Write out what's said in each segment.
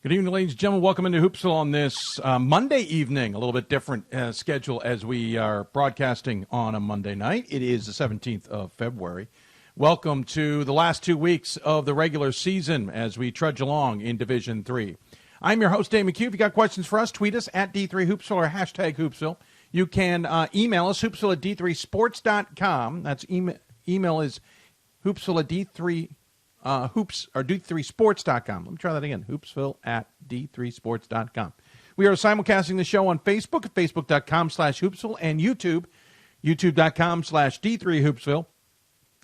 Good evening, ladies and gentlemen. Welcome into Hoopsville on this Monday evening. A little bit different schedule as we are broadcasting on a Monday night. It is the 17th of February. Welcome to the last 2 weeks of the regular season as we trudge along in Division III. I'm your host, Dave McHugh. If you got questions for us, tweet us at D3Hoopsville or hashtag Hoopsville. You can email us, hoopsville at d3sports.com. That's email is hoopsville at D3 hoops or D3sports.com. Let me try that again. Hoopsville at D3sports.com. We are simulcasting the show on Facebook at facebook.com/Hoopsville and YouTube, youtube.com/D3Hoopsville.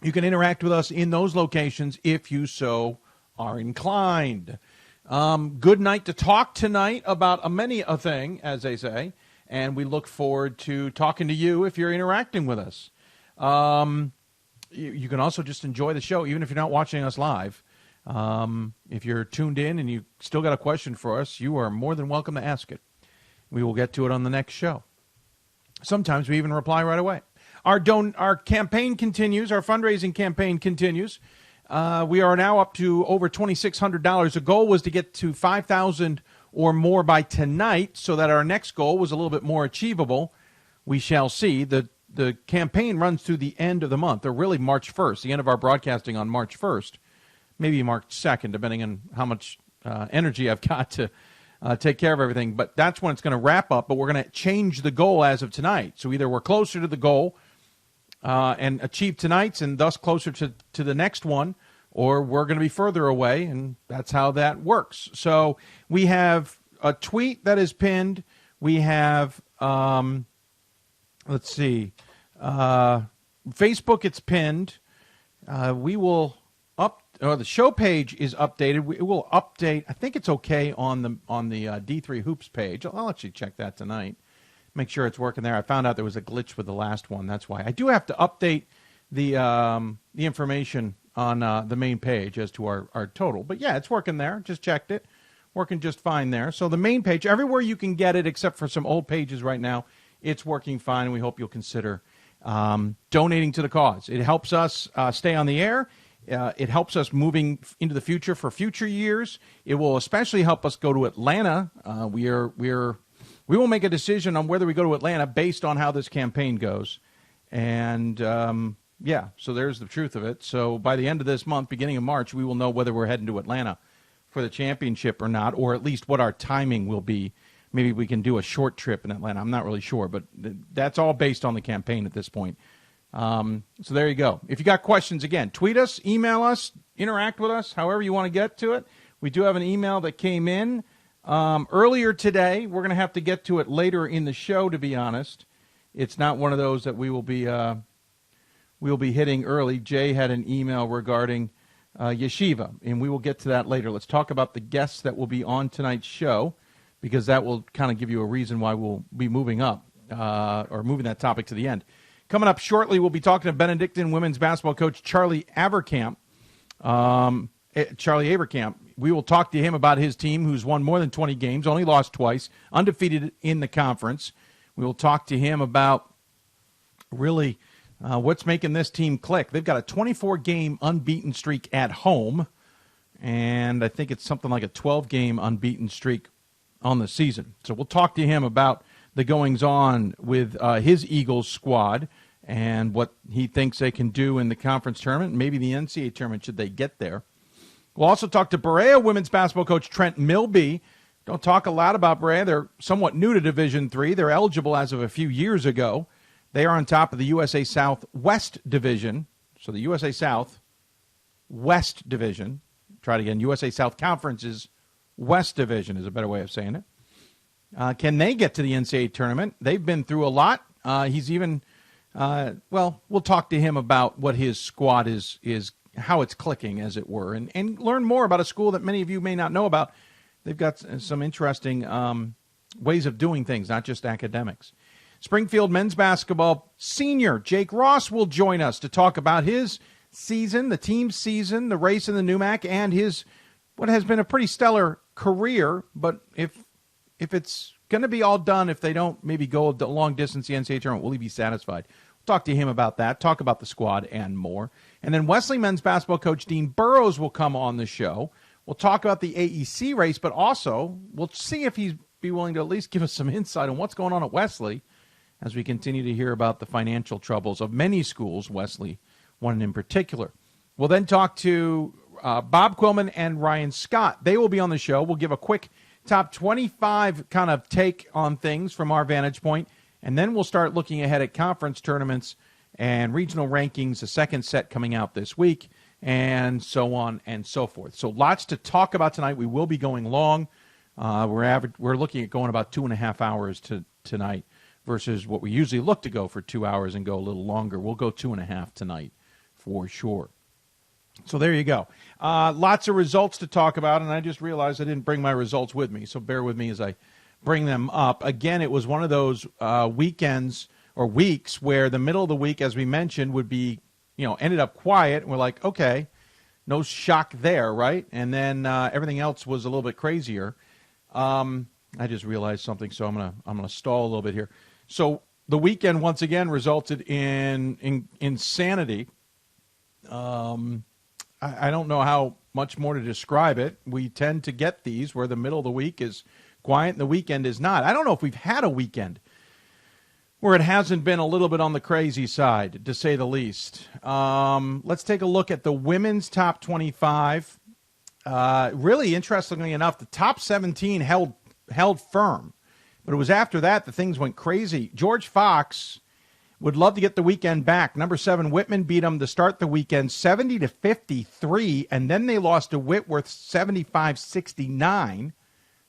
You can interact with us in those locations if you so are inclined. Good night to talk tonight about many a thing, as they say, and we look forward to talking to you if you're interacting with us. You can also just enjoy the show, even if you're not watching us live. If you're tuned in and you still got a question for us, you are more than welcome to ask it. We will get to it on the next show. Sometimes we even reply right away. Our campaign continues. Our fundraising campaign continues. We are now up to over $2,600. The goal was to get to $5,000 or more by tonight, so that our next goal was a little bit more achievable. We shall see. The campaign runs through the end of the month, or really March 1st, the end of our broadcasting on March 1st, maybe March 2nd, depending on how much energy I've got to take care of everything. But that's when it's going to wrap up, but we're going to change the goal as of tonight. So either we're closer to the goal and achieve tonight's and thus closer to the next one, or we're going to be further away, and that's how that works. So we have a tweet that is pinned. We have, let's see, Facebook, it's pinned. We will the show page is updated. It will update. I think it's okay on the D3 Hoops page. I'll actually check that tonight. Make sure it's working there. I found out there was a glitch with the last one. That's why I do have to update the information on the main page as to our total. But yeah, it's working there. Just checked it. Working just fine there. So the main page, everywhere you can get it except for some old pages right now, it's working fine, and we hope you'll consider donating to the cause. It helps us stay on the air. It helps us moving into the future for future years. It will especially help us go to Atlanta. We will make a decision on whether we go to Atlanta based on how this campaign goes. And, so there's the truth of it. So by the end of this month, beginning of March, we will know whether we're heading to Atlanta for the championship or not, or at least what our timing will be. Maybe we can do a short trip in Atlanta. I'm not really sure, but that's all based on the campaign at this point. So there you go. If you got questions, again, tweet us, email us, interact with us, however you want to get to it. We do have an email that came in earlier today. We're going to have to get to it later in the show, to be honest. It's not one of those that we will be hitting early. Jay had an email regarding yeshiva, and we will get to that later. Let's talk about the guests that will be on tonight's show, because that will kind of give you a reason why we'll be moving up or moving that topic to the end. Coming up shortly, we'll be talking to Benedictine women's basketball coach Charlie Avercamp. We will talk to him about his team, who's won more than 20 games, only lost twice, undefeated in the conference. We will talk to him about really what's making this team click. They've got a 24-game unbeaten streak at home, and I think it's something like a 12-game unbeaten streak on the season. So we'll talk to him about the goings-on with his Eagles squad and what he thinks they can do in the conference tournament, maybe the NCAA tournament should they get there. We'll also talk to Berea women's basketball coach Trent Milby. Don't talk a lot about Berea. They're somewhat new to Division III. They're eligible as of a few years ago. They are on top of the USA South West Division. So the USA South West Division. Try it again. USA South Conference's West Division is a better way of saying it. Can they get to the NCAA tournament? They've been through a lot. He's even, we'll talk to him about what his squad is how it's clicking, as it were, and learn more about a school that many of you may not know about. They've got some interesting ways of doing things, not just academics. Springfield men's basketball senior Jake Ross will join us to talk about his season, the team's season, the race in the NUMAC, and his what has been a pretty stellar career. But if it's going to be all done, if they don't maybe go a long distance the NCAA tournament, will he be satisfied? We'll talk to him about that, talk about the squad and more. And then Wesley men's basketball coach Dean Burrows will come on the show. We'll talk about the AEC race, but also we'll see if he'd be willing to at least give us some insight on what's going on at Wesley as we continue to hear about the financial troubles of many schools, Wesley one in particular. We'll then talk to Bob Quillman and Ryan Scott. They will be on the show. We'll give a quick top 25 kind of take on things from our vantage point, and then we'll start looking ahead at conference tournaments and regional rankings, the second set coming out this week, and so on and so forth. So lots to talk about tonight. We will be going long. We're looking at going about 2.5 hours tonight versus what we usually look to go for 2 hours and go a little longer. We'll go 2.5 tonight for sure. So there you go. Lots of results to talk about, and I just realized I didn't bring my results with me, so bear with me as I bring them up. Again, it was one of those weekends or weeks where the middle of the week, as we mentioned, would be, ended up quiet, and we're like, okay, no shock there, right? And then everything else was a little bit crazier. I just realized something, so I'm gonna stall a little bit here. So the weekend once again resulted in insanity. I don't know how much more to describe it. We tend to get these where the middle of the week is quiet and the weekend is not. I don't know if we've had a weekend where it hasn't been a little bit on the crazy side, to say the least. Let's take a look at the women's top 25. Really, interestingly enough, the top 17 held firm. But it was after that things went crazy. George Fox would love to get the weekend back. Number 7, Whitman beat them to start the weekend 70-53, and then they lost to Whitworth 75-69.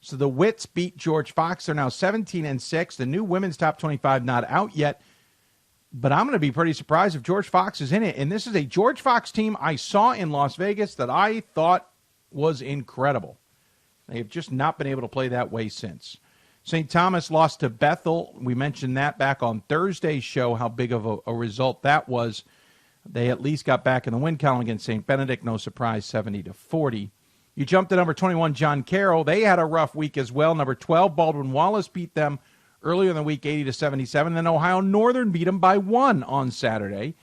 So the Wits beat George Fox. They're now 17-6. The new women's top 25 not out yet, but I'm going to be pretty surprised if George Fox is in it. And this is a George Fox team I saw in Las Vegas that I thought was incredible. They have just not been able to play that way since. St. Thomas lost to Bethel. We mentioned that back on Thursday's show, how big of a result that was. They at least got back in the win column against St. Benedict. No surprise, 70-40. You jump to number 21, John Carroll. They had a rough week as well. Number 12, Baldwin Wallace beat them earlier in the week, 80-77. Then Ohio Northern beat them by 1 on Saturday.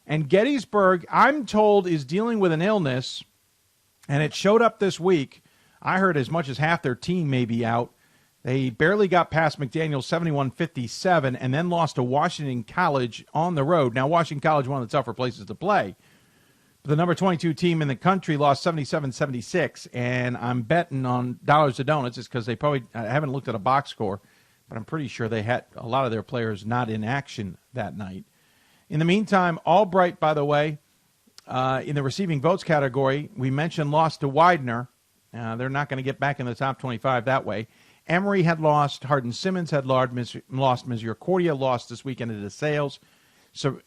And Gettysburg, I'm told, is dealing with an illness, and it showed up this week. I heard as much as half their team may be out. They barely got past McDaniel 71-57 and then lost to Washington College on the road. Now, Washington College, one of the tougher places to play. But the number 22 team in the country lost 77-76, and I'm betting on dollars to donuts just because I haven't looked at a box score, but I'm pretty sure they had a lot of their players not in action that night. In the meantime, Albright, by the way, in the receiving votes category, we mentioned lost to Widener. They're not going to get back in the top 25 that way. Emory had lost. Hardin-Simmons had lost. Misericordia lost this weekend at DeSales. So,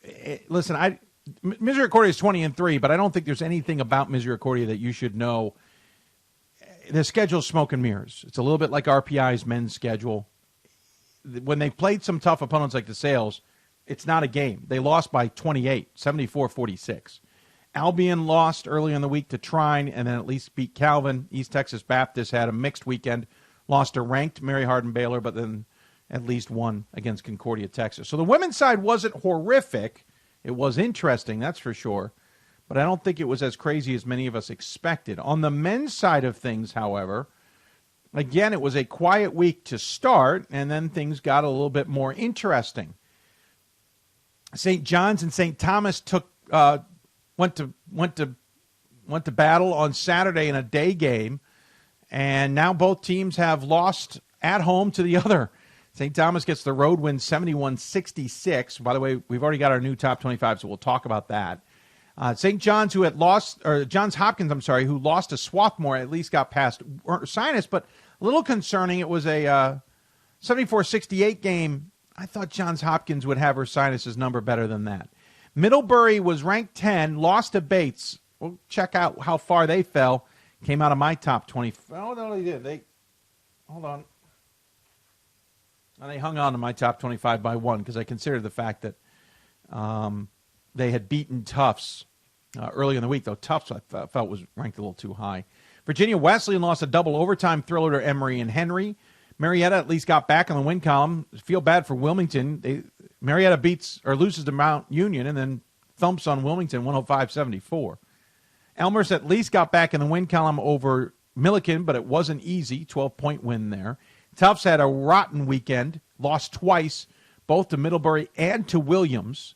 listen, Misericordia is 20-3, but I don't think there's anything about Misericordia that you should know. The schedule's smoke and mirrors. It's a little bit like RPI's men's schedule. When they played some tough opponents like DeSales, it's not a game. They lost by 28, 74-46. Albion lost early in the week to Trine and then at least beat Calvin. East Texas Baptist had a mixed weekend. Lost to ranked Mary Hardin Baylor, but then at least won against Concordia, Texas. So the women's side wasn't horrific. It was interesting, that's for sure. But I don't think it was as crazy as many of us expected. On the men's side of things, however, again, it was a quiet week to start, and then things got a little bit more interesting. St. John's and St. Thomas went to battle on Saturday in a day game. And now both teams have lost at home to the other. St. Thomas gets the road win 71-66. By the way, we've already got our new top 25, so we'll talk about that. St. John's, Johns Hopkins, who lost to Swarthmore, at least got past Sinus, but a little concerning. It was a 74-68 game. I thought Johns Hopkins would have Ursinus' number better than that. Middlebury was ranked 10, lost to Bates. We'll check out how far they fell. Came out of my top 20. Oh, no, they did. Hold on. And they hung on to my top 25 by 1 because I considered the fact that they had beaten Tufts early in the week, though Tufts I felt was ranked a little too high. Virginia Wesleyan lost a double overtime thriller to Emory and Henry. Marietta at least got back on the win column. Feel bad for Wilmington. Marietta loses to Mount Union and then thumps on Wilmington 105-74. Elmhurst at least got back in the win column over Milliken, but it wasn't easy. 12-point win there. Tufts had a rotten weekend, lost twice, both to Middlebury and to Williams.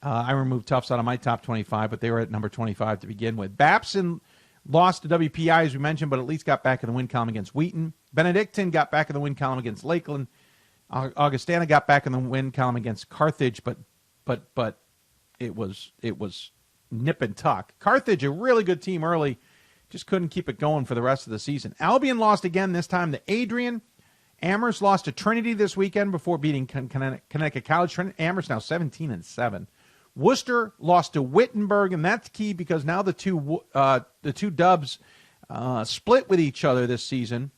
I removed Tufts out of my top 25, but they were at number 25 to begin with. Babson lost to WPI, as we mentioned, but at least got back in the win column against Wheaton. Benedictine got back in the win column against Lakeland. Augustana got back in the win column against Carthage, but it was nip and tuck. Carthage, a really good team early, just couldn't keep it going for the rest of the season. Albion lost again, this time to Adrian. Amherst lost to Trinity this weekend before beating Connecticut College. Amherst now 17-7. Worcester lost to Wittenberg, and that's key because now the two Dubs split with each other this season.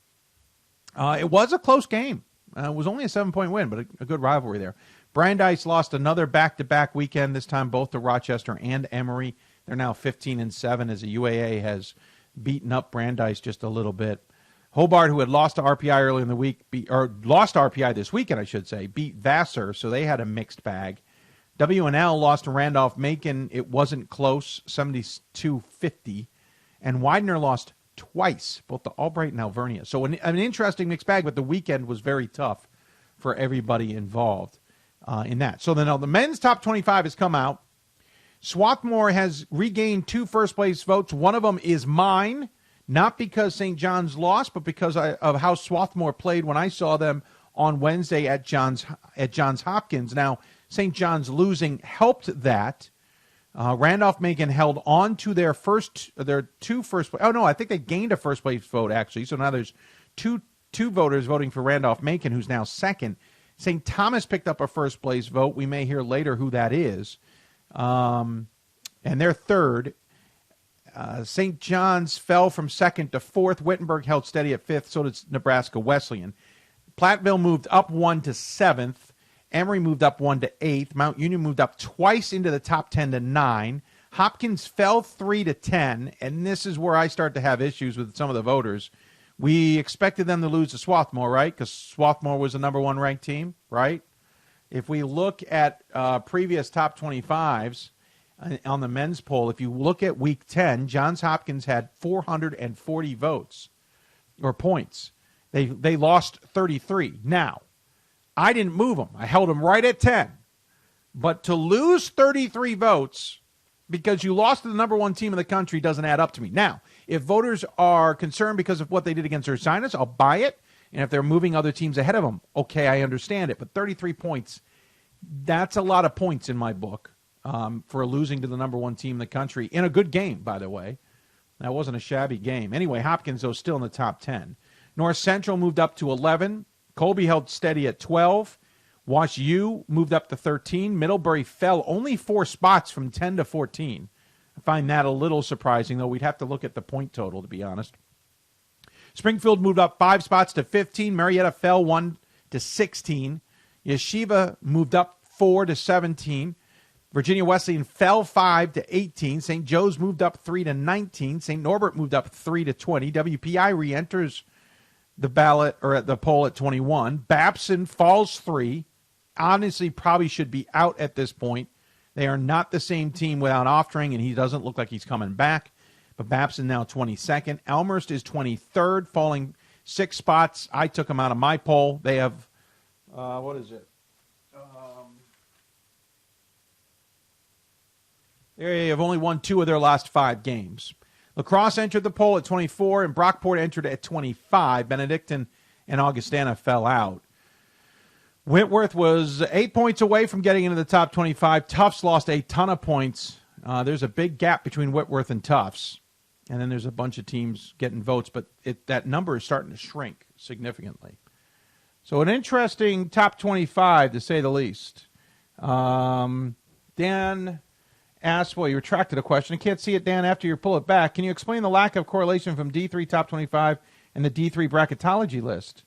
It was a close game. It was only a 7-point win, but a good rivalry there. Brandeis lost another back-to-back weekend, this time both to Rochester and Emory. They're now 15-7 as the UAA has beaten up Brandeis just a little bit. Hobart, who had lost to RPI earlier in the week, lost to RPI this weekend, I should say, beat Vassar, so they had a mixed bag. W&L lost to Randolph-Macon. It wasn't close, 72-50. And Widener lost twice, both to Albright and Alvernia. So an interesting mixed bag, but the weekend was very tough for everybody involved in that. So the men's top 25 has come out. Swarthmore has regained 2 first-place votes. One of them is mine, not because St. John's lost, but because of how Swarthmore played when I saw them on Wednesday at Johns Hopkins. Now, St. John's losing helped that. Randolph-Macon held on to their two first place. Oh, no, I think they gained a first-place vote, actually. So now there's two voters voting for Randolph-Macon, who's now second. St. Thomas picked up a first-place vote. We may hear later who that is. And they're third. St. John's fell from second to fourth. Wittenberg held steady at fifth. So did Nebraska Wesleyan. Platteville moved up 1 to 7th. Emory moved up 1 to 8th. Mount Union moved up twice into the top 10 to 9. Hopkins fell 3 to 10, and this is where I start to have issues with some of the voters. We expected them to lose to Swarthmore, right? Because Swarthmore was the number 1 ranked team, right? If we look at previous top 25s on the men's poll, if you look at week 10, Johns Hopkins had 440 votes or points. They lost 33. Now, I didn't move them. I held them right at 10. But to lose 33 votes because you lost to the number 1 team in the country doesn't add up to me. Now, if voters are concerned because of what they did against Ursinus, I'll buy it. And if they're moving other teams ahead of them, okay, I understand it. But 33 points, that's a lot of points in my book for losing to the number 1 team in the country in a good game, by the way. That wasn't a shabby game. Anyway, Hopkins, though, still in the top 10. North Central moved up to 11. Colby held steady at 12. Wash U moved up to 13. Middlebury fell only 4 spots from 10 to 14. I find that a little surprising, though. We'd have to look at the point total, to be honest. Springfield moved up 5 spots to 15. Marietta fell 1 to 16. Yeshiva moved up 4 to 17. Virginia Wesleyan fell 5 to 18. St. Joe's moved up 3 to 19. St. Norbert moved up 3 to 20. WPI re-enters the ballot or at the poll at 21. Babson falls 3. Honestly, probably should be out at this point. They are not the same team without Oftring, and he doesn't look like he's coming back. But Babson now 22nd. Elmhurst is 23rd, falling 6 spots. I took him out of my poll. They have, what is it? They have only won 2 of their last 5 games. La Crosse entered the poll at 24, and Brockport entered at 25. Benedictine and Augustana fell out. Whitworth was 8 points away from getting into the top 25. Tufts lost a ton of points. There's a big gap between Whitworth and Tufts. And then there's a bunch of teams getting votes, but that number is starting to shrink significantly. So an interesting top 25, to say the least. Dan asked, well, you retracted a question. I can't see it, Dan, after you pull it back. Can you explain the lack of correlation from D3 top 25 and the D3 bracketology list?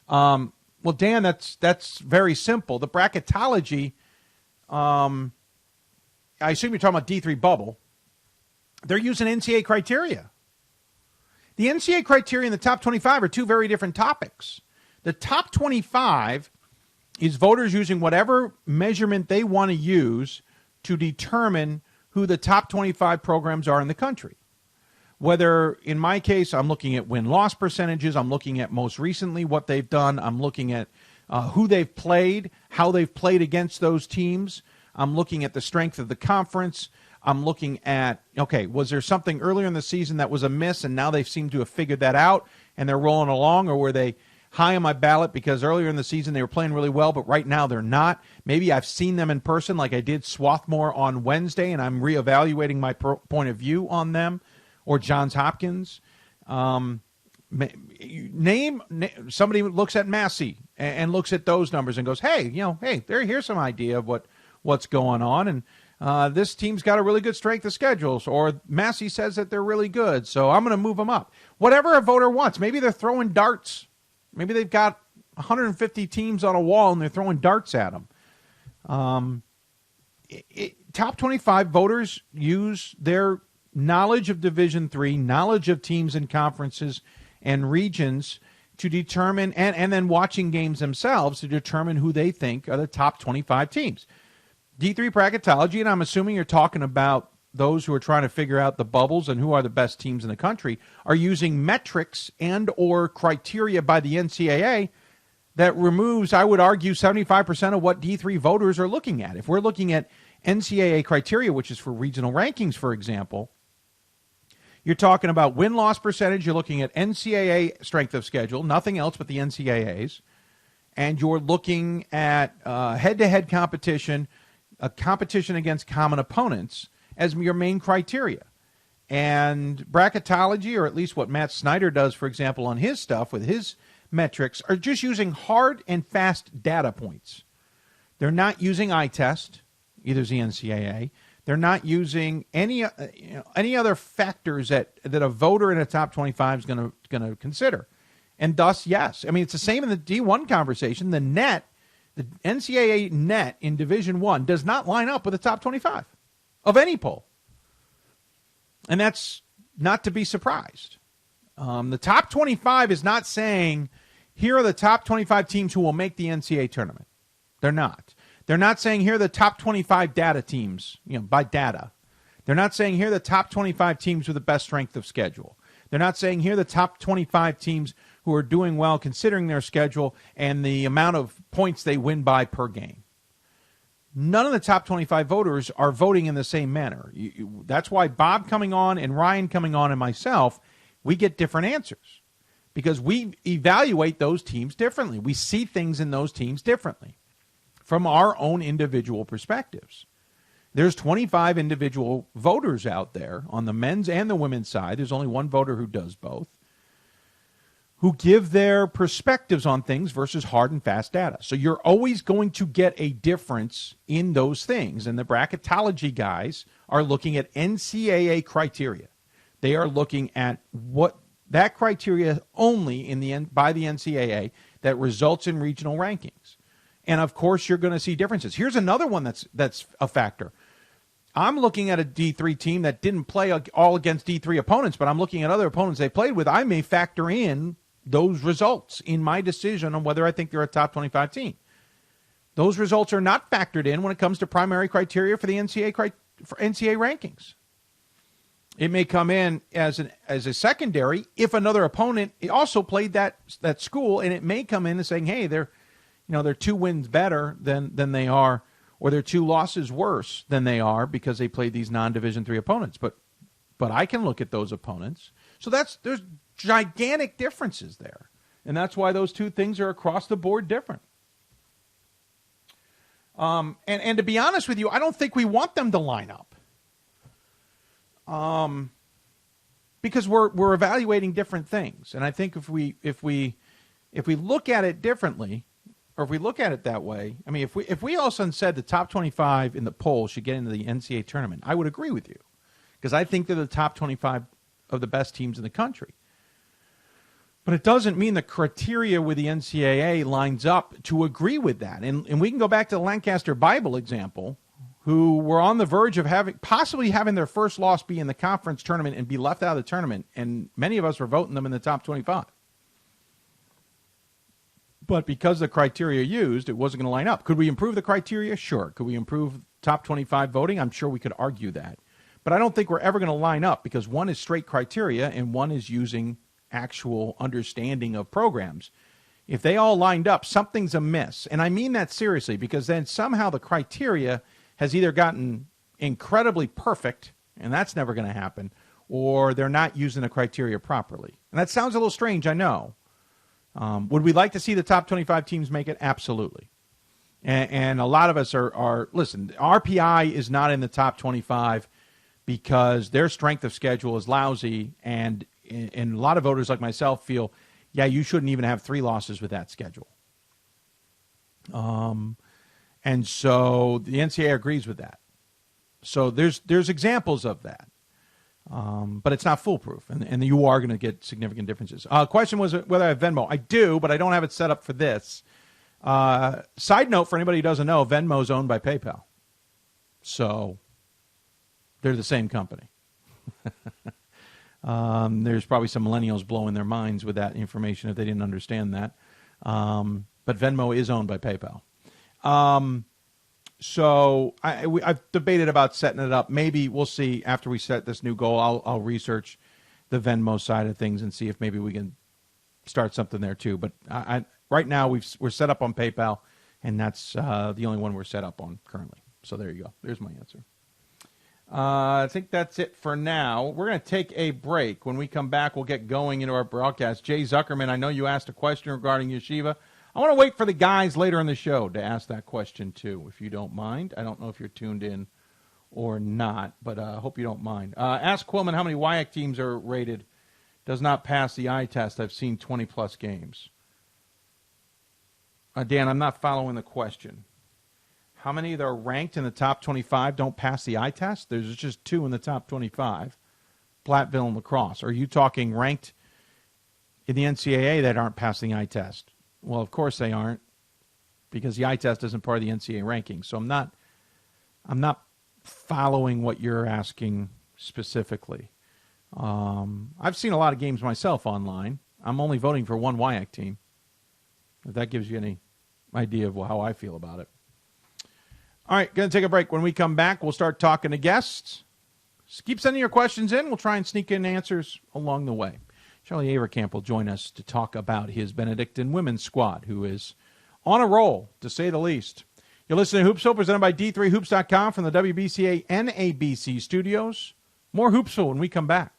Well, Dan, that's very simple. The bracketology, I assume you're talking about D3 bubble. They're using NCAA criteria. The NCAA criteria and the top 25 are 2 very different topics. The top 25 is voters using whatever measurement they want to use to determine who the top 25 programs are in the country. Whether, in my case, I'm looking at win-loss percentages, I'm looking at most recently what they've done, I'm looking at who they've played, how they've played against those teams, I'm looking at the strength of the conference, I'm looking at, okay, was there something earlier in the season that was a miss and now they seem to have figured that out and they're rolling along, or were they high on my ballot because earlier in the season they were playing really well, but right now they're not? Maybe I've seen them in person like I did Swarthmore on Wednesday, and I'm reevaluating my point of view on them, or Johns Hopkins. Name somebody who looks at Massey and looks at those numbers and goes, hey, here's some idea of what's going on, and this team's got a really good strength of schedules, or Massey says that they're really good, so I'm going to move them up. Whatever a voter wants. Maybe they're throwing darts. Maybe they've got 150 teams on a wall and they're throwing darts at them. Top 25 voters use their knowledge of Division III, knowledge of teams and conferences and regions to determine, and then watching games themselves to determine who they think are the top 25 teams. D3 bracketology, and I'm assuming you're talking about those who are trying to figure out the bubbles and who are the best teams in the country, are using metrics and or criteria by the NCAA that removes, I would argue, 75% of what D3 voters are looking at. If we're looking at NCAA criteria, which is for regional rankings, for example, you're talking about win-loss percentage, you're looking at NCAA strength of schedule, nothing else but the NCAAs, and you're looking at head-to-head competition, a competition against common opponents as your main criteria. And bracketology, or at least what Matt Snyder does, for example, on his stuff with his metrics, are just using hard and fast data points. They're not using eye test, either is the NCAA. They're not using any other factors that a voter in a top 25 is going to consider. And thus, yes. I mean, it's the same in the D1 conversation. The NCAA net in Division I does not line up with the top 25 of any poll. And that's not to be surprised. The top 25 is not saying, here are the top 25 teams who will make the NCAA tournament. They're not. They're not saying, here are the top 25 data teams, by data. They're not saying, here are the top 25 teams with the best strength of schedule. They're not saying, here are the top 25 teams who are doing well considering their schedule and the amount of points they win by per game. None of the top 25 voters are voting in the same manner. That's why Bob coming on and Ryan coming on and myself, we get different answers because we evaluate those teams differently. We see things in those teams differently from our own individual perspectives. There's 25 individual voters out there on the men's and the women's side. There's only one voter who does both, who give their perspectives on things versus hard and fast data. So you're always going to get a difference in those things. And the bracketology guys are looking at NCAA criteria. They are looking at what that criteria only by the NCAA that results in regional rankings. And of course, you're going to see differences. Here's another one that's a factor. I'm looking at a D3 team that didn't play all against D3 opponents, but I'm looking at other opponents they played with. I may factor in those results in my decision on whether I think they're a top 25 team. Those results are not factored in when it comes to primary criteria for the NCAA rankings. It may come in as a secondary if another opponent also played that school, and it may come in as saying, hey, they're 2 wins better than they are, or they're 2 losses worse than they are because they played these non-Division III opponents. But I can look at those opponents. So there's gigantic differences there. And that's why those two things are across the board different. And to be honest with you, I don't think we want them to line up. Because we're evaluating different things. And I think if we look at it differently, or if we look at it that way, I mean, if we all of a sudden said the top 25 in the poll should get into the NCAA tournament, I would agree with you. Because I think they're the top 25 of the best teams in the country. But it doesn't mean the criteria with the NCAA lines up to agree with that. And we can go back to the Lancaster Bible example, who were on the verge of possibly having their first loss be in the conference tournament and be left out of the tournament. And many of us were voting them in the top 25. But because the criteria used, it wasn't going to line up. Could we improve the criteria? Sure. Could we improve top 25 voting? I'm sure we could argue that. But I don't think we're ever going to line up because one is straight criteria and one is using actual understanding of programs. If they all lined up, something's amiss. And I mean that seriously because then somehow the criteria has either gotten incredibly perfect, and that's never going to happen, or they're not using the criteria properly. And that sounds a little strange, I know. Would we like to see the top 25 teams make it? Absolutely. And a lot of us are listen, RPI is not in the top 25 because their strength of schedule is lousy, and a lot of voters like myself feel, yeah, you shouldn't even have 3 losses with that schedule. And so the NCAA agrees with that. So there's examples of that. But it's not foolproof, and you are going to get significant differences. Question was whether I have Venmo. I do, but I don't have it set up for this. Side note, for anybody who doesn't know, Venmo is owned by PayPal. So they're the same company. There's probably some millennials blowing their minds with that information if they didn't understand that. But Venmo is owned by PayPal. So I've debated about setting it up. Maybe we'll see after we set this new goal. I'll research the Venmo side of things and see if maybe we can start something there too. But right now we're set up on PayPal, and that's the only one we're set up on currently. So there you go. There's my answer. I think that's it for now. We're going to take a break. When we come back, we'll get going into our broadcast. Jay Zuckerman, I know you asked a question regarding yeshiva. I want to wait for the guys later in the show to ask that question, too, if you don't mind. I don't know if you're tuned in or not, but I hope you don't mind. Ask Quillman how many WIAC teams are rated. Does not pass the eye test. I've seen 20-plus games. Dan, I'm not following the question. How many that are ranked in the top 25 don't pass the eye test? There's just 2 in the top 25, Platteville and La Crosse. Are you talking ranked in the NCAA that aren't passing the eye test? Well, of course they aren't, because the eye test isn't part of the NCAA ranking. So I'm not following what you're asking specifically. I've seen a lot of games myself online. I'm only voting for one WIAC team, if that gives you any idea of how I feel about it. All right, going to take a break. When we come back, we'll start talking to guests. Just keep sending your questions in. We'll try and sneak in answers along the way. Charlie Avercamp will join us to talk about his Benedictine women's squad, who is on a roll, to say the least. You're listening to Hoopsville, presented by D3Hoops.com from the WBCA NABC Studios. More Hoopsville when we come back.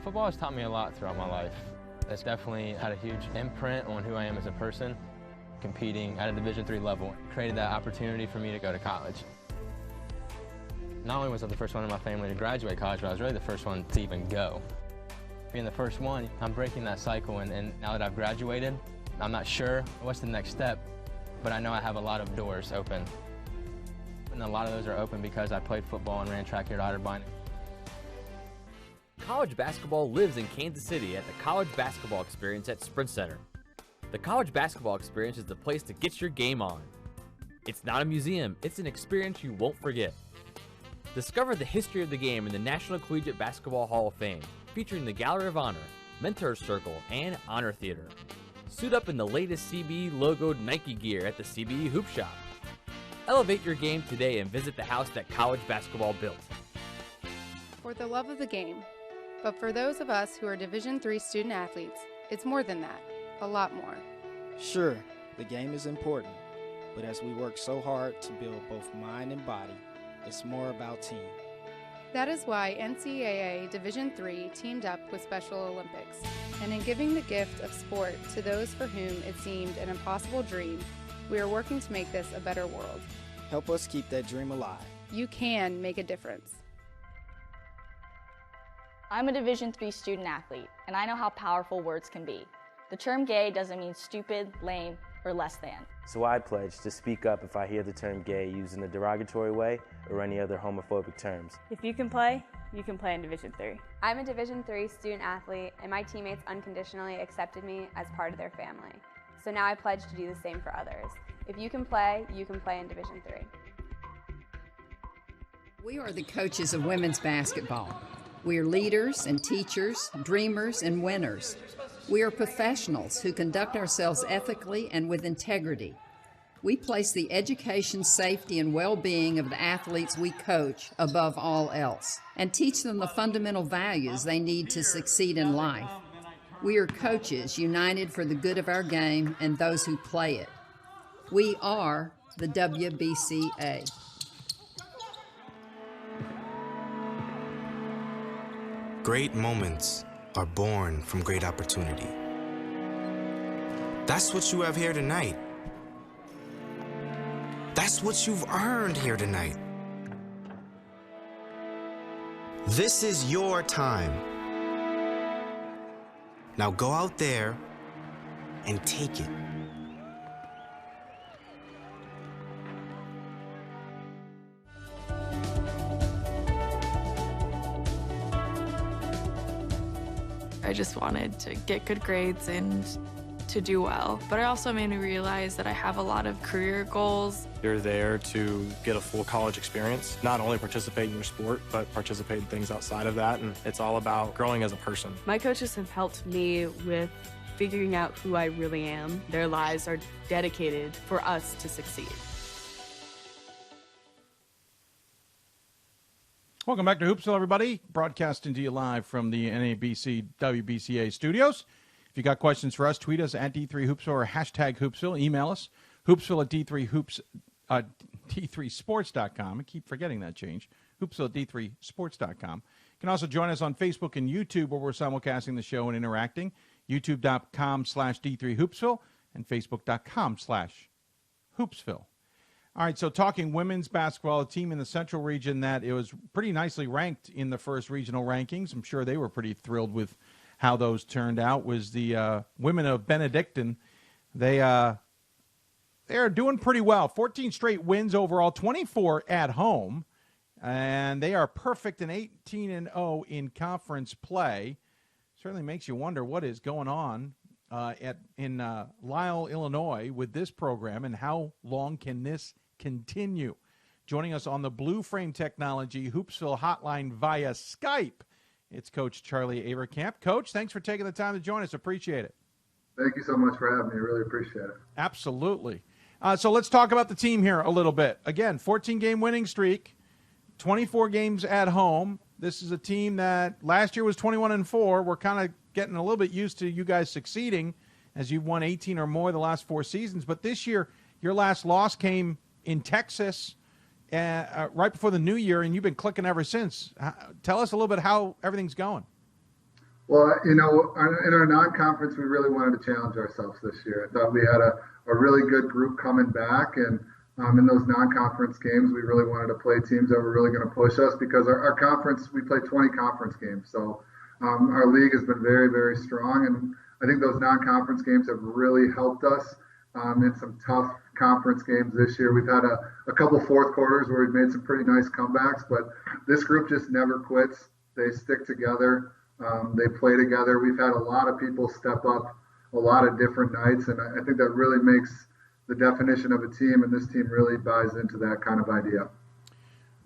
Football has taught me a lot throughout my life. It's definitely had a huge imprint on who I am as a person. Competing at a Division III level created that opportunity for me to go to college. Not only was I the first one in my family to graduate college, but I was really the first one to even go. Being the first one, I'm breaking that cycle, and now that I've graduated, I'm not sure what's the next step, but I know I have a lot of doors open. And a lot of those are open because I played football and ran track here at Otterbein. College basketball lives in Kansas City at the College Basketball Experience at Sprint Center. The College Basketball Experience is the place to get your game on. It's not a museum, it's an experience you won't forget. Discover the history of the game in the National Collegiate Basketball Hall of Fame, featuring the Gallery of Honor, Mentor's Circle, and Honor Theater. Suit up in the latest CBE logoed Nike gear at the CBE Hoop Shop. Elevate your game today and visit the house that college basketball built. For the love of the game. But for those of us who are Division III student athletes, it's more than that, a lot more. Sure, the game is important, but as we work so hard to build both mind and body, it's more about team. That is why NCAA Division III teamed up with Special Olympics, and in giving the gift of sport to those for whom it seemed an impossible dream, we are working to make this a better world. Help us keep that dream alive. You can make a difference. I'm a Division III student athlete, and I know how powerful words can be. The term gay doesn't mean stupid, lame, or less than. So I pledge to speak up if I hear the term gay used in a derogatory way or any other homophobic terms. If you can play in Division III. I'm a Division III student athlete, and my teammates unconditionally accepted me as part of their family. So now I pledge to do the same for others. If you can play in Division III. We are the coaches of women's basketball. We are leaders and teachers, dreamers and winners. We are professionals who conduct ourselves ethically and with integrity. We place the education, safety, and well-being of the athletes we coach above all else and teach them the fundamental values they need to succeed in life. We are coaches united for the good of our game and those who play it. We are the WBCA. Great moments are born from great opportunity. That's what you have here tonight. That's what you've earned here tonight. This is your time. Now go out there and take it. I just wanted to get good grades and to do well, but it also made me realize that I have a lot of career goals. You're there to get a full college experience, not only participate in your sport, but participate in things outside of that, and it's all about growing as a person. My coaches have helped me with figuring out who I really am. Their lives are dedicated for us to succeed. Welcome back to Hoopsville, everybody. Broadcasting to you live from the NABC WBCA studios. If you got questions for us, tweet us at D3Hoopsville or hashtag Hoopsville. Email us, hoopsville at D3sports.com. I keep forgetting that change. Hoopsville at D3sports.com. You can also join us on Facebook and YouTube where we're simulcasting the show and interacting. YouTube.com/D3Hoopsville and Facebook.com/Hoopsville. All right, so talking women's basketball, a team in the Central region that it was pretty nicely ranked in the first regional rankings. I'm sure they were pretty thrilled with how those turned out. Was the women of Benedictine. They are doing pretty well. 14 straight wins overall, 24 at home, and they are perfect in 18-0 in conference play. Certainly makes you wonder what is going on in Lisle, Illinois, with this program, and how long can this continue? Joining us on the Blue Frame Technology Hoopsville hotline via Skype, it's Coach Charlie Avercamp. Coach, thanks for taking the time to join us. Appreciate it. Thank you so much for having me. I really appreciate it. Absolutely. So let's talk about the team here a little bit. Again, 14-game winning streak, 24 games at home. This is a team that last year was 21-4. We're kind of getting a little bit used to you guys succeeding as you've won 18 or more the last 4 seasons. But this year, your last loss came in Texas right before the new year, and you've been clicking ever since. Tell us a little bit how everything's going. Well, in our non-conference, we really wanted to challenge ourselves this year. I thought we had a really good group coming back, and in those non-conference games, we really wanted to play teams that were really going to push us because our conference, we play 20 conference games. So our league has been very, very strong, and I think those non-conference games have really helped us in some tough conference games this year. We've had a couple fourth quarters where we've made some pretty nice comebacks, but this group just never quits. They stick together. They play together. We've had a lot of people step up a lot of different nights, and I think that really makes the definition of a team, and this team really buys into that kind of idea.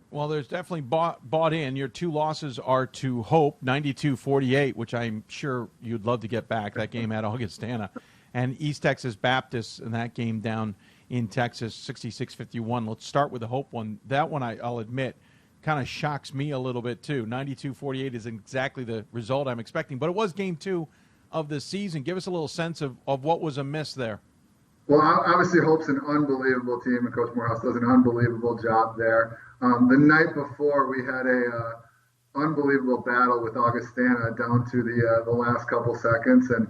Well, there's definitely bought in. Your 2 losses are to Hope, 92-48, which I'm sure you'd love to get back, that game at Augustana, and East Texas Baptist, and that game down in Texas, 66-51. Let's start with the Hope one. That one, I'll admit, kind of shocks me a little bit too. 92-48 is exactly the result I'm expecting, but it was game 2 of the season. Give us a little sense of what was amiss there. Well, obviously Hope's an unbelievable team, and Coach Morehouse does an unbelievable job there. The night before, we had a unbelievable battle with Augustana down to the last couple seconds, and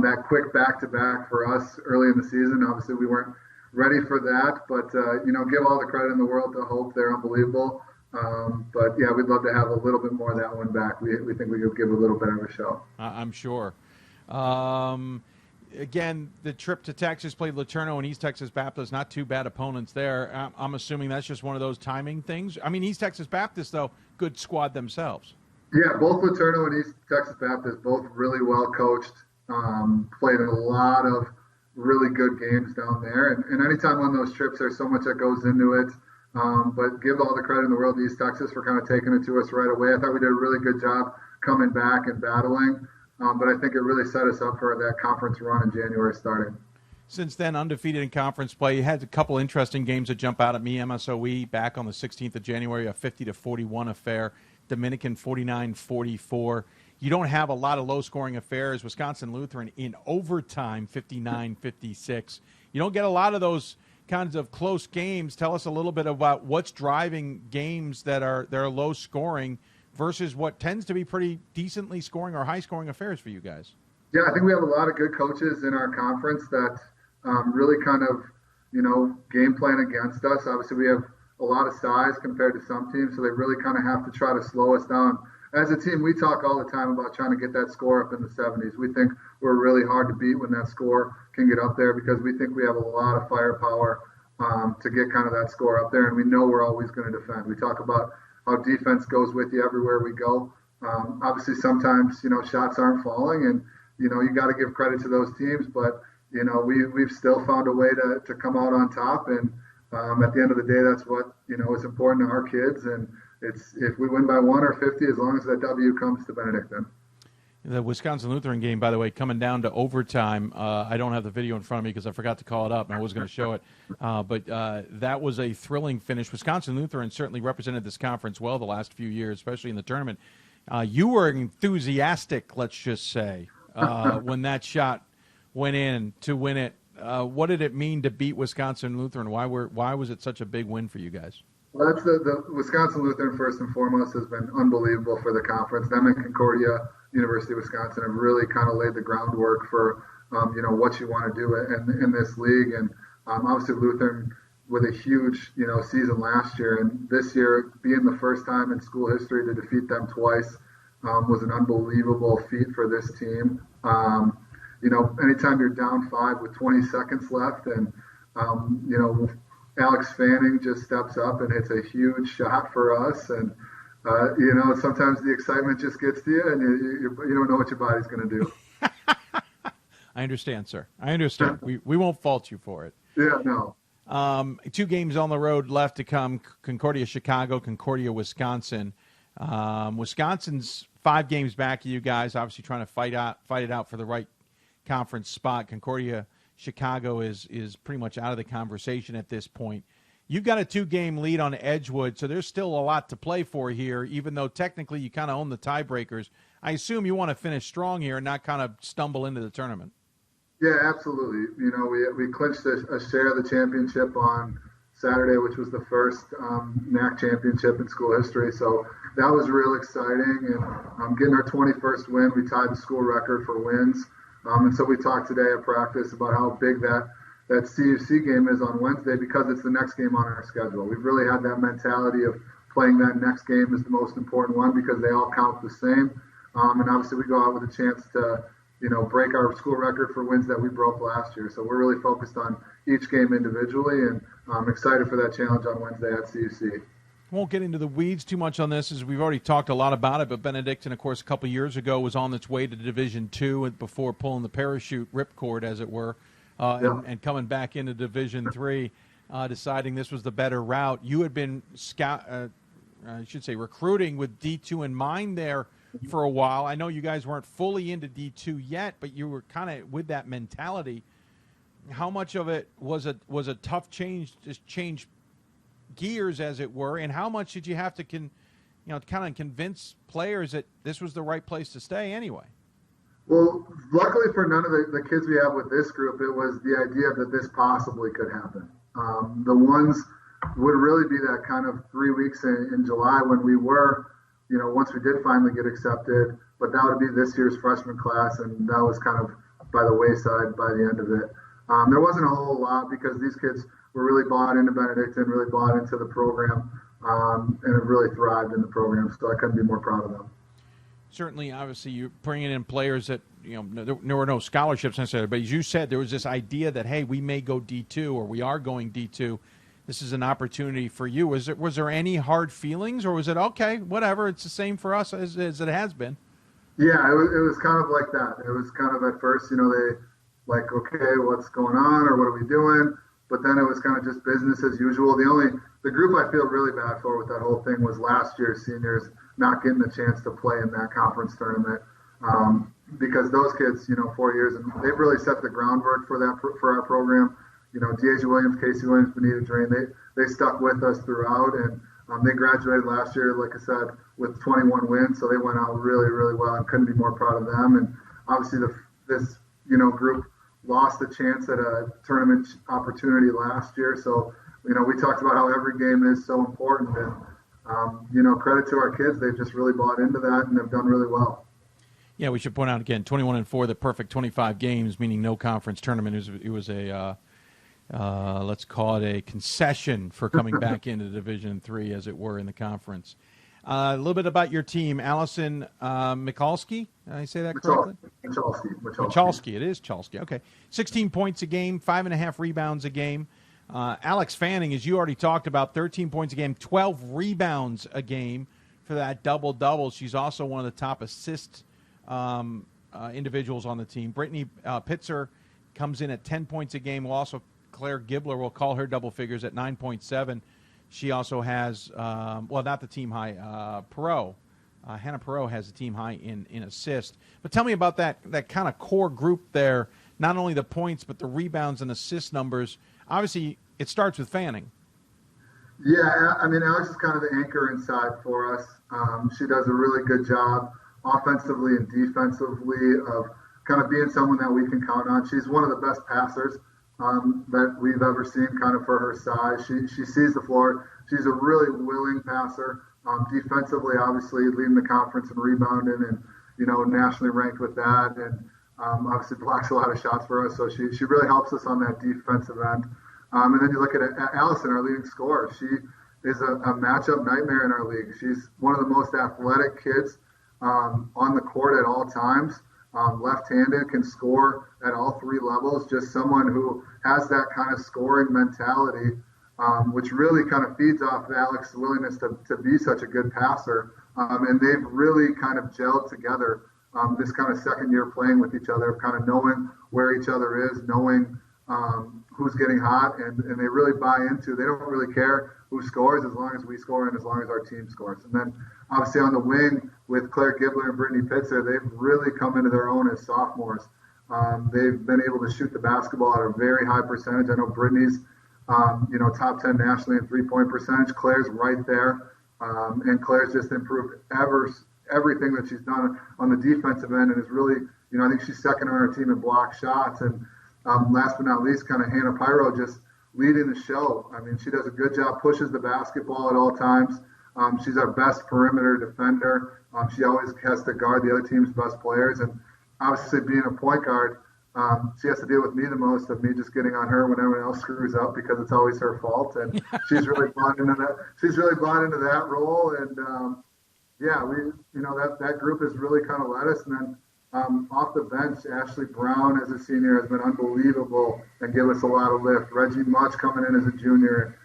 that quick back-to-back for us early in the season. Obviously, we weren't ready for that, but give all the credit in the world to Hope. They're unbelievable. But yeah, we'd love to have a little bit more of that one back. We think we could give a little better of a show. I'm sure. again, the trip to Texas, played LeTourneau and East Texas Baptist, not too bad opponents there. I'm assuming that's just one of those timing things. I mean, East Texas Baptist, though, good squad themselves. Yeah, both LeTourneau and East Texas Baptist, both really well coached, played a lot of really good games down there. And anytime on those trips, there's so much that goes into it. But give all the credit in the world to East Texas for kind of taking it to us right away. I thought we did a really good job coming back and battling. But I think it really set us up for that conference run in January starting. Since then, undefeated in conference play. You had a couple interesting games that jump out at me. MSOE back on the 16th of January, a 50-41 affair. Dominican 49-44. You don't have a lot of low-scoring affairs. Wisconsin Lutheran in overtime, 59-56. You don't get a lot of those kinds of close games. Tell us a little bit about what's driving games that are low-scoring versus what tends to be pretty decently scoring or high-scoring affairs for you guys. Yeah, I think we have a lot of good coaches in our conference that really kind of, game plan against us. Obviously, we have a lot of size compared to some teams, so they really kind of have to try to slow us down. As a team, we talk all the time about trying to get that score up in the 70s. We think we're really hard to beat when that score can get up there because we think we have a lot of firepower to get kind of that score up there, and we know we're always going to defend. We talk about how defense goes with you everywhere we go. Obviously, sometimes, shots aren't falling, and, you got to give credit to those teams, but, we've still found a way to come out on top, and at the end of the day, that's what, is important to our kids, and it's if we win by 1 or 50, as long as that W comes to Benedictine. The Wisconsin Lutheran game, by the way, coming down to overtime. I don't have the video in front of me because I forgot to call it up, and I was going to show it. But that was a thrilling finish. Wisconsin Lutheran certainly represented this conference well the last few years, especially in the tournament. You were enthusiastic, let's just say, when that shot went in to win it. What did it mean to beat Wisconsin Lutheran? Why was it such a big win for you guys? Well, that's the Wisconsin Lutheran, first and foremost, has been unbelievable for the conference. Them and Concordia, University of Wisconsin, have really kind of laid the groundwork for, what you want to do in this league. And obviously Lutheran with a huge, season last year. And this year, being the first time in school history to defeat them twice was an unbelievable feat for this team. Anytime you're down 5 with 20 seconds left and, Alex Fanning just steps up and hits a huge shot for us. And, sometimes the excitement just gets to you and you don't know what your body's going to do. I understand, sir. I understand. We won't fault you for it. Yeah, no. 2 games on the road left to come, Concordia Chicago, Concordia Wisconsin. Wisconsin's 5 games back of you guys, obviously trying to fight it out for the right conference spot. Concordia Chicago is pretty much out of the conversation at this point. You've got a 2-game lead on Edgewood, so there's still a lot to play for here, even though technically you kind of own the tiebreakers. I assume you want to finish strong here and not kind of stumble into the tournament. Yeah, absolutely. We clinched a share of the championship on Saturday, which was the first NAC championship in school history. So that was real exciting. And getting our 21st win, we tied the school record for wins. And so we talked today at practice about how big that CUC game is on Wednesday because it's the next game on our schedule. We've really had that mentality of playing that next game as the most important one because they all count the same. And obviously we go out with a chance to, break our school record for wins that we broke last year. So we're really focused on each game individually, and I'm excited for that challenge on Wednesday at CUC. Won't get into the weeds too much on this, as we've already talked a lot about it, but Benedictine, of course, a couple years ago was on its way to Division II before pulling the parachute ripcord, as it were, and coming back into Division III, deciding this was the better route. You had been recruiting with D2 in mind there for a while. I know you guys weren't fully into D2 yet, but you were kind of with that mentality. How much of it was a tough change, just change gears, as it were, and how much did you have to kind of convince players that this was the right place to stay anyway? Well, luckily for none of the kids we have with this group, it was the idea that this possibly could happen. The ones would really be that kind of 3 weeks in July when we were, once we did finally get accepted, but that would be this year's freshman class, and that was kind of by the wayside by the end of it. There wasn't a whole lot because these kids were really bought into Benedictine, really bought into the program, and have really thrived in the program, so I couldn't be more proud of them. Certainly, obviously, you're bringing in players that there were no scholarships necessarily, but as you said, there was this idea that, hey, we may go D2 or we are going D2. This is an opportunity for you. Was there any hard feelings, or was it, okay, whatever, it's the same for us as it has been? Yeah, it was kind of like that. It was kind of at first, they like, okay, what's going on or what are we doing? But then it was kind of just business as usual. The group I feel really bad for with that whole thing was last year's seniors not getting the chance to play in that conference tournament. Because those kids, 4 years, and they've really set the groundwork for our program. Deja Williams, Casey Williams, Benita Drain, they stuck with us throughout, and they graduated last year, like I said, with 21 wins, so they went out really, really well, and couldn't be more proud of them. And obviously this group lost a chance at a tournament opportunity last year, so we talked about how every game is so important, and credit to our kids, they've just really bought into that and have done really well. Yeah, we should point out again, 21-4, the perfect 25 games, meaning no conference tournament. It was a let's call it a concession for coming back into Division III, as it were, in the conference. A little bit about your team. Allison Michalski, did I say that correctly? Michalski. It is Chalski. Okay. 16 points a game, 5.5 rebounds a game. Alex Fanning, as you already talked about, 13 points a game, 12 rebounds a game for that double-double. She's also one of the top assist individuals on the team. Brittany Pitzer comes in at 10 points a game. Claire Gibler will call her double figures at 9.7. She also has, not the team high, Perot. Hannah Perot has the team high in assist. But tell me about that kind of core group there, not only the points, but the rebounds and assist numbers. Obviously, it starts with Fanning. Yeah, I mean, Alex is kind of the anchor inside for us. She does a really good job offensively and defensively of kind of being someone that we can count on. She's one of the best passers that we've ever seen, kind of for her size. She sees the floor. She's a really willing passer. Defensively, obviously, leading the conference and rebounding and, nationally ranked with that. And obviously blocks a lot of shots for us. So she really helps us on that defensive end. And then you look at Allison, our leading scorer. She is a matchup nightmare in our league. She's one of the most athletic kids on the court at all times. Left-handed, can score at all three levels. Just someone who has that kind of scoring mentality, which really kind of feeds off of Alex's willingness to be such a good passer. And they've really kind of gelled together this kind of second year playing with each other, kind of knowing where each other is, knowing who's getting hot, and they really buy into. They don't really care who scores as long as we score and as long as our team scores. And then obviously on the wing with Claire Gibler and Brittany Pitzer, they've really come into their own as sophomores. They've been able to shoot the basketball at a very high percentage. I know Brittany's, top 10 nationally in three-point percentage. Claire's right there, and Claire's just improved everything that she's done on the defensive end, and is really, I think she's second on our team in block shots. And last but not least, kind of Hannah Pyro just leading the show. I mean, she does a good job, pushes the basketball at all times. She's our best perimeter defender. She always has to guard the other team's best players. And obviously being a point guard, she has to deal with me the most, of me just getting on her when everyone else screws up, because it's always her fault. And she's really bought into that. She's really bought into that role. And that group has really kind of led us. And then off the bench, Ashley Brown as a senior has been unbelievable and give us a lot of lift. Reggie Much coming in as a junior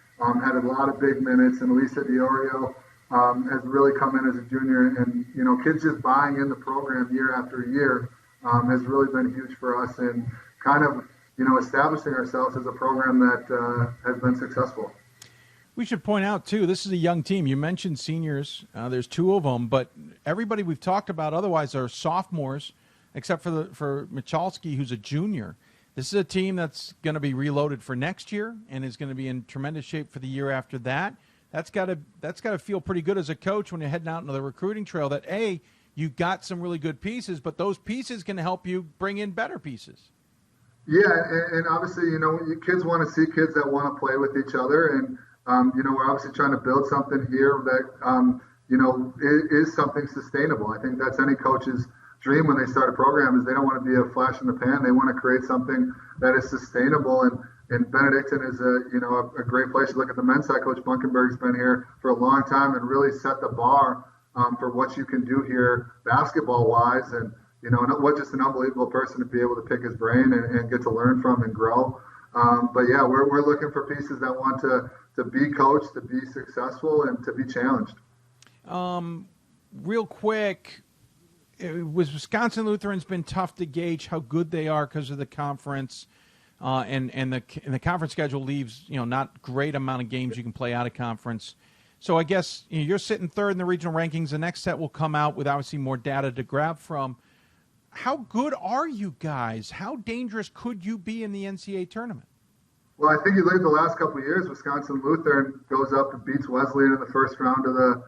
had a lot of big minutes, and Lisa Diorio has really come in as a junior. And kids just buying in the program year after year has really been huge for us, and kind of establishing ourselves as a program that has been successful. We should point out, too, this is a young team. You mentioned seniors. There's two of them, but everybody we've talked about otherwise are sophomores, except for Michalski, who's a junior. This is a team that's going to be reloaded for next year and is going to be in tremendous shape for the year after that. That's got to feel pretty good as a coach when you're heading out into the recruiting trail, that, A, you got some really good pieces, but those pieces can help you bring in better pieces. Yeah, and obviously, kids want to see kids that want to play with each other. And we're obviously trying to build something here that, is something sustainable. I think that's any coach's dream when they start a program, is they don't want to be a flash in the pan. They want to create something that is sustainable. And Benedictine is a great place to look at. The men's side coach Bunkenberg's been here for a long time and really set the bar for what you can do here basketball-wise. And, what just an unbelievable person to be able to pick his brain and get to learn from and grow. But yeah, we're looking for pieces that want to be coached, to be successful, and to be challenged. Real quick, was Wisconsin Lutheran's been tough to gauge how good they are because of the conference, and the conference schedule leaves not great amount of games you can play out of conference. So I guess you're sitting third in the regional rankings. The next set will come out with obviously more data to grab from. How good are you guys? How dangerous could you be in the NCAA tournament? Well, I think you look at the last couple of years, Wisconsin Lutheran goes up and beats Wesleyan in the first round of the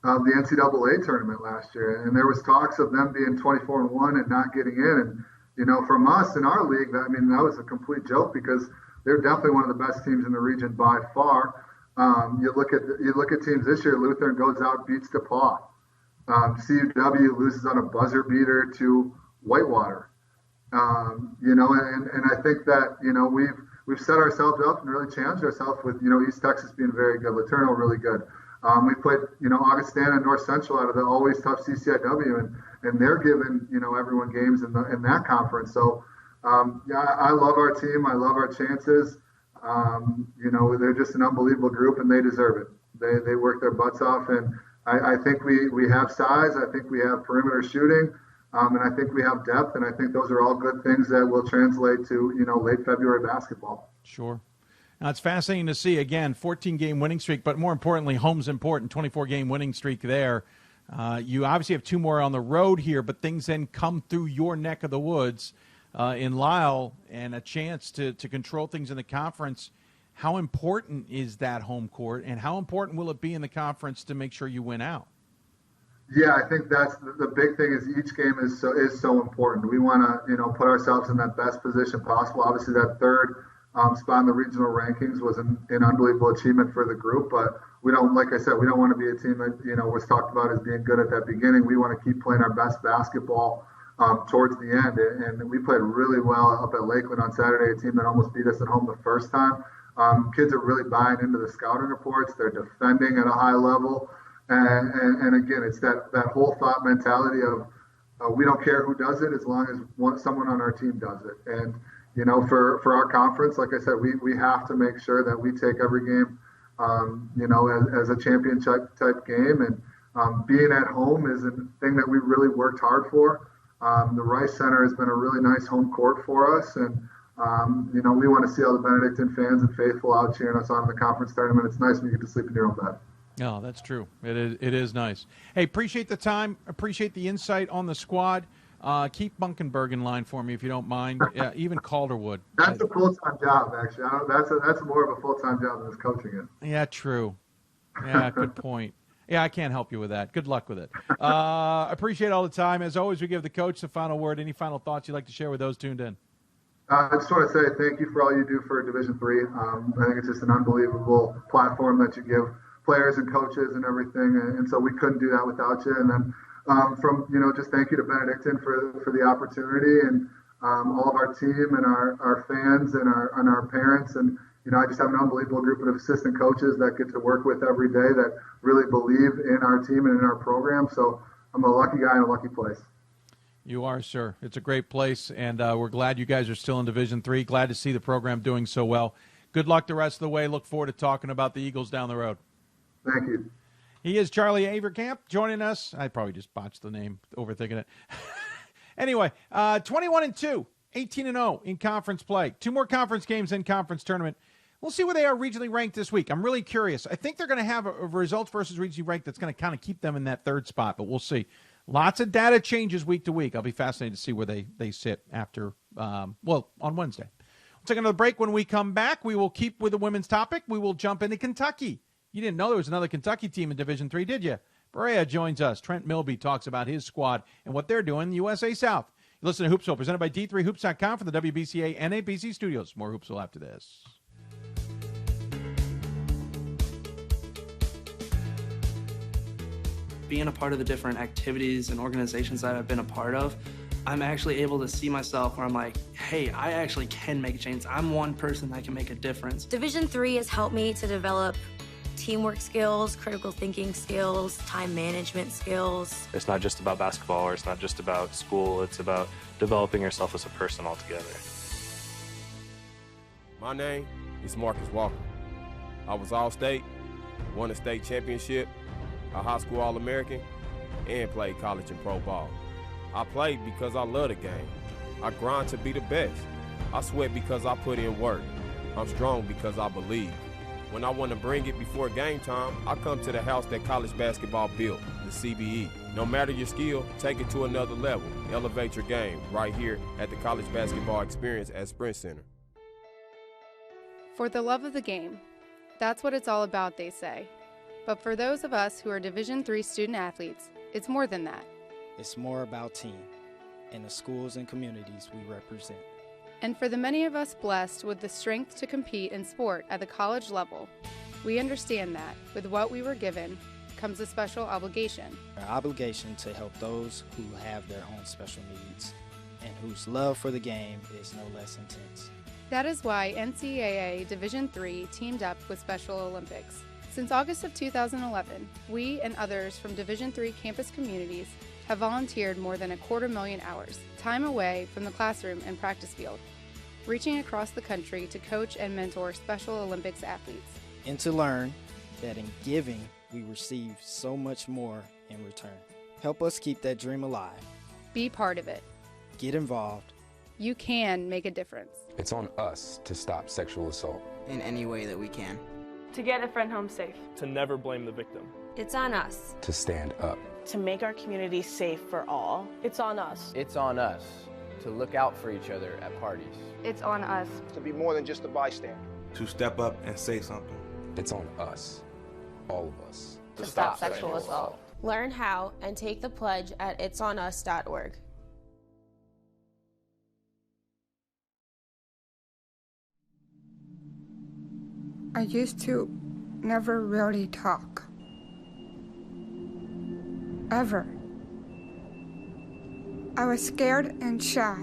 NCAA tournament last year, and there was talks of them being 24-1 and not getting in. And from us in our league, that was a complete joke because they're definitely one of the best teams in the region by far. You look at teams this year. Lutheran goes out, beats DePaul. CUW loses on a buzzer beater to Whitewater. And I think that we've set ourselves up and really challenged ourselves with East Texas being very good, Laterno really good. We played Augustana and North Central out of the always tough CCIW, and they're giving everyone games in that conference. So I love our team. I love our chances. They're just an unbelievable group, and they deserve it. They work their butts off, and I think we have size. I think we have perimeter shooting, and I think we have depth, and I think those are all good things that will translate to late February basketball. Sure. Now, it's fascinating to see, again, 14-game winning streak, but more importantly, home's important, 24-game winning streak there. You obviously have 2 more on the road here, but things then come through your neck of the woods in Lisle and a chance to control things in the conference. How important is that home court, and how important will it be in the conference to make sure you win out? Yeah, I think that's the big thing is each game is so important. We want to, put ourselves in that best position possible. Obviously, that third spot in the regional rankings was an unbelievable achievement for the group, but we don't, like I said, we don't want to be a team that, was talked about as being good at that beginning. We want to keep playing our best basketball towards the end, and we played really well up at Lakeland on Saturday, a team that almost beat us at home the first time. Kids are really buying into the scouting reports. They're defending at a high level, and again, it's that whole thought mentality of we don't care who does it as long as someone on our team does it. And for our conference, like I said, we have to make sure that we take every game, as a championship type game. And being at home is a thing that we really worked hard for. The Rice Center has been a really nice home court for us. And, we want to see all the Benedictine fans and faithful out cheering us on in the conference tournament. It's nice when you get to sleep in your own bed. No, that's true. It is nice. Hey, appreciate the time. Appreciate the insight on the squad. Keep Bunkenberg in line for me if you don't mind. Even Calderwood. That's a full-time job, actually. That's more of a full-time job than coaching it. Yeah, true. Yeah, good point. Yeah, I can't help you with that. Good luck with it. Appreciate all the time. As always, we give the coach the final word. Any final thoughts you'd like to share with those tuned in? I just want to say thank you for all you do for Division III. I think it's just an unbelievable platform that you give players and coaches and everything, and so we couldn't do that without you. And then just thank you to Benedictine for the opportunity, and all of our team and our fans and our parents. And I just have an unbelievable group of assistant coaches that get to work with every day that really believe in our team and in our program. So I'm a lucky guy in a lucky place. You are, sir. It's a great place, and we're glad you guys are still in Division III. Glad to see the program doing so well. Good luck the rest of the way. Look forward to talking about the Eagles down the road. Thank you. He is Charlie Avercamp joining us. I probably just botched the name, overthinking it. Anyway, 21-2, 18-0 in conference play. 2 more conference games in conference tournament. We'll see where they are regionally ranked this week. I'm really curious. I think they're going to have a results versus regionally ranked that's going to kind of keep them in that third spot, but we'll see. Lots of data changes week to week. I'll be fascinated to see where they sit after, on Wednesday. We'll take another break. When we come back, we will keep with the women's topic. We will jump into Kentucky. You didn't know there was another Kentucky team in Division III, did you? Berea joins us. Trent Milby talks about his squad and what they're doing in the USA South. You listen to Hoopsville, presented by D3Hoops.com from the WBCA NABC Studios. More Hoopsville after this. Being a part of the different activities and organizations that I've been a part of, I'm actually able to see myself where I'm like, hey, I actually can make a change. I'm one person that can make a difference. Division III has helped me to develop teamwork skills, critical thinking skills, time management skills. It's not just about basketball, or it's not just about school. It's about developing yourself as a person altogether. My name is Marcus Walker. I was All-State, won a state championship, a high school All-American, and played college and pro ball. I played because I love the game. I grind to be the best. I sweat because I put in work. I'm strong because I believe. When I want to bring it before game time, I come to the house that college basketball built, the CBE. No matter your skill, take it to another level. Elevate your game right here at the College Basketball Experience at Sprint Center. For the love of the game. That's what it's all about, they say. But for those of us who are Division III student athletes, it's more than that. It's more about team and the schools and communities we represent. And for the many of us blessed with the strength to compete in sport at the college level, we understand that with what we were given comes a special obligation. Our obligation to help those who have their own special needs and whose love for the game is no less intense. That is why NCAA Division III teamed up with Special Olympics. Since August of 2011, we and others from Division III campus communities have volunteered more than 250,000 hours, time away from the classroom and practice field, reaching across the country to coach and mentor Special Olympics athletes. And to learn that in giving, we receive so much more in return. Help us keep that dream alive. Be part of it. Get involved. You can make a difference. It's on us to stop sexual assault in any way that we can. To get a friend home safe. To never blame the victim. It's on us. to stand up. To make our community safe for all. It's on us. It's on us to look out for each other at parties. It's on us. To be more than just a bystander. To step up and say something. It's on us, all of us. To stop sexual assault. Learn how and take the pledge at itsonus.org. I used to never really talk. Ever. I was scared and shy.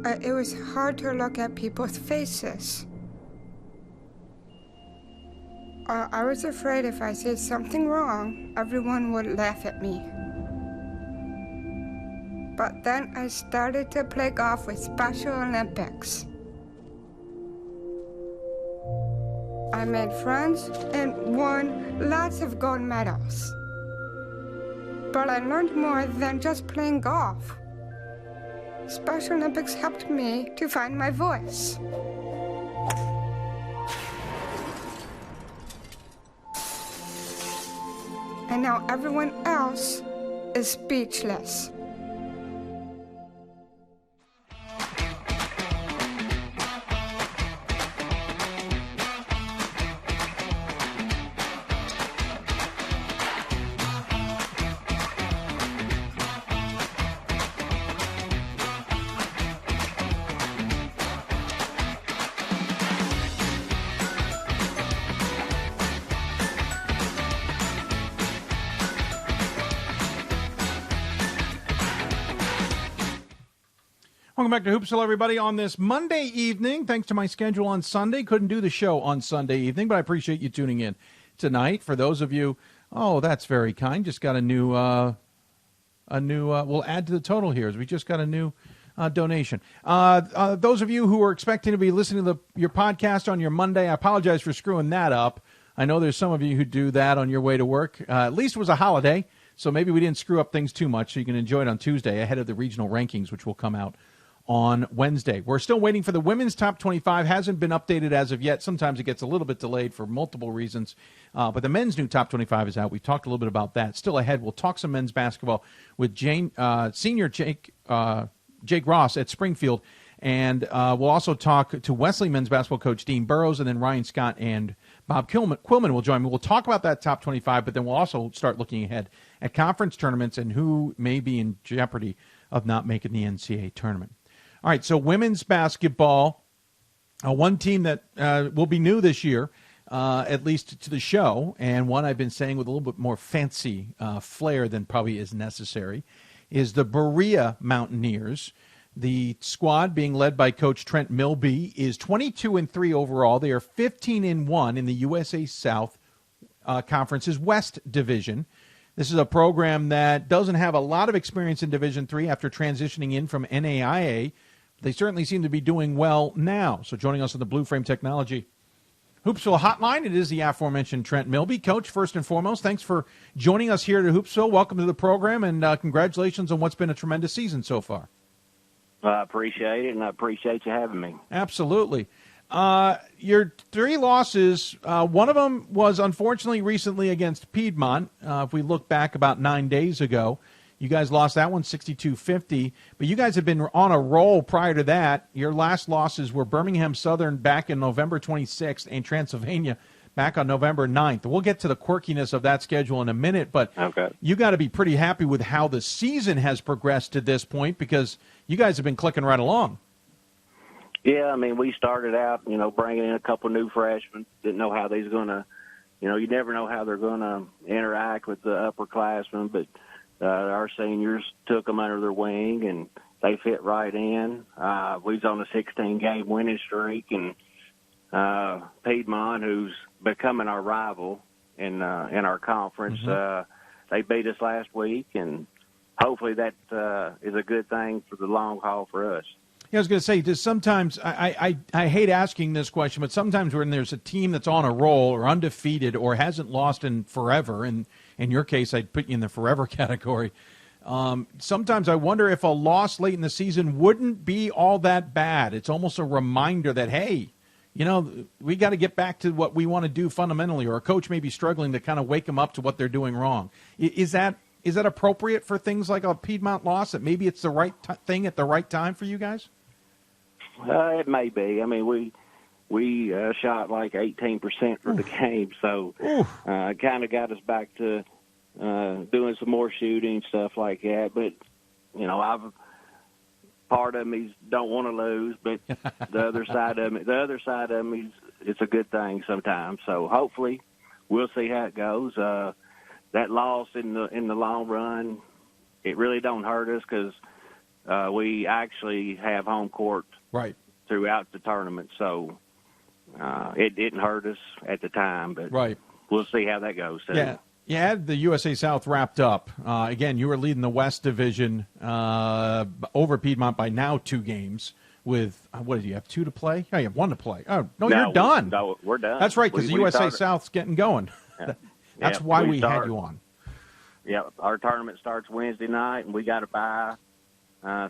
It was hard to look at people's faces. I was afraid if I said something wrong, everyone would laugh at me. But then I started to play golf with Special Olympics. I made friends and won lots of gold medals. But I learned more than just playing golf. Special Olympics helped me to find my voice. And now everyone else is speechless. Welcome back to Hoopsville, everybody, on this Monday evening. Thanks to my schedule on Sunday. Couldn't do the show on Sunday evening, but I appreciate you tuning in tonight. For those of you, oh, that's very kind. Just got a new, we'll add to the total here as we just got a new donation. Those of you who are expecting to be listening to your podcast on your Monday, I apologize for screwing that up. I know there's some of you who do that on your way to work. At least it was a holiday, so maybe we didn't screw up things too much, so you can enjoy it on Tuesday ahead of the regional rankings, which will come out on Wednesday. We're still waiting for the women's top 25. Hasn't been updated as of yet. Sometimes it gets a little bit delayed for multiple reasons. But the men's new top 25 is out. We've talked a little bit about that. Still ahead, we'll talk some men's basketball with senior Jake Ross at Springfield. And we'll also talk to Wesley men's basketball coach Dean Burrows, and then Ryan Scott and Bob Quillman will join me. We'll talk about that top 25, but then we'll also start looking ahead at conference tournaments and who may be in jeopardy of not making the NCAA tournament. All right, so women's basketball, one team that will be new this year, at least to the show, and one I've been saying with a little bit more fancy flair than probably is necessary, is the Berea Mountaineers. The squad, being led by Coach Trent Milby, is 22-3 overall. They are 15-1 in the USA South Conference's West Division. This is a program that doesn't have a lot of experience in Division III after transitioning in from NAIA. They certainly seem to be doing well now. So joining us on the Blue Frame Technology Hoopsville Hotline, it is the aforementioned Trent Milby. Coach, first and foremost, thanks for joining us here at Hoopsville. Welcome to the program, and congratulations on what's been a tremendous season so far. I appreciate it, and I appreciate you having me. Absolutely. Your 3 losses, one of them was unfortunately recently against Piedmont. If we look back about 9 days ago, you guys lost that one 62-50, but you guys have been on a roll prior to that. Your last losses were Birmingham Southern back in November 26th and Transylvania back on November 9th. We'll get to the quirkiness of that schedule in a minute, but you got to be pretty happy with how the season has progressed to this point because you guys have been clicking right along. Yeah, I mean, we started out, bringing in a couple new freshmen. Didn't know how they's going to, you never know how they're going to interact with the upperclassmen, but our seniors took them under their wing, and they fit right in. We was on a 16-game winning streak, and Piedmont, who's becoming our rival in our conference, they beat us last week, and hopefully that is a good thing for the long haul for us. Yeah, I was going to say, does sometimes I hate asking this question, but sometimes when there's a team that's on a roll or undefeated or hasn't lost in forever, and in your case, I'd put you in the forever category. Sometimes I wonder if a loss late in the season wouldn't be all that bad. It's almost a reminder that, hey, we got to get back to what we want to do fundamentally, or a coach may be struggling to kind of wake them up to what they're doing wrong. Is that appropriate for things like a Piedmont loss, that maybe it's the right thing at the right time for you guys? It may be. I mean, we shot like 18% for the game, so it kind of got us back to doing some more shooting, stuff like that. But, part of me don't want to lose, but the other side of me, it's a good thing sometimes. So hopefully we'll see how it goes. That loss in the long run, it really don't hurt us because we actually have home court throughout the tournament. So it didn't hurt us at the time, but we'll see how that goes. So. Yeah. You had the USA South wrapped up. Again, you were leading the West Division over Piedmont by now 2 games. With, what did you have, 2 to play? Oh, you have 1 to play. Oh, no, you're done. No, we're done. That's right, because the USA South's getting going. Yeah. That's why we had you on. Yeah, our tournament starts Wednesday night, and we got to bye,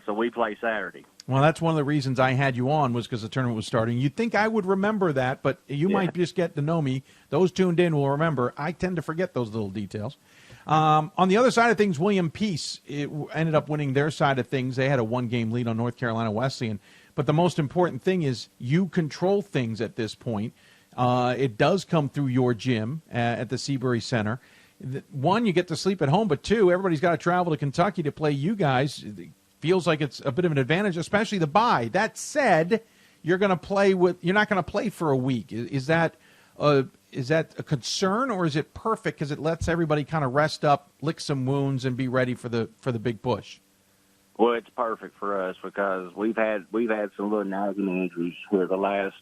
so we play Saturday. Well, that's one of the reasons I had you on, was because the tournament was starting. You'd think I would remember that, but you might just get to know me. Those tuned in will remember. I tend to forget those little details. On the other side of things, William Peace ended up winning their side of things. They had a 1-game lead on North Carolina Wesleyan. But the most important thing is you control things at this point. It does come through your gym at the Seabury Center. 1, you get to sleep at home, but 2, everybody's got to travel to Kentucky to play you guys. It feels like it's a bit of an advantage, especially the bye. That said, you're not going to play for a week. Is that a concern, or is it perfect because it lets everybody kind of rest up, lick some wounds, and be ready for the big push? Well, it's perfect for us because we've had some little nagging injuries here the last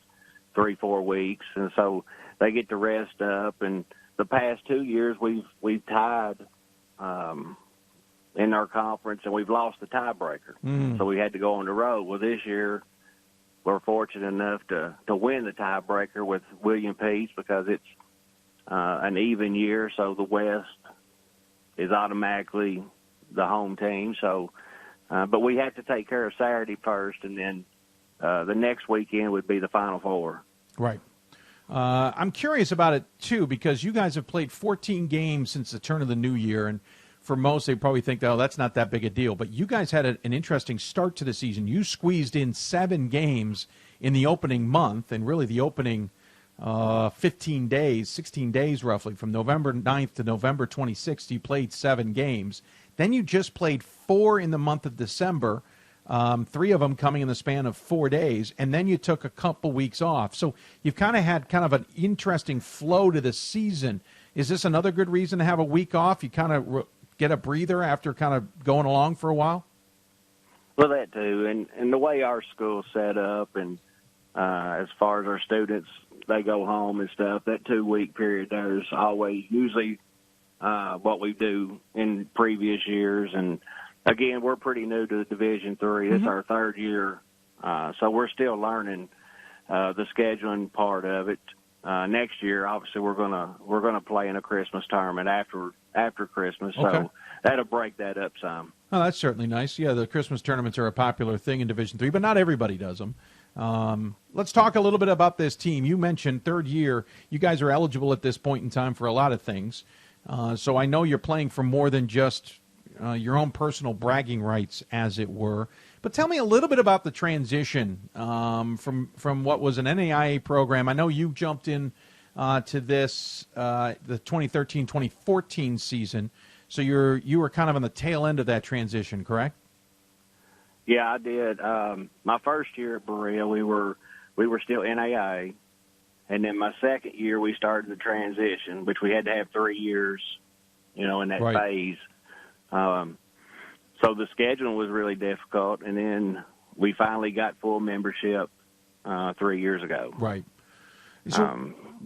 3-4 weeks, and so they get to rest up. And the past 2 years, we've tied in our conference, and we've lost the tiebreaker. So we had to go on the road. Well, this year we're fortunate enough to win the tiebreaker with William Peace because it's an even year, so the West is automatically the home team. So, but we have to take care of Saturday first, and then the next weekend would be the Final Four. Right. I'm curious about it, too, because you guys have played 14 games since the turn of the new year, and for most, they probably think, oh, that's not that big a deal. But you guys had an interesting start to the season. You squeezed in 7 games in the opening month, and really the opening 16 days roughly, from November 9th to November 26th, you played 7 games. Then you just played 4 in the month of December, 3 of them coming in the span of 4 days, and then you took a couple weeks off. So you've kind of had kind of an interesting flow to the season. Is this another good reason to have a week off? You kind of get a breather after kind of going along for a while? Well, that too, and the way our school's set up, and as far as our students, they go home and stuff. That 2-week period there is always usually what we do in previous years. And again, we're pretty new to Division III. It's our third year, so we're still learning the scheduling part of it. Next year, obviously, we're gonna play in a Christmas tournament after Christmas, so that'll break that up some. Oh, that's certainly nice. Yeah, the Christmas tournaments are a popular thing in Division III, but not everybody does them. Let's talk a little bit about this team. You mentioned third year. You guys are eligible at this point in time for a lot of things. So I know you're playing for more than just your own personal bragging rights, as it were. But tell me a little bit about the transition from what was an NAIA program. I know you jumped in to this the 2013-2014 season. So you were kind of on the tail end of that transition, correct? Yeah, I did. My first year at Berea, we were still NAIA, and then my second year we started the transition, which we had to have 3 years, in that phase. So the scheduling was really difficult, and then we finally got full membership 3 years ago. Right. So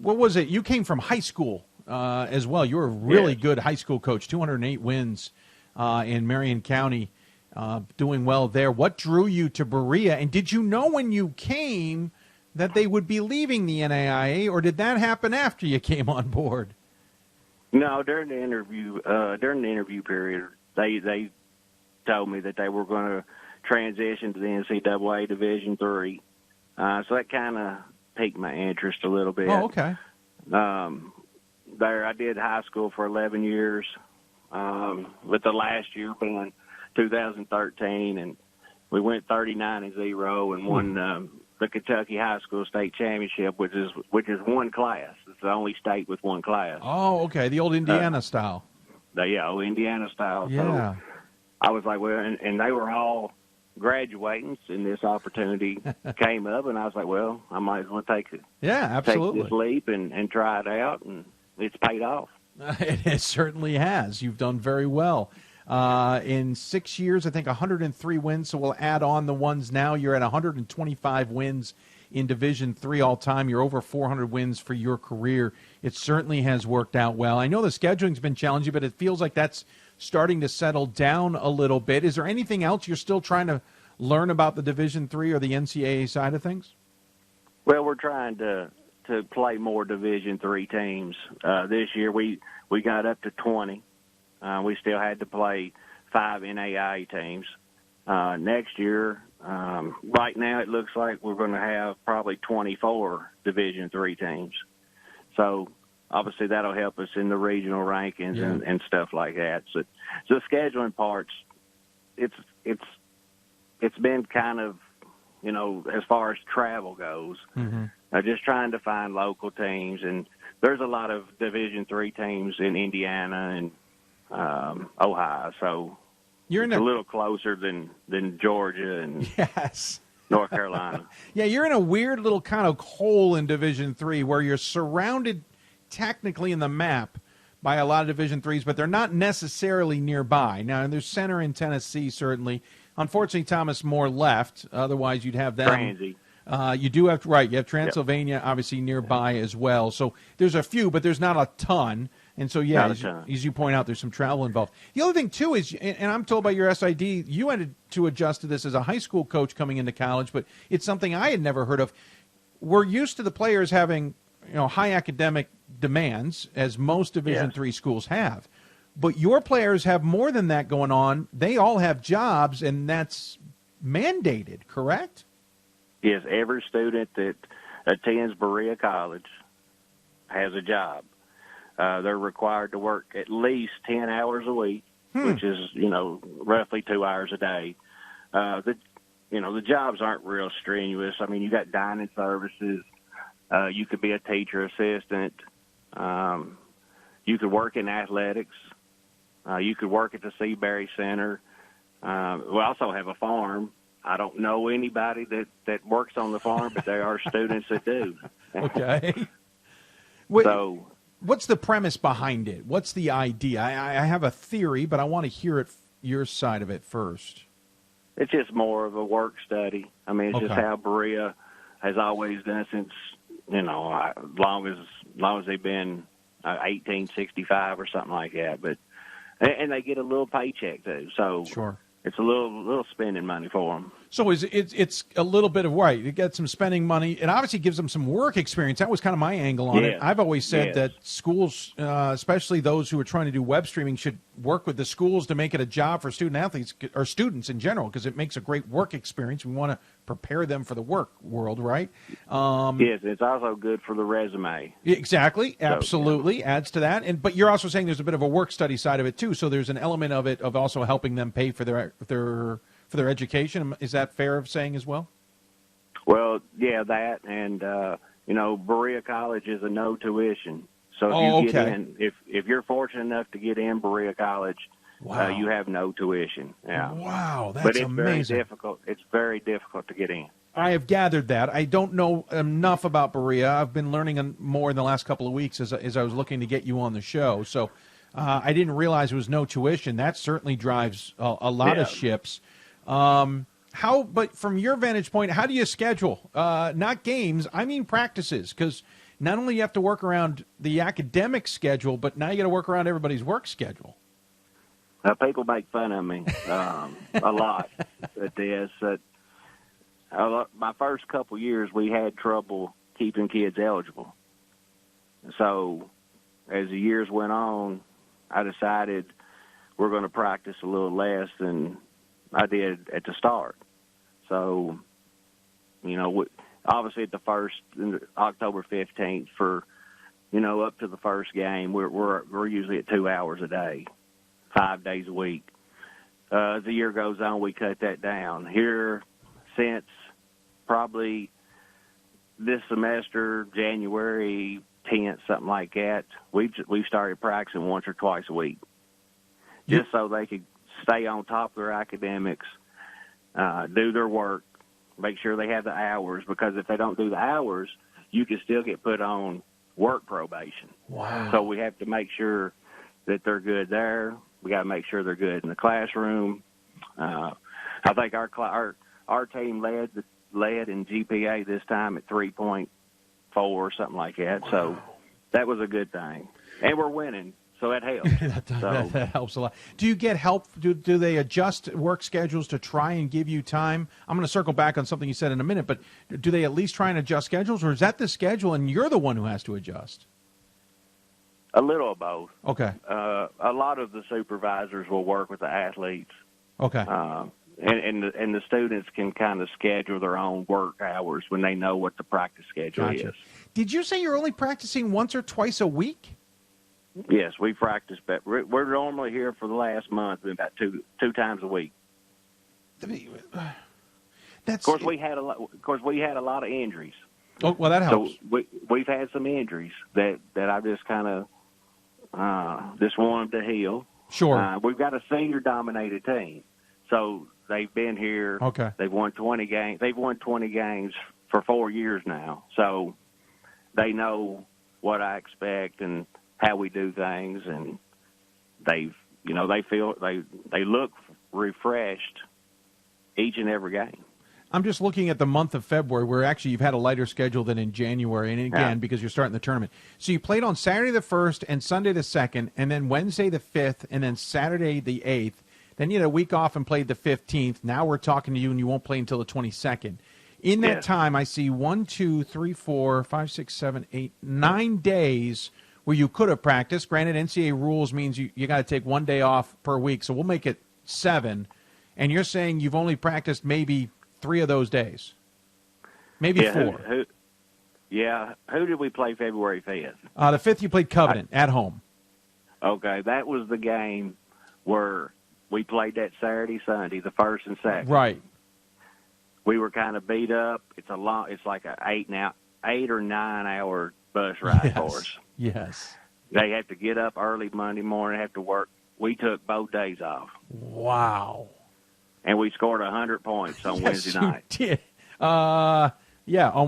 what was it? You came from high school as well. You were a really good high school coach, 208 wins in Marion County, doing well there. What drew you to Berea, and did you know when you came that they would be leaving the NAIA, or did that happen after you came on board? No, during the interview period, they told me that they were going to transition to the NCAA Division III. So that kind of piqued my interest a little bit. Oh, okay. There, I did high school for 11 years, with the last year being 2013, and we went 39-0 and won the Kentucky High School State Championship, which is one class. It's the only state with one class. Oh, okay, the old Indiana style. Old Indiana style. Yeah. So I was like, well, and they were all graduating, and this opportunity came up, and I was like, well, I might as well take it. Yeah, absolutely. Take this leap and try it out, and it's paid off. It certainly has. You've done very well. In 6 years, I think 103 wins, so we'll add on the ones now. You're at 125 wins in Division III all time. You're over 400 wins for your career. It certainly has worked out well. I know the scheduling's been challenging, but it feels like that's starting to settle down a little bit. Is there anything else you're still trying to learn about the Division III or the NCAA side of things? Well, we're trying to play more Division III teams. This year we got up to 20. We still had to play 5 NAIA teams. Next year, right now it looks like we're going to have probably 24 Division III teams. So obviously that'll help us in the regional rankings and stuff like that. So the scheduling parts, it's been kind of, as far as travel goes, just trying to find local teams. And there's a lot of Division III teams in Indiana and Ohio, so you're a little closer than Georgia and North Carolina. Yeah, you're in a weird little kind of hole in Division III where you're surrounded technically in the map by a lot of Division IIIs, but they're not necessarily nearby. Now, there's Center in Tennessee, certainly. Unfortunately, Thomas More left. Otherwise, you'd have them. Transy. You do have you have Transylvania obviously nearby as well. So there's a few, but there's not a ton. And so, as you point out, there's some travel involved. The other thing, too, is, and I'm told by your SID, you had to adjust to this as a high school coach coming into college, but it's something I had never heard of. We're used to the players having, high academic demands, as most Division III schools have. But your players have more than that going on. They all have jobs, and that's mandated, correct? Yes, every student that attends Berea College has a job. They're required to work at least 10 hours a week, which is, roughly 2 hours a day. The jobs aren't real strenuous. I mean, you got dining services. You could be a teacher assistant. You could work in athletics. You could work at the Seabury Center. We also have a farm. I don't know anybody that works on the farm, but there are students that do. Okay. So, what's the premise behind it? What's the idea? I have a theory, but I want to hear your side of it first. It's just more of a work study. I mean, it's just Okay. how Berea has always done since, as long as they've been 1865 or something like that. But and they get a little paycheck too, so Sure. it's a little spending money for them. So it's a little bit of right. You get some spending money. It obviously gives them some work experience. That was kind of my angle on it. Yes. I've always said Yes. that schools, especially those who are trying to do web streaming, should work with the schools to make it a job for student athletes or students in general, because it makes a great work experience. We want to prepare them for the work world, right? Yes, it's also good for the resume. Exactly, absolutely adds to that. But you're also saying there's a bit of a work study side of it too. So there's an element of it of also helping them pay for their education. Is that fair of saying as well? Well, yeah, that and Berea College is a no tuition. So if you get in, if you're fortunate enough to get in Berea College, Wow. You have no tuition. Yeah. Wow, that's but it's amazing. very difficult. It's very difficult to get in. I have gathered that. I don't know enough about Berea. I've been learning more in the last couple of weeks as I was looking to get you on the show. So I didn't realize it was no tuition. That certainly drives a lot of ships. But from your vantage point, how do you schedule? Not games, I mean practices, because not only you have to work around the academic schedule, but now you got to work around everybody's work schedule. People make fun of me a lot at this. My first couple years, we had trouble keeping kids eligible. So as the years went on, I decided we're going to practice a little less than I did at the start. So, obviously at the first, October 15th for, up to the first game, we're usually at 2 hours a day, 5 days a week. As the year goes on, we cut that down. Here, since probably this semester, January 10th, something like that, we've started practicing once or twice a week, just so they could stay on top of their academics, do their work, make sure they have the hours, because if they don't do the hours, you can still get put on work probation. Wow. So we have to make sure that they're good there. We got to make sure they're good in the classroom. I think our team led in GPA this time at 3.4 or something like that. Wow. So that was a good thing. And we're winning, so that helps. That helps a lot. Do you get help? Do they adjust work schedules to try and give you time? I'm going to circle back on something you said in a minute, but do they at least try and adjust schedules, or is that the schedule and you're the one who has to adjust? A little of both. Okay. A lot of the supervisors will work with the athletes. Okay. And the students can kind of schedule their own work hours when they know what the practice schedule Gotcha. is. Did you say you're only practicing once or twice a week? Yes, we practice, but we're normally here for the last month about two times a week. Of course, we had a lot of injuries. Oh, well, that helps. So we've had some injuries that I just kind of just want them to heal. Sure. We've got a senior-dominated team, so they've been here. Okay. They've won 20 games. They've won 20 games for 4 years now, so they know what I expect and how we do things, and they look refreshed each and every game. I'm just looking at the month of February, where actually you've had a lighter schedule than in January, and again, because you're starting the tournament. So you played on Saturday the 1st and Sunday the 2nd, and then Wednesday the 5th, and then Saturday the 8th. Then you had a week off and played the 15th. Now we're talking to you, and you won't play until the 22nd. In that time, I see 1, 2, 3, 4, 5, 6, 7, 8, 9 days where you could have practiced. Granted, NCAA rules means you got to take 1 day off per week, so we'll make it 7. And you're saying you've only practiced maybe 3 of those days, maybe 4. Who did we play February 5th? The 5th you played Covenant at home. Okay, that was the game where we played that Saturday, Sunday, the 1st and 2nd. Right. We were kind of beat up. It's like a 8 or 9 hour bus ride for us. Yes. They have to get up early Monday morning, have to work. We took both days off. Wow. And we scored 100 points on Wednesday night. You did. On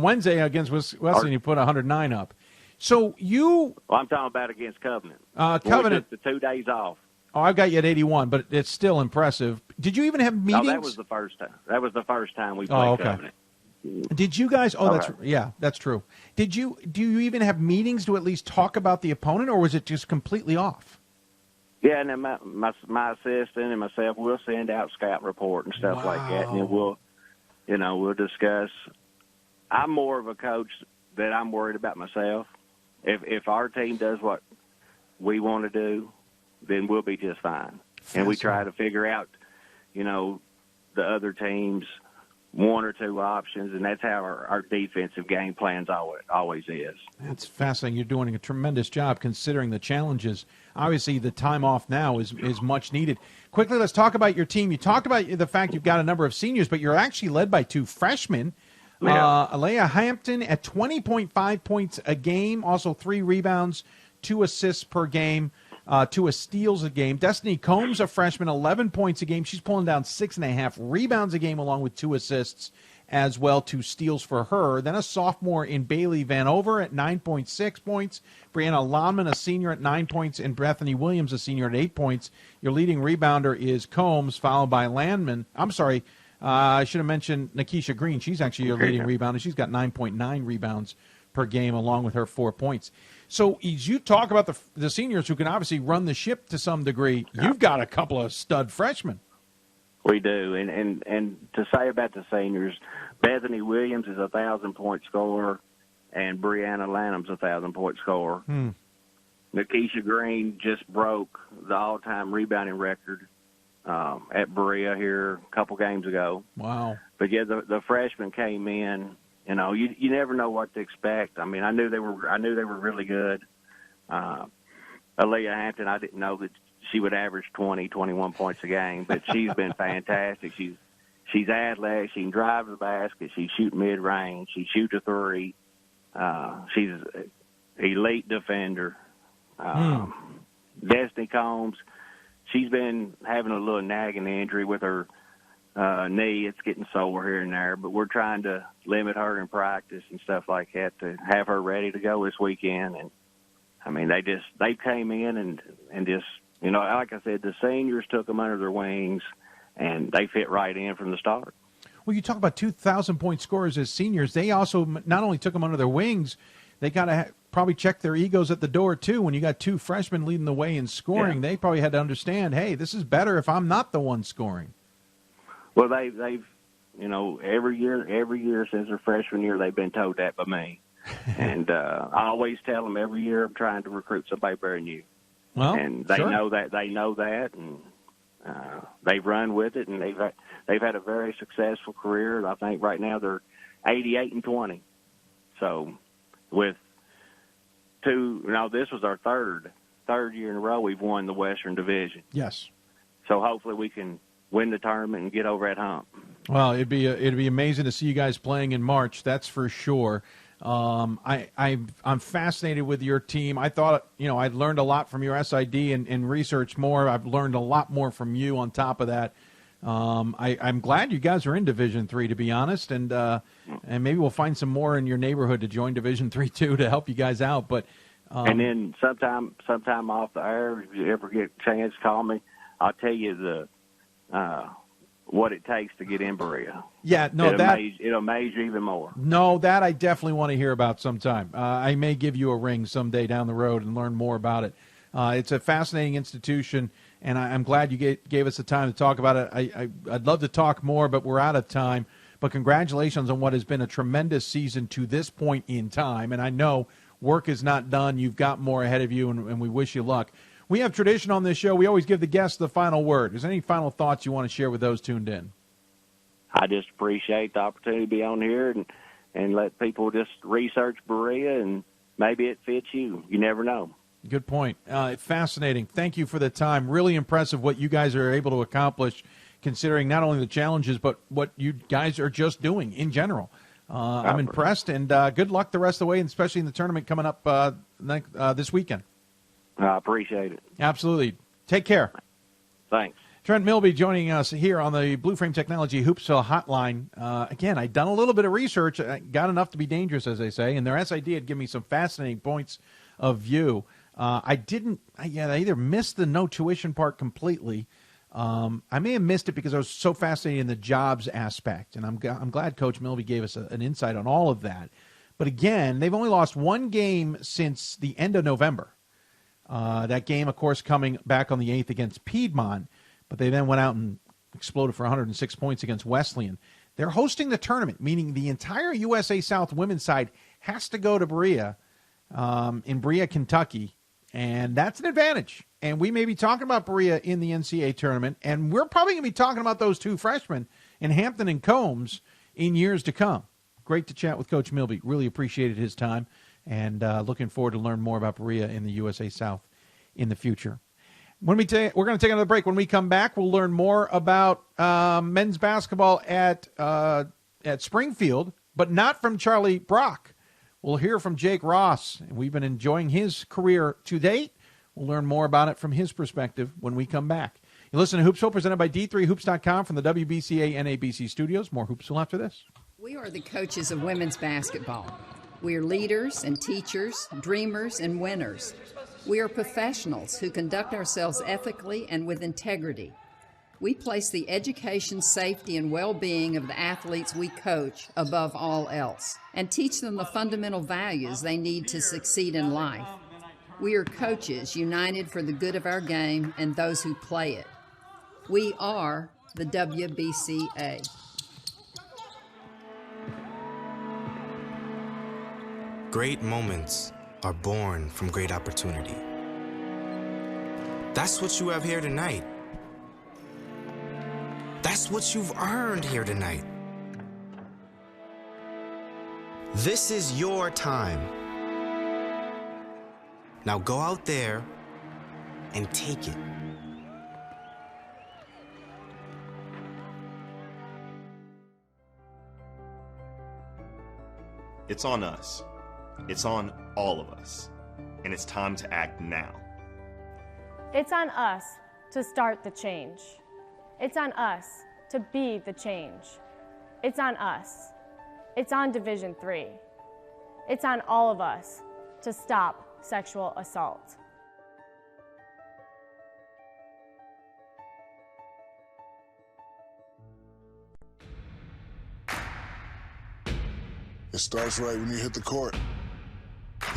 Wednesday against Wesleyan, you put 109 up. So you... Well, I'm talking about against Covenant. Covenant. We took the 2 days off. Oh, I've got you at 81, but it's still impressive. Did you even have meetings? No, that was the first time. That was the first time we played Covenant. Did you guys? Oh, Okay. that's true. Do you even have meetings to at least talk about the opponent, or was it just completely off? Yeah, and then my assistant and myself, we'll send out scout report and stuff like that, and then we'll discuss. I'm more of a coach that I'm worried about myself. If our team does what we want to do, then we'll be just fine. And we try to figure out, the other team's one or two options, and that's how our defensive game plans always is. That's fascinating. You're doing a tremendous job considering the challenges. Obviously, the time off now is much needed. Quickly, let's talk about your team. You talked about the fact you've got a number of seniors, but you're actually led by 2 freshmen. Alea Hampton at 20.5 points a game, also 3 rebounds, 2 assists per game, 2 steals a game. Destiny Combs, a freshman, 11 points a game. She's pulling down 6.5 rebounds a game along with 2 assists as well, 2 steals for her. Then a sophomore in Bailey Vanover at 9.6 points. Brianna Lonman, a senior, at 9 points, and Bethany Williams, a senior, at 8 points. Your leading rebounder is Combs, followed by Landman. I should have mentioned Nikisha Green. She's actually your leading rebounder. She's got 9.9 rebounds per game along with her 4 points. So as you talk about the seniors who can obviously run the ship to some degree, you've got a couple of stud freshmen. We do, and to say about the seniors, Bethany Williams is a 1,000-point scorer, and Brianna Lanham's a 1,000-point scorer. Nikisha Green just broke the all-time rebounding record at Berea here a couple games ago. Wow! But yeah, the freshmen came in. You never know what to expect. I mean, I knew they were really good. Alea Hampton, I didn't know that she would average 20, 21 points a game, but she's been fantastic. She's athletic. She can drive to the basket. She shoots mid-range. She shoots a 3. She's an elite defender. Destiny Combs, she's been having a little nagging injury with her knee. It's getting sore here and there, but we're trying to limit her in practice and stuff like that to have her ready to go this weekend. And I mean, they came in and just, like I said, the seniors took them under their wings, and they fit right in from the start. Well, you talk about 2,000-point scorers as seniors. They also not only took them under their wings, they got to probably check their egos at the door, too. When you got 2 freshmen leading the way in scoring, they probably had to understand, hey, this is better if I'm not the one scoring. Well, they've every year since their freshman year, they've been told that by me. And I always tell them every year I'm trying to recruit somebody better than you. Well, and they know that. They know that, and they've run with it, and they've had a very successful career. I think right now they're 88-20. So with 2, this was our third year in a row we've won the Western Division. Yes. So hopefully we can win the tournament and get over that hump. Well, it'd be amazing to see you guys playing in March. That's for sure. I'm fascinated with your team. I thought, I'd learned a lot from your SID and researched more. I've learned a lot more from you on top of that. I'm glad you guys are in Division III, to be honest, and maybe we'll find some more in your neighborhood to join Division III too to help you guys out. But and then sometime off the air, if you ever get a chance, call me. I'll tell you what it takes to get in Berea. Yeah, no, it'll amaze you even more. No, that I definitely want to hear about sometime. I may give you a ring someday down the road and learn more about it. It's a fascinating institution, and I'm glad you gave us the time to talk about it. I'd love to talk more, but we're out of time. But congratulations on what has been a tremendous season to this point in time. And I know work is not done. You've got more ahead of you, and we wish you luck. We have tradition on this show. We always give the guests the final word. Is there any final thoughts you want to share with those tuned in? I just appreciate the opportunity to be on here and let people just research Berea, and maybe it fits you. You never know. Good point. Fascinating. Thank you for the time. Really impressive what you guys are able to accomplish, considering not only the challenges, but what you guys are just doing in general. I'm impressed, and good luck the rest of the way, and especially in the tournament coming up this weekend. I appreciate it. Absolutely. Take care. Thanks. Trent Milby joining us here on the Blue Frame Technology Hoopsville hotline. Again, I'd done a little bit of research, got enough to be dangerous, as they say, and their SID had given me some fascinating points of view. I either missed the no tuition part completely. I may have missed it because I was so fascinated in the jobs aspect, and I'm glad Coach Milby gave us an insight on all of that. But again, they've only lost one game since the end of November. That game, of course, coming back on the 8th against Piedmont, but they then went out and exploded for 106 points against Wesleyan. They're hosting the tournament, meaning the entire USA South women's side has to go to Berea, in Berea, Kentucky, and that's an advantage. And we may be talking about Berea in the NCAA tournament, and we're probably going to be talking about those two freshmen in Hampton and Combs in years to come. Great to chat with Coach Milby. Really appreciated his time, and looking forward to learn more about Berea in the USA South in the future. We're going to take another break. When we come back, we'll learn more about men's basketball at Springfield, but not from Charlie Brock. We'll hear from Jake Ross, and we've been enjoying his career to date. We'll learn more about it from his perspective when we come back. You listen to Hoopsville, presented by D3Hoops.com from the WBCA NABC Studios. More Hoopsville after this. We are the coaches of women's basketball. We are leaders and teachers, dreamers and winners. We are professionals who conduct ourselves ethically and with integrity. We place the education, safety, and well-being of the athletes we coach above all else and teach them the fundamental values they need to succeed in life. We are coaches united for the good of our game and those who play it. We are the WBCA. Great moments are born from great opportunity. That's what you have here tonight. That's what you've earned here tonight. This is your time. Now go out there and take it. It's on us. It's on all of us. And it's time to act now. It's on us to start the change. It's on us to be the change. It's on us. It's on Division III. It's on all of us to stop sexual assault. It starts right when you hit the court.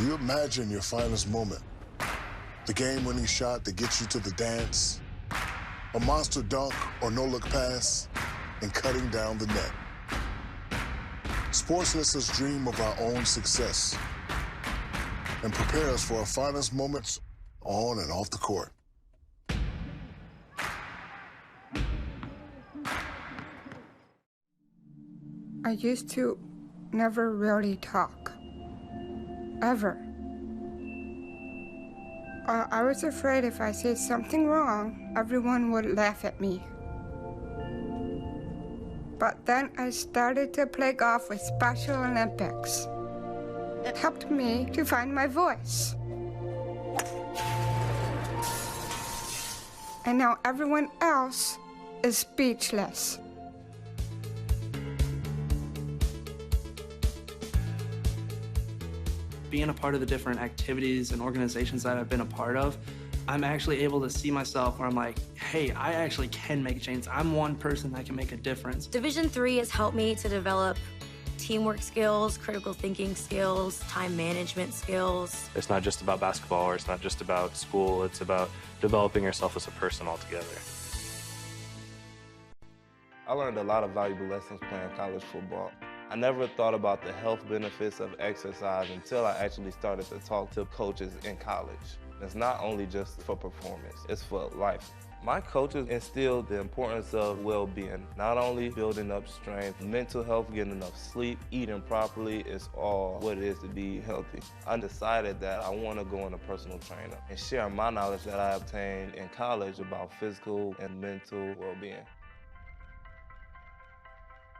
You imagine your finest moment. The game-winning shot that gets you to the dance, a monster dunk or no-look pass, and cutting down the net. Sports lets us dream of our own success and prepare us for our finest moments on and off the court. I used to never really talk. Ever. I was afraid if I said something wrong, everyone would laugh at me. But then I started to play golf with Special Olympics. It helped me to find my voice. And now everyone else is speechless. Being a part of the different activities and organizations that I've been a part of, I'm actually able to see myself where I'm like, hey, I actually can make a change. I'm one person that can make a difference. Division III has helped me to develop teamwork skills, critical thinking skills, time management skills. It's not just about basketball, or it's not just about school. It's about developing yourself as a person altogether. I learned a lot of valuable lessons playing college football. I never thought about the health benefits of exercise until I actually started to talk to coaches in college. It's not only just for performance, it's for life. My coaches instilled the importance of well-being, not only building up strength, mental health, getting enough sleep, eating properly is all what it is to be healthy. I decided that I want to go into personal trainer and share my knowledge that I obtained in college about physical and mental well-being.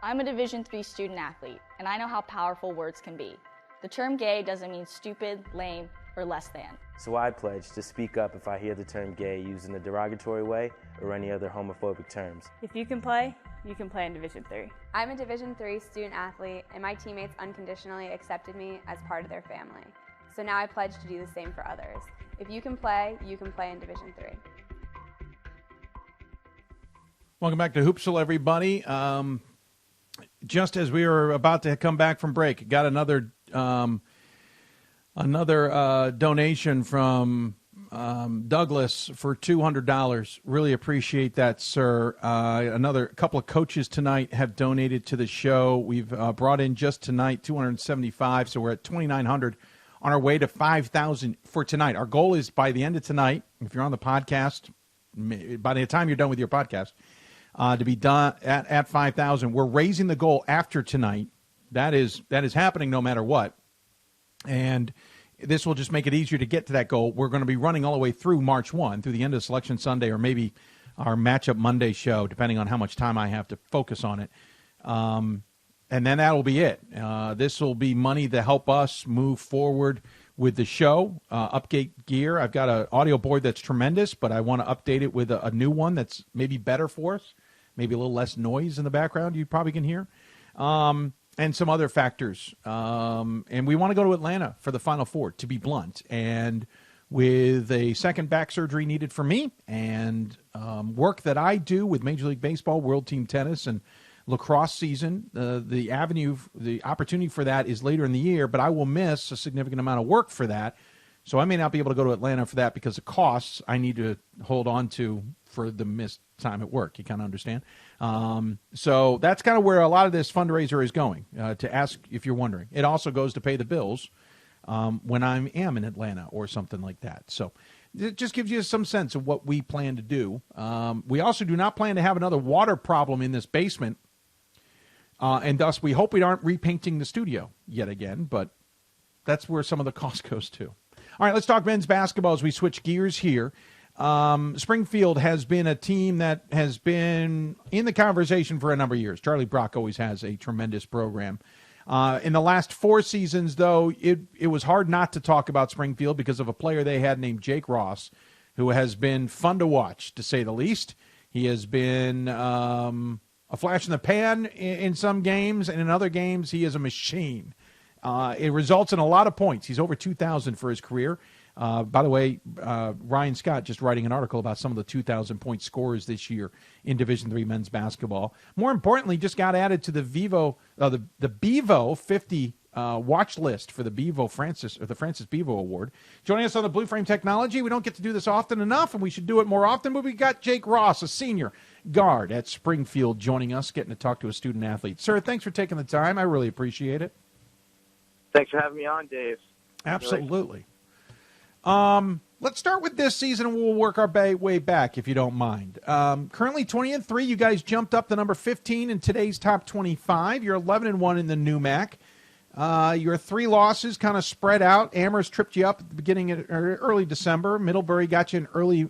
I'm a Division III student athlete, and I know how powerful words can be. The term gay doesn't mean stupid, lame, or less than. So I pledge to speak up if I hear the term gay used in a derogatory way or any other homophobic terms. If you can play in Division III. I'm a Division III student athlete, and my teammates unconditionally accepted me as part of their family. So now I pledge to do the same for others. If you can play in Division III. Welcome back to Hoopsville, everybody. Just as we were about to come back from break, got another donation from Douglas for $200. Really appreciate that, sir. Another couple of coaches tonight have donated to the show. We've brought in just tonight $275, so we're at $2,900 on our way to $5,000 for tonight. Our goal is by the end of tonight, if you're on the podcast, by the time you're done with your podcast, to be done at $5,000. We're raising the goal after tonight. That is happening no matter what. And this will just make it easier to get to that goal. We're going to be running all the way through March 1, through the end of Selection Sunday, or maybe our Matchup Monday show, depending on how much time I have to focus on it. And then that'll be it. This will be money to help us move forward with the show, update gear. I've got an audio board that's tremendous, but I want to update it with a new one that's maybe better for us, maybe a little less noise in the background you probably can hear. And some other factors. And we want to go to Atlanta for the Final Four, to be blunt. And with a second back surgery needed for me and work that I do with Major League Baseball, World Team Tennis, and lacrosse season, the opportunity for that is later in the year, but I will miss a significant amount of work for that. So I may not be able to go to Atlanta for that because of costs I need to hold on to for the missed time at work. You kind of understand? So that's kind of where a lot of this fundraiser is going, to ask if you're wondering. It also goes to pay the bills when I am in Atlanta or something like that. So it just gives you some sense of what we plan to do. We also do not plan to have another water problem in this basement, and thus we hope we aren't repainting the studio yet again, but that's where some of the cost goes to. All right, let's talk men's basketball as we switch gears here. Springfield has been a team that has been in the conversation for a number of years. Charlie Brock always has a tremendous program. In the last 4 seasons, though, it was hard not to talk about Springfield because of a player they had named Jake Ross, who has been fun to watch, to say the least. He has been a flash in the pan in some games, and in other games, he is a machine. It results in a lot of points. He's over 2,000 for his career. By the way, Ryan Scott just writing an article about some of the 2,000-point scorers this year in Division III men's basketball. More importantly, just got added to the Bevo 50 watch list for the Francis Bevo Award. Joining us on the Blue Frame Technology, we don't get to do this often enough, and we should do it more often, but we got Jake Ross, a senior guard at Springfield, joining us, getting to talk to a student athlete. Sir, thanks for taking the time. I really appreciate it. Thanks for having me on, Dave. Absolutely. Let's start with this season, and we'll work our way back, if you don't mind. Currently 20-3. You guys jumped up to number 15 in today's top 25. You're 11-1 in the NEWMAC. Your 3 losses kind of spread out. Amherst tripped you up at the beginning of early December. Middlebury got you in early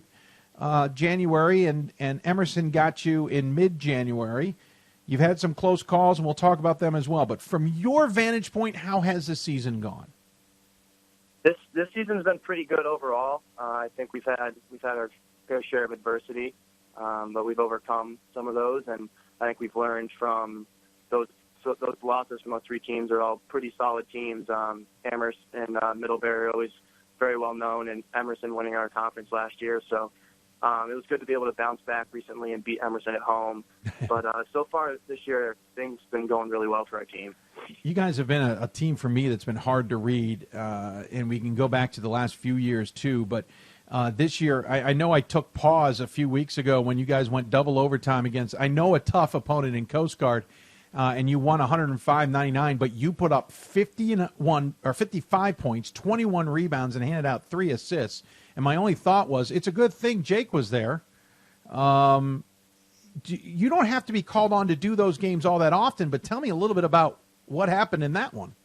January, and Emerson got you in mid-January. You've had some close calls, and we'll talk about them as well. But from your vantage point, how has the season gone? This season's been pretty good overall. I think we've had our fair share of adversity, but we've overcome some of those, and I think we've learned from those losses from those 3 teams. Are all pretty solid teams. Amherst and Middlebury are always very well known, and Emerson winning our conference last year. So it was good to be able to bounce back recently and beat Emerson at home. But so far this year, things have been going really well for our team. You guys have been a team for me that's been hard to read, and we can go back to the last few years too. But this year, I know I took pause a few weeks ago when you guys went double overtime against, I know, a tough opponent in Coast Guard, and you won 105-99, but you put up 55 points, 21 rebounds, and handed out 3 assists. And my only thought was, it's a good thing Jake was there. You don't have to be called on to do those games all that often, but tell me a little bit about what happened in that one.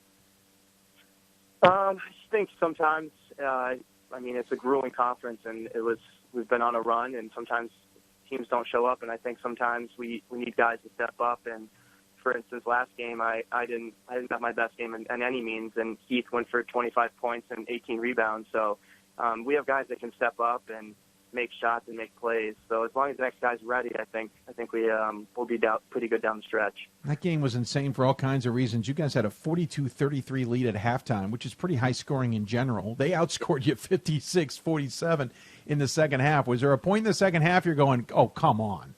I just think sometimes, it's a grueling conference, and we've been on a run, and sometimes teams don't show up, and I think sometimes we need guys to step up. And for instance, last game, I didn't have my best game in any means, and Heath went for 25 points and 18 rebounds. So we have guys that can step up, and make shots and make plays. So as long as the next guy's ready, I think we'll be pretty good down the stretch. That game was insane for all kinds of reasons. You guys had a 42-33 lead at halftime, which is pretty high scoring in general. They outscored you 56-47 in the second half. Was there a point in the second half you're going, oh, come on?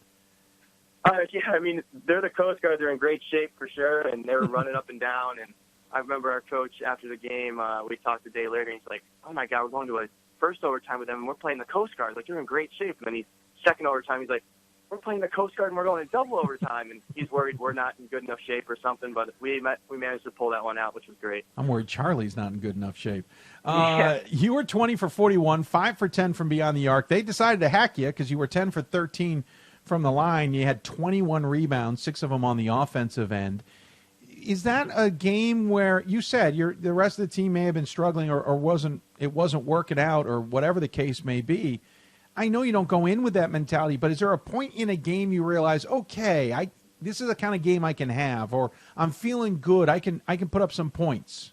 Yeah, I mean, they're the Coast Guard. They're in great shape for sure, and they were running up and down. And I remember our coach after the game, we talked a day later, and he's like, oh, my God, we're going to a first overtime with them, and we're playing the Coast Guard. Like, you're in great shape. And then second overtime, he's like, we're playing the Coast Guard, and we're going to double overtime. And he's worried we're not in good enough shape or something, but we managed to pull that one out, which was great. I'm worried Charlie's not in good enough shape. Yeah. You were 20 for 41, 5 for 10 from beyond the arc. They decided to hack you because you were 10 for 13 from the line. You had 21 rebounds, 6 of them on the offensive end. Is that a game where you said the rest of the team may have been struggling or wasn't working out or whatever the case may be? I know you don't go in with that mentality, but is there a point in a game you realize, okay, this is the kind of game I can have, or I'm feeling good, I can put up some points?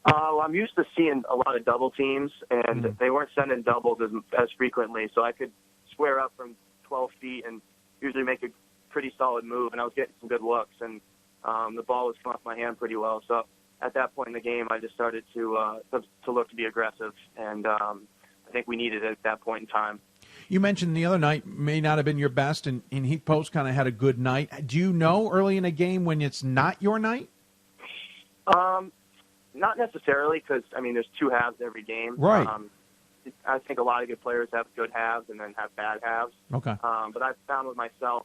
I'm used to seeing a lot of double teams, and they weren't sending doubles as frequently, so I could square up from 12 feet and usually make a pretty solid move, and I was getting some good looks, and the ball was coming off my hand pretty well. So at that point in the game, I just started to look to be aggressive, and I think we needed it at that point in time. You mentioned the other night may not have been your best, and Heath Post kind of had a good night. Do you know early in a game when it's not your night? Not necessarily, because, I mean, there's 2 halves every game. Right. I think a lot of good players have good halves and then have bad halves. Okay. But I've found with myself,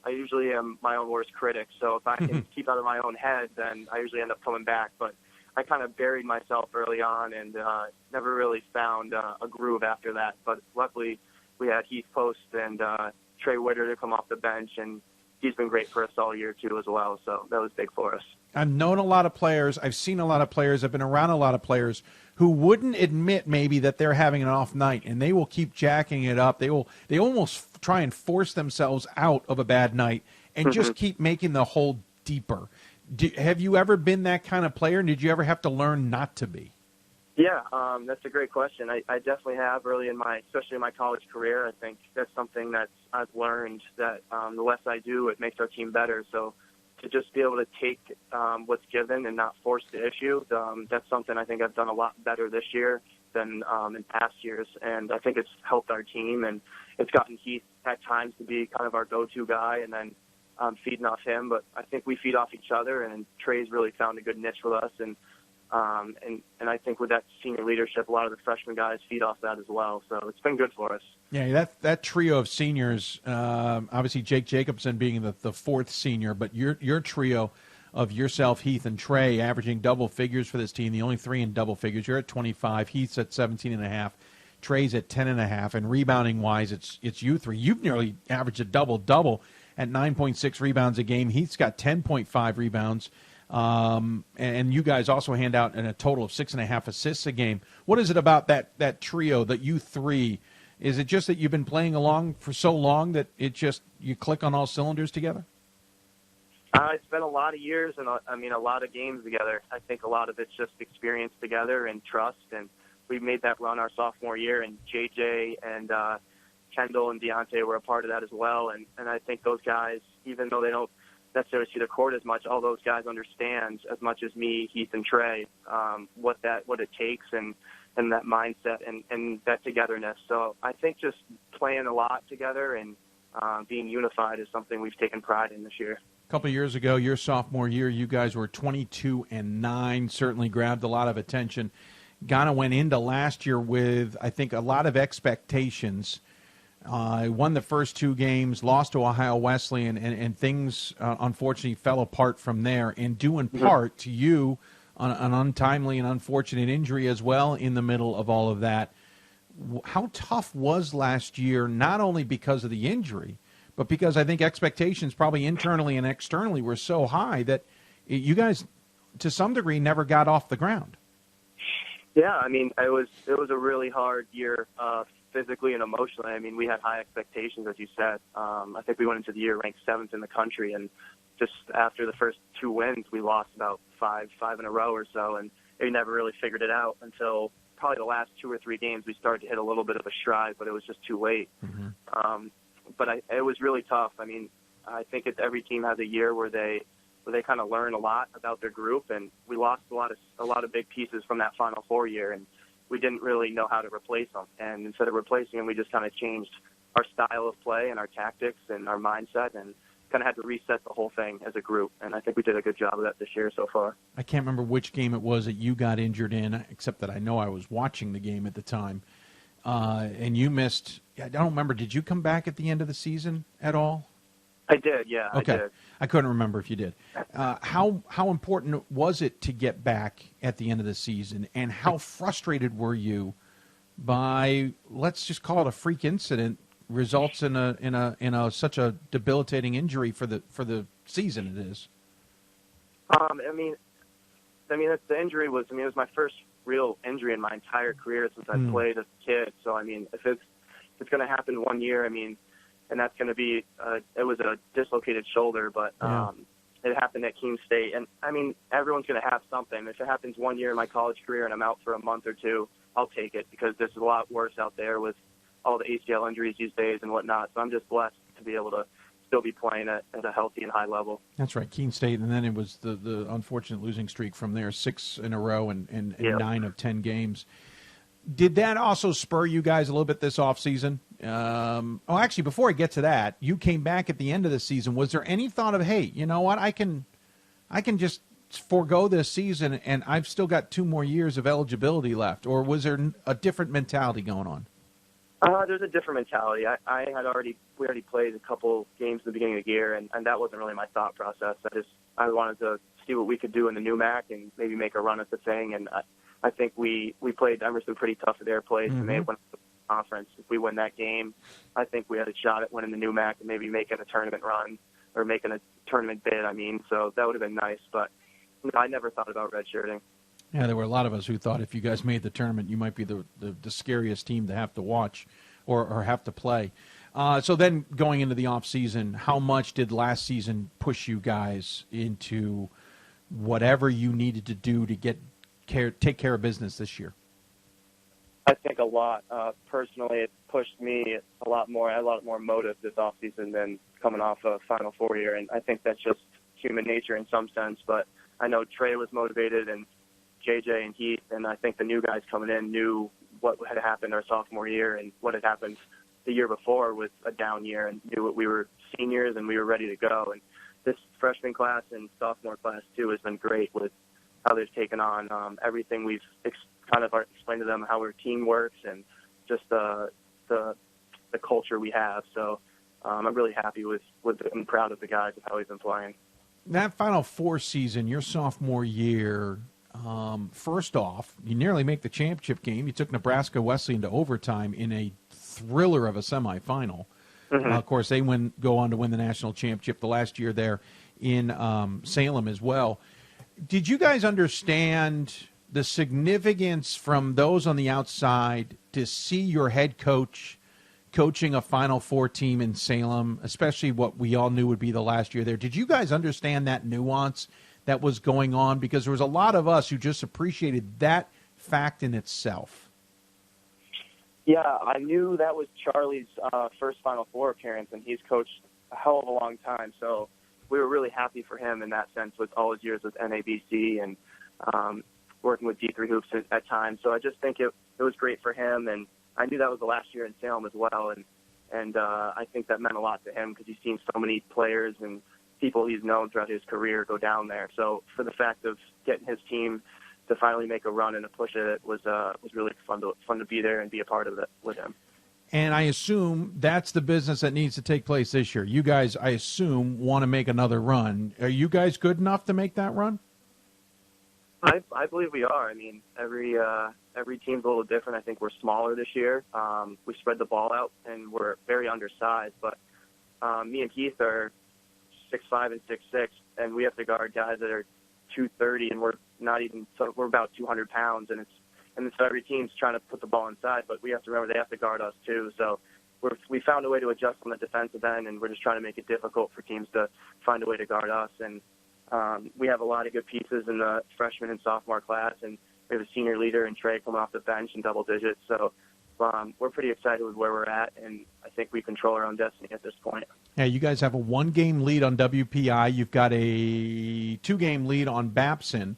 I usually am my own worst critic. So if I can keep out of my own head, then I usually end up coming back. But I kind of buried myself early on and never really found a groove after that. But luckily, we had Heath Post and Trey Witter to come off the bench, and he's been great for us all year, too, as well. So that was big for us. I've known a lot of players. I've seen a lot of players. I've been around a lot of players who wouldn't admit maybe that they're having an off night, and they will keep jacking it up. They almost try and force themselves out of a bad night and just keep making the hole deeper. Have you ever been that kind of player, and did you ever have to learn not to be? Yeah, that's a great question. I definitely have early especially in my college career. I think that's something that I've learned that the less I do, it makes our team better. So to just be able to take what's given and not force the issue, that's something I think I've done a lot better this year than in past years. And I think it's helped our team, and it's gotten Heath at times to be kind of our go-to guy, and then feeding off him. But I think we feed off each other, and Trey's really found a good niche with us. And I think with that senior leadership, a lot of the freshman guys feed off that as well. So it's been good for us. Yeah, that trio of seniors, obviously Jake Jacobson being the fourth senior, but your trio of yourself, Heath, and Trey averaging double figures for this team, the only 3 in double figures. You're at 25. Heath's at 17.5. Trey's at 10.5. And rebounding-wise, it's you 3. You've nearly averaged a double-double at 9.6 rebounds a game. Heath's got 10.5 rebounds. And you guys also hand out a total of 6.5 assists a game. What is it about that trio, that you 3? Is it just that you've been playing along for so long that you click on all cylinders together? It's been a lot of years and a lot of games together. I think a lot of it's just experience together and trust. And we made that run our sophomore year, and JJ and Kendall and Deontay were a part of that as well. And I think those guys, even though they don't necessarily see the court as much, all those guys understand as much as me, Heath, and Trey, what it takes and that mindset and that togetherness. So I think just playing a lot together and being unified is something we've taken pride in this year. A couple of years ago, your sophomore year, you guys were 22-9, certainly grabbed a lot of attention. Ghana went into last year with, I think, a lot of expectations. Won the first 2 games, lost to Ohio Wesleyan, and things unfortunately fell apart from there, and due in part to you, an untimely and unfortunate injury as well in the middle of all of that. How tough was last year, not only because of the injury, but because I think expectations probably internally and externally were so high that you guys, to some degree, never got off the ground? Yeah, I mean, it was a really hard year physically and emotionally. I mean, we had high expectations, as you said. I think we went into the year ranked 7th in the country, and just after the first 2 wins, we lost about five in a row or so, and we never really figured it out until probably the last 2 or 3 games we started to hit a little bit of a stride, but it was just too late. It was really tough. I mean, I think every team has a year where they kind of learn a lot about their group, and we lost a lot of big pieces from that Final Four year, and we didn't really know how to replace them. And instead of replacing them, we just kind of changed our style of play and our tactics and our mindset, and kind of had to reset the whole thing as a group. And I think we did a good job of that this year so far. I can't remember which game it was that you got injured in, except that I know I was watching the game at the time. And you missed, I don't remember, did you come back at the end of the season at all? I did, yeah. Okay. I did. I couldn't remember if you did. How important was it to get back at the end of the season, and how frustrated were you by, let's just call it a freak incident, results in a such a debilitating injury for the season it is? I mean, the injury was, it was my first real injury in my entire career since I played as a kid. So, I mean, if it's going to happen 1 year, I mean, and that's going to be, it was a dislocated shoulder, but it happened at Keene State. And, I mean, everyone's going to have something. If it happens 1 year in my college career and I'm out for a month or two, I'll take it, because there's a lot worse out there with all the ACL injuries these days and whatnot. So I'm just blessed to be able to still be playing at a healthy and high level. That's right, Keene State, and then it was the unfortunate losing streak from there, 6 in a row and 9 of 10 games. Did that also spur you guys a little bit this offseason? Actually, before I get to that, you came back at the end of the season. Was there any thought of, hey, you know what, I can just forego this season and I've still got 2 more years of eligibility left? Or was there a different mentality going on? There's a different mentality. We already played a couple games at the beginning of the year, and that wasn't really my thought process. I wanted to see what we could do in the new MAC and maybe make a run at the thing. And I think we played Emerson pretty tough at their place, and they won the conference. If we win that game, I think we had a shot at winning the new MAC and maybe making a tournament run or making a tournament bid. So that would have been nice, but I never thought about redshirting. Yeah, there were a lot of us who thought if you guys made the tournament, you might be the scariest team to have to watch or have to play. So then going into the off season, how much did last season push you guys into whatever you needed to do to take care of business this year? I think a lot. Personally, it pushed me a lot more. I had a lot more motive this off season than coming off a Final Four year, and I think that's just human nature in some sense. But I know Trey was motivated, and JJ and Heath, and I think the new guys coming in knew what had happened our sophomore year and what had happened the year before with a down year, and knew what we were seniors and we were ready to go. And this freshman class and sophomore class too has been great with how they've taken on everything we've kind of explained to them, how our team works and just the culture we have. So I'm really happy with and proud of the guys of how we've been playing. That Final Four season, your sophomore year, first off, you nearly make the championship game. You took Nebraska Wesleyan to overtime in a thriller of a semifinal. Of course, they go on to win the national championship the last year there in Salem as well. Did you guys understand the significance from those on the outside to see your head coach coaching a Final Four team in Salem, especially what we all knew would be the last year there? Did you guys understand that nuance that was going on? Because there was a lot of us who just appreciated that fact in itself. Yeah, I knew that was Charlie's first Final Four appearance, and he's coached a hell of a long time. So we were really happy for him in that sense with all his years with NABC and working with D3 Hoops at times. So I just think it was great for him, and I knew that was the last year in Salem as well. And I think that meant a lot to him because he's seen so many players and people he's known throughout his career go down there. So for the fact of getting his team to finally make a run and to push it was really fun to be there and be a part of it with him. And I assume that's the business that needs to take place this year. You guys, I assume, want to make another run. Are you guys good enough to make that run? I believe we are. I mean, every team's a little different. I think we're smaller this year. We spread the ball out, and we're very undersized. But me and Keith are 6'5" and 6'6", and we have to guard guys that are 230, and we're about 200 pounds, and so every team's trying to put the ball inside, but we have to remember they have to guard us too. So we found a way to adjust on the defensive end, and we're just trying to make it difficult for teams to find a way to guard us. And we have a lot of good pieces in the freshman and sophomore class, and We have a senior leader in Trey coming off the bench in double digits. So we're pretty excited with where we're at, and I think we control our own destiny at this point. Yeah, you guys have a 1-game lead on WPI. You've got a 2-game lead on Babson.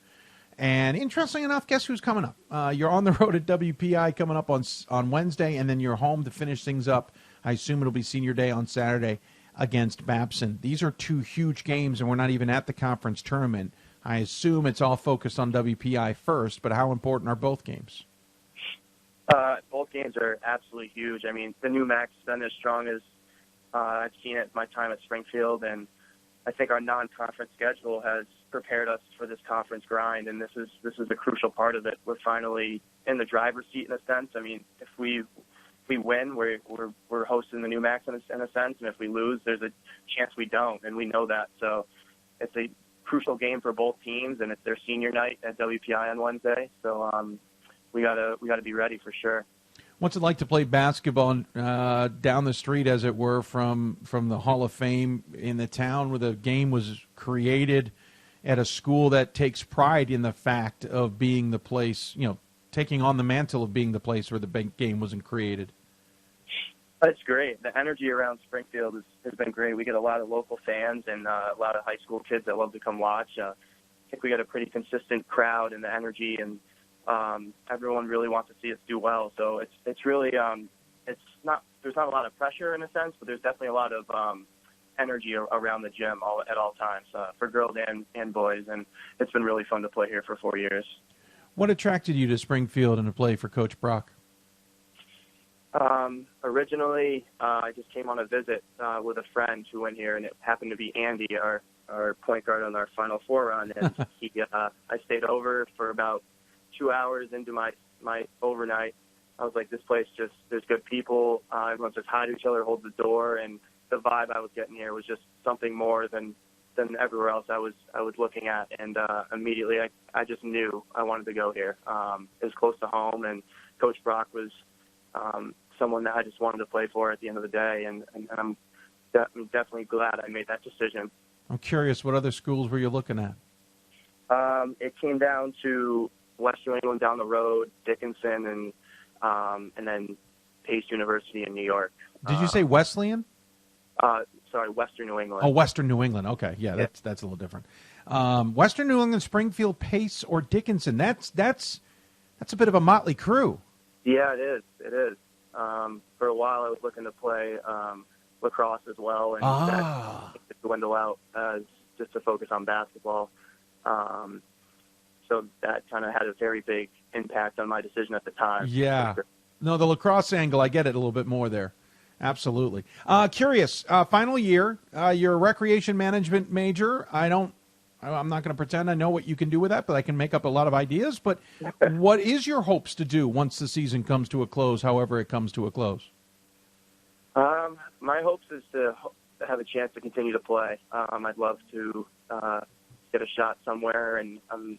And interestingly enough, guess who's coming up? You're on the road at WPI coming up on Wednesday, and then you're home to finish things up. I assume it'll be senior day on Saturday against Babson. These are 2 huge games, and we're not even at the conference tournament. I assume it's all focused on WPI first, but how important are both games? Both games are absolutely huge. I mean, the new MAC's been as strong as I've seen it my time at Springfield, and I think our non-conference schedule has prepared us for this conference grind, and this is the crucial part of it. We're finally in the driver's seat in a sense. I mean, if we win, we're hosting the new MACs in a sense, and if we lose, there's a chance we don't, and we know that. So it's a crucial game for both teams, and it's their senior night at WPI on Wednesday. So we gotta be ready for sure. What's it like to play basketball down the street, as it were, from the Hall of Fame in the town where the game was created, at a school that takes pride in the fact of being the place, taking on the mantle of being the place where the big game wasn't created? That's great. The energy around Springfield has been great. We get a lot of local fans and a lot of high school kids that love to come watch. I think we got a pretty consistent crowd, and the energy, and everyone really wants to see us do well. So it's really there's not a lot of pressure in a sense, but there's definitely a lot of energy around the gym at all times for girls and boys, and it's been really fun to play here for 4 years. What attracted you to Springfield and to play for Coach Brock? Originally, I just came on a visit with a friend who went here, and it happened to be Andy, our point guard on our Final Four run, and I stayed over for about 2 hours into my overnight. I was like, this place there's good people. Everyone says hi to each other, holds the door, and the vibe I was getting here was just something more than everywhere else I was looking at. And immediately I just knew I wanted to go here. It was close to home, and Coach Brock was someone that I just wanted to play for at the end of the day, and I'm definitely glad I made that decision. I'm curious, what other schools were you looking at? It came down to Western New England down the road, Dickinson, and then Pace University in New York. Did you say Wesleyan? Sorry, Western New England. Oh, Western New England. Okay, yeah, that's a little different. Western New England, Springfield, Pace, or Dickinson. That's a bit of a motley crew. Yeah, it is. It is. For a while, I was looking to play lacrosse as well, and that dwindled out just to focus on basketball. So that kind of had a very big impact on my decision at the time. Yeah. No, the lacrosse angle, I get it a little bit more there. Absolutely. Curious, final year, you're a recreation management major. I'm not going to pretend I know what you can do with that, but I can make up a lot of ideas. But what is your hopes to do once the season comes to a close, however it comes to a close? My hopes is to have a chance to continue to play. I'd love to get a shot somewhere, and I'm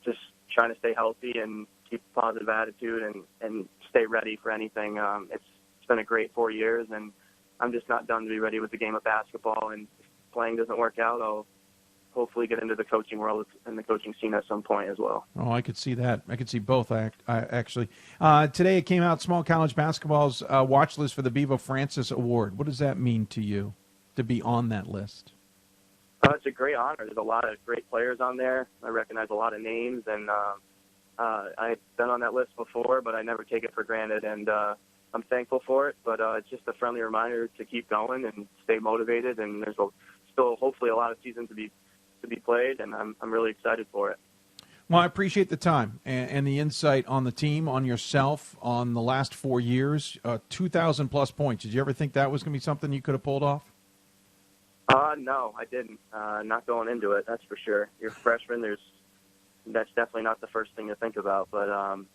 just trying to stay healthy and keep a positive attitude and stay ready for anything. It's been a great 4 years, and I'm just not done to be ready with the game of basketball. And if playing doesn't work out, I'll hopefully get into the coaching world and the coaching scene at some point as well. Oh, I could see that. I could see both, actually. Today it came out, Small College Basketball's watch list for the Bevo Francis Award. What does that mean to you, to be on that list? It's a great honor. There's a lot of great players on there. I recognize a lot of names, and I've been on that list before, but I never take it for granted, and I'm thankful for it. But it's just a friendly reminder to keep going and stay motivated, and there's still hopefully a lot of seasons to be played, and I'm really excited for it. Well, I appreciate the time and the insight on the team, on yourself, on the last 4 years, 2,000-plus points. Did you ever think that was going to be something you could have pulled off? No, I didn't. Not going into it, that's for sure. You're a freshman. That's definitely not the first thing to think about. But I'm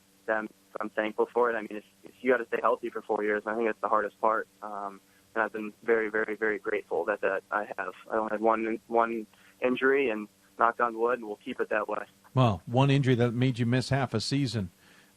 thankful for it. I mean, if you got to stay healthy for 4 years, I think it's the hardest part. And I've been very, very, very grateful that I have. I only had one injury, and knock on wood, and we'll keep it that way. Well, one injury that made you miss half a season.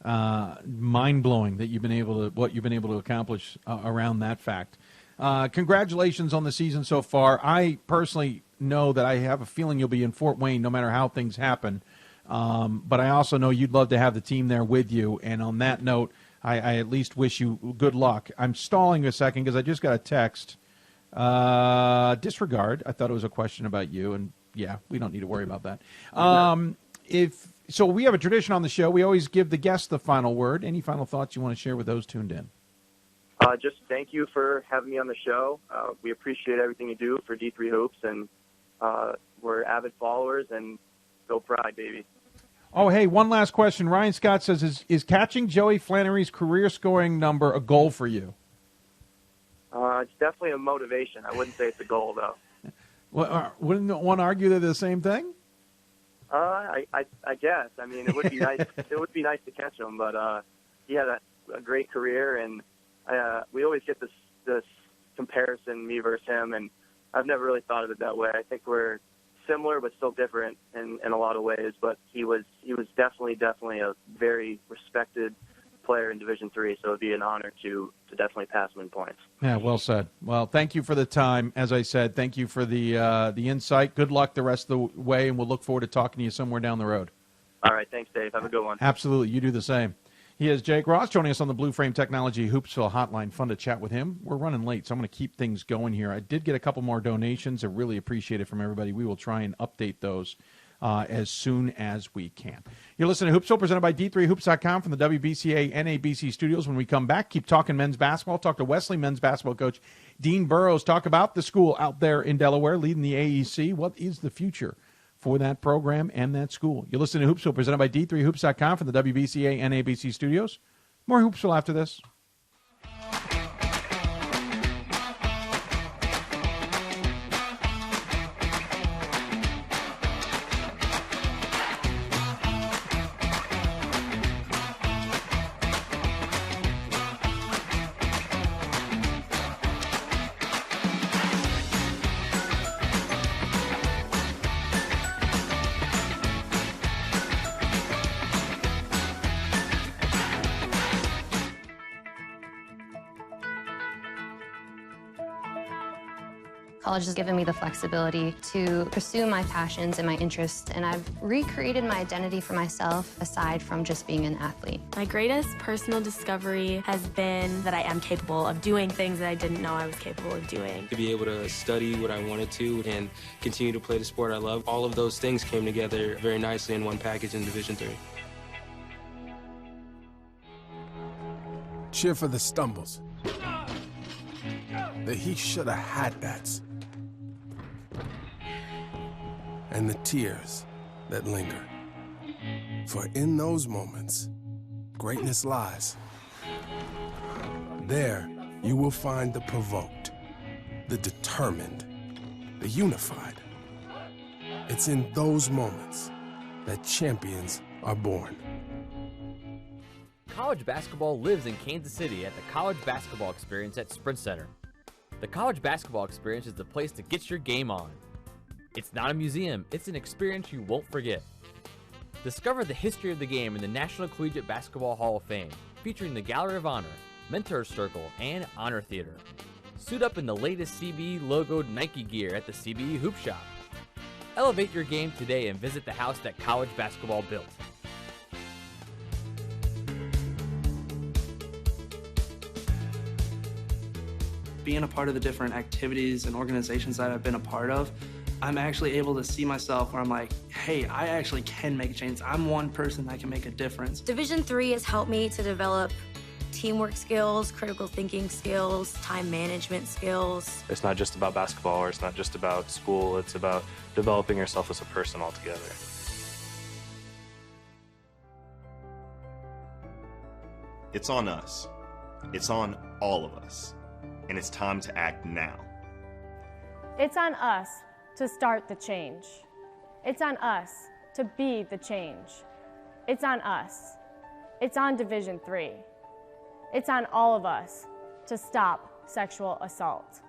Mind-blowing that what you've been able to accomplish around that fact. Congratulations on the season so far. I personally know that I have a feeling you'll be in Fort Wayne no matter how things happen. But I also know you'd love to have the team there with you. And on that note, I at least wish you good luck. I'm stalling a second because I just got a text. Disregard. I thought it was a question about you, and yeah, we don't need to worry about that. So we have a tradition on the show. We always give the guests the final word. Any final thoughts you want to share with those tuned in? Just thank you for having me on the show. We appreciate everything you do for D3 Hoops, and we're avid followers, and go Pride, baby. Oh, hey, one last question. Ryan Scott says, is catching Joey Flannery's career scoring number a goal for you? It's definitely a motivation. I wouldn't say it's a goal, though. Well, wouldn't one argue they're the same thing? I guess. I mean, it would be nice. It would be nice to catch him, but he had a great career, and we always get this comparison, me versus him, and I've never really thought of it that way. I think we're similar but still different in a lot of ways. But he was definitely a very respected player in Division III, so it'd be an honor to definitely pass him in points. Yeah, well said. Well, thank you for the time. As I said, thank you for the insight. Good luck the rest of the way, and we'll look forward to talking to you somewhere down the road. All right, thanks, Dave. Have a good one. Absolutely. You do the same. He is Jake Ross joining us on the Blue Frame Technology Hoopsville hotline. Fun to chat with him. We're running late, so I'm going to keep things going here. I did get a couple more donations. I really appreciate it from everybody. We will try and update those as soon as we can. You're listening to Hoopsville, presented by D3Hoops.com from the WBCA NABC Studios. When we come back, keep talking men's basketball. Talk to Wesley men's basketball coach Dean Burrows. Talk about the school out there in Delaware leading the AEC. What is the future for that program and that school? You're listening to Hoopsville, presented by D3Hoops.com from the WBCA NABC Studios. More Hoopsville after this. College has given me the flexibility to pursue my passions and my interests, and I've recreated my identity for myself aside from just being an athlete. My greatest personal discovery has been that I am capable of doing things that I didn't know I was capable of doing. To be able to study what I wanted to and continue to play the sport I love, all of those things came together very nicely in one package in Division III. Cheer for the stumbles. The he shoulda had that's. And the tears that linger. For in those moments, greatness lies. There, you will find the provoked, the determined, the unified. It's in those moments that champions are born. College basketball lives in Kansas City at the College Basketball Experience at Sprint Center. The College Basketball Experience is the place to get your game on. It's not a museum, it's an experience you won't forget. Discover the history of the game in the National Collegiate Basketball Hall of Fame, featuring the Gallery of Honor, Mentor's Circle, and Honor Theater. Suit up in the latest CBE logoed Nike gear at the CBE Hoop Shop. Elevate your game today and visit the house that college basketball built. Being a part of the different activities and organizations that I've been a part of, I'm actually able to see myself where I'm like, hey, I actually can make a change. I'm one person that can make a difference. Division III has helped me to develop teamwork skills, critical thinking skills, time management skills. It's not just about basketball, or it's not just about school. It's about developing yourself as a person altogether. It's on us. It's on all of us. And it's time to act now. It's on us to start the change. It's on us to be the change. It's on us. It's on Division III. It's on all of us to stop sexual assault.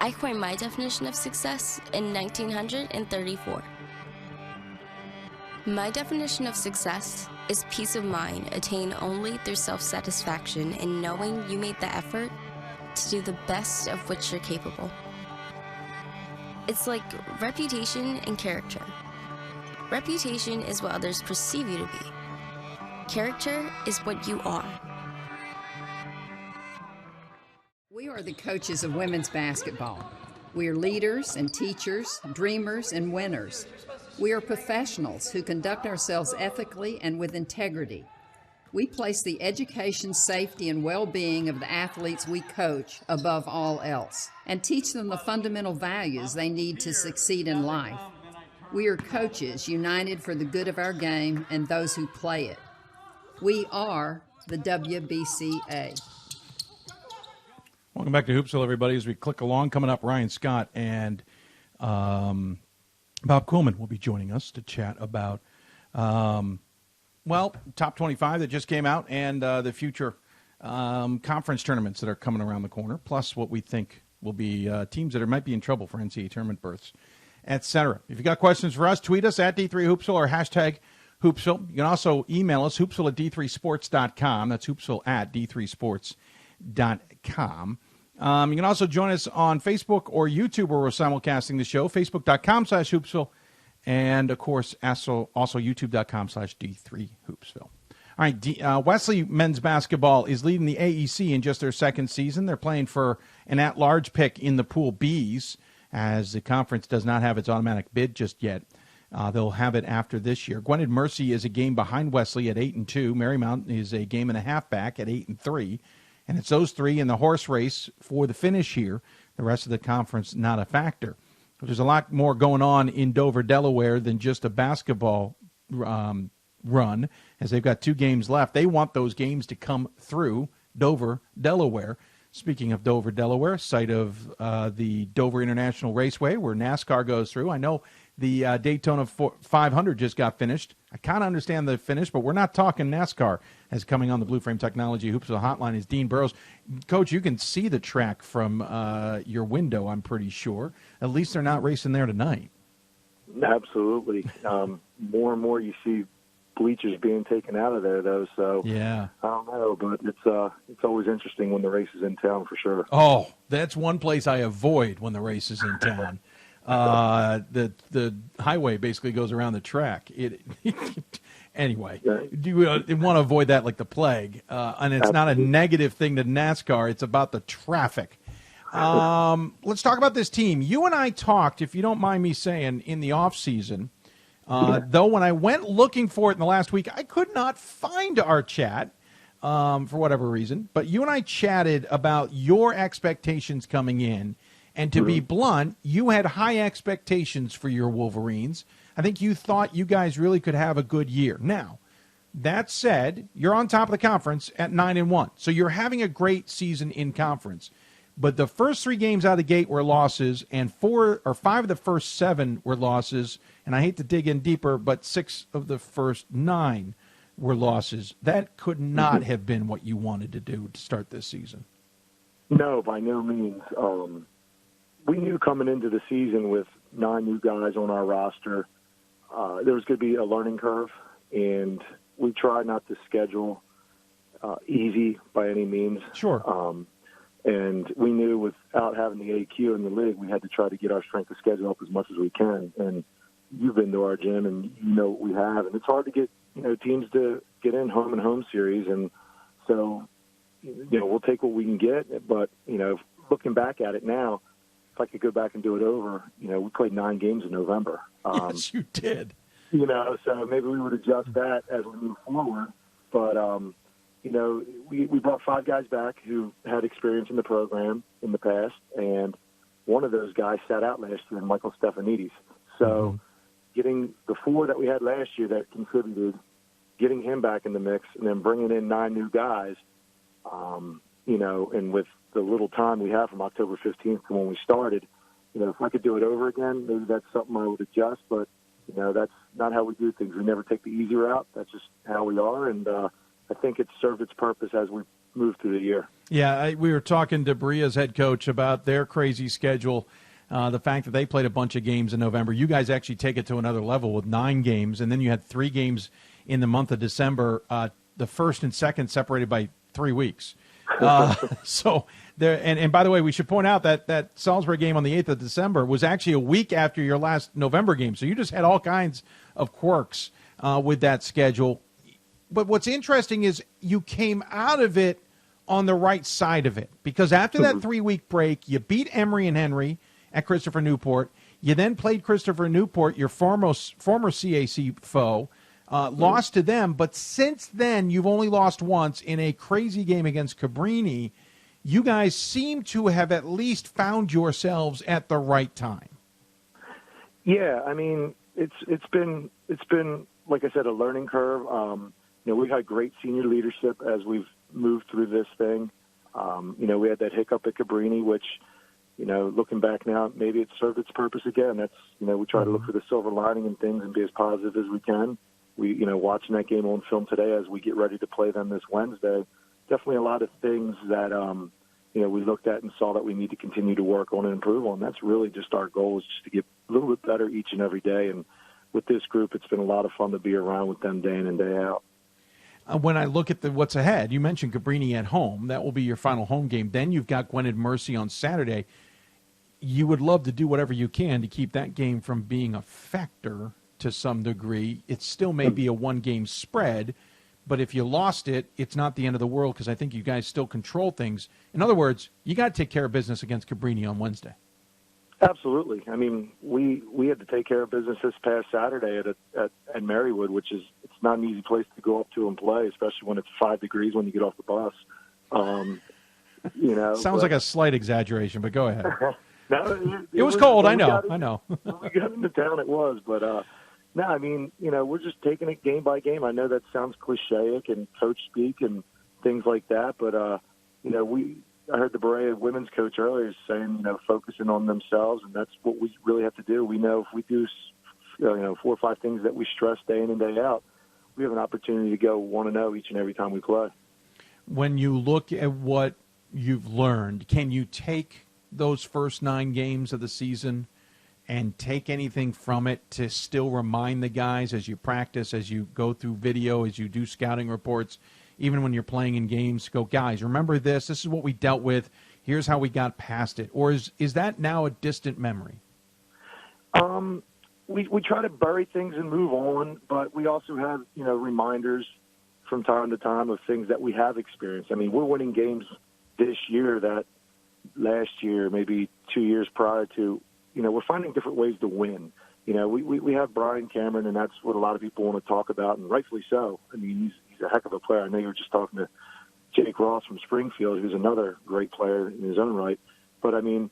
I coined my definition of success in 1934. My definition of success is peace of mind attained only through self-satisfaction in knowing you made the effort to do the best of which you're capable. It's like reputation and character. Reputation is what others perceive you to be. Character is what you are. We are the coaches of women's basketball. We are leaders and teachers, dreamers and winners. We are professionals who conduct ourselves ethically and with integrity. We place the education, safety, and well-being of the athletes we coach above all else and teach them the fundamental values they need to succeed in life. We are coaches united for the good of our game and those who play it. We are the WBCA. Welcome back to Hoopsville, everybody. As we click along, coming up, Ryan Scott and Bob Kuhlman will be joining us to chat about, top 25 that just came out and the future conference tournaments that are coming around the corner, plus what we think will be teams that might be in trouble for NCAA tournament berths, etc. If you got questions for us, tweet us at D3Hoopsville or hashtag Hoopsville. You can also email us, hoopsville at d3sports.com. That's hoopsville at d3sports.com. You can also join us on Facebook or YouTube where we're simulcasting the show, facebook.com/Hoopsville, and, of course, also youtube.com/D3Hoopsville. All right, Wesley men's basketball is leading the AEC in just their second season. They're playing for an at-large pick in the Pool Bs, as the conference does not have its automatic bid just yet. They'll have it after this year. Gwynedd Mercy is a game behind Wesley at 8-2. Marymount is a game and a half back at 8-3. And it's those three in the horse race for the finish here. The rest of the conference not a factor. But there's a lot more going on in Dover, Delaware than just a basketball run, as they've got 2 games left. They want those games to come through Dover, Delaware. Speaking of Dover, Delaware, site of the Dover International Raceway where NASCAR goes through. I know the Daytona 500 just got finished. I kind of understand the finish, but we're not talking NASCAR. As coming on the Blue Frame Technology Hoopsville Hotline is Dean Burrows. Coach, you can see the track from your window, I'm pretty sure. At least they're not racing there tonight. Absolutely. More and more you see bleachers being taken out of there, though. So yeah, I don't know, but it's always interesting when the race is in town for sure. Oh, that's one place I avoid when the race is in town. The highway basically goes around the track. Anyway, you want to avoid that like the plague. And it's not a negative thing to NASCAR. It's about the traffic. Let's talk about this team. You and I talked, if you don't mind me saying, in the offseason. Though when I went looking for it in the last week, I could not find our chat for whatever reason. But you and I chatted about your expectations coming in. And to be blunt, you had high expectations for your Wolverines. I think you thought you guys really could have a good year. Now, that said, you're on top of the conference at 9-1. So you're having a great season in conference. But the first 3 games out of the gate were losses, and 5 of the first 7 were losses. And I hate to dig in deeper, but 6 of the first 9 were losses. That could not have been what you wanted to do to start this season. No, by no means. We knew coming into the season with 9 new guys on our roster, there was going to be a learning curve, and we tried not to schedule easy by any means. Sure. And we knew without having the AQ in the league, we had to try to get our strength of schedule up as much as we can. And you've been to our gym, and you know what we have. And it's hard to get teams to get in home and home series. And so, we'll take what we can get. But, looking back at it now, if I could go back and do it over, we played 9 games in November. Yes, you did. So maybe we would adjust that as we move forward. But, we brought 5 guys back who had experience in the program in the past, and one of those guys sat out last year, Michael Stefanidis. So getting the 4 that we had last year that contributed, getting him back in the mix, and then bringing in 9 new guys, and with the little time we have from October 15th to when we started, if I could do it over again, maybe that's something I would adjust. But, that's not how we do things. We never take the easy route. That's just how we are. And I think it's served its purpose as we move through the year. Yeah, we were talking to Berea's head coach about their crazy schedule, the fact that they played a bunch of games in November. You guys actually take it to another level with 9 games, and then you had 3 games in the month of December, the first and second separated by 3 weeks. So there, and by the way, we should point out that Salisbury game on the 8th of December was actually a week after your last November game. So you just had all kinds of quirks with that schedule. But what's interesting is you came out of it on the right side of it, because after that 3-week break, you beat Emory and Henry at Christopher Newport. You then played Christopher Newport, your former CAC foe, lost to them. But since then, you've only lost once in a crazy game against Cabrini. You guys seem to have at least found yourselves at the right time. Yeah, I mean, it's been like I said, a learning curve. We've had great senior leadership as we've moved through this thing. We had that hiccup at Cabrini, which, looking back now, maybe it served its purpose again. That's, we try to look for the silver lining in things and be as positive as we can. We, watching that game on film today as we get ready to play them this Wednesday, definitely a lot of things that, we looked at and saw that we need to continue to work on and improve on. That's really just our goal, is just to get a little bit better each and every day. And with this group, it's been a lot of fun to be around with them day in and day out. When I look at what's ahead, you mentioned Cabrini at home. That will be your final home game. Then you've got Gwynedd Mercy on Saturday. You would love to do whatever you can to keep that game from being a factor to some degree. It still may be a one-game spread, but if you lost it, it's not the end of the world, because I think you guys still control things. In other words, you got to take care of business against Cabrini on Wednesday. Absolutely. I mean, we had to take care of business this past Saturday at Marywood, which is, it's not an easy place to go up to and play, especially when it's 5 degrees when you get off the bus. Sounds like a slight exaggeration, but go ahead. No, it was cold. I know. When we got into town, it was, but no, I mean, we're just taking it game by game. I know that sounds cliche and coach speak and things like that, but I heard the Berea women's coach earlier saying, focusing on themselves, and that's what we really have to do. We know if we do, 4 or 5 things that we stress day in and day out, we have an opportunity to go 1-0 each and every time we play. When you look at what you've learned, can you take those first 9 games of the season and take anything from it to still remind the guys as you practice, as you go through video, as you do scouting reports, even when you're playing in games, go, guys, remember this. This is what we dealt with. Here's how we got past it. Or is that now a distant memory? We try to bury things and move on, but we also have, reminders from time to time of things that we have experienced. I mean, we're winning games this year that last year, maybe 2 years prior to, we're finding different ways to win. We have Brian Cameron, and that's what a lot of people want to talk about, and rightfully so. I mean, he's a heck of a player. I know you were just talking to Jake Ross from Springfield, who's another great player in his own right. But, I mean,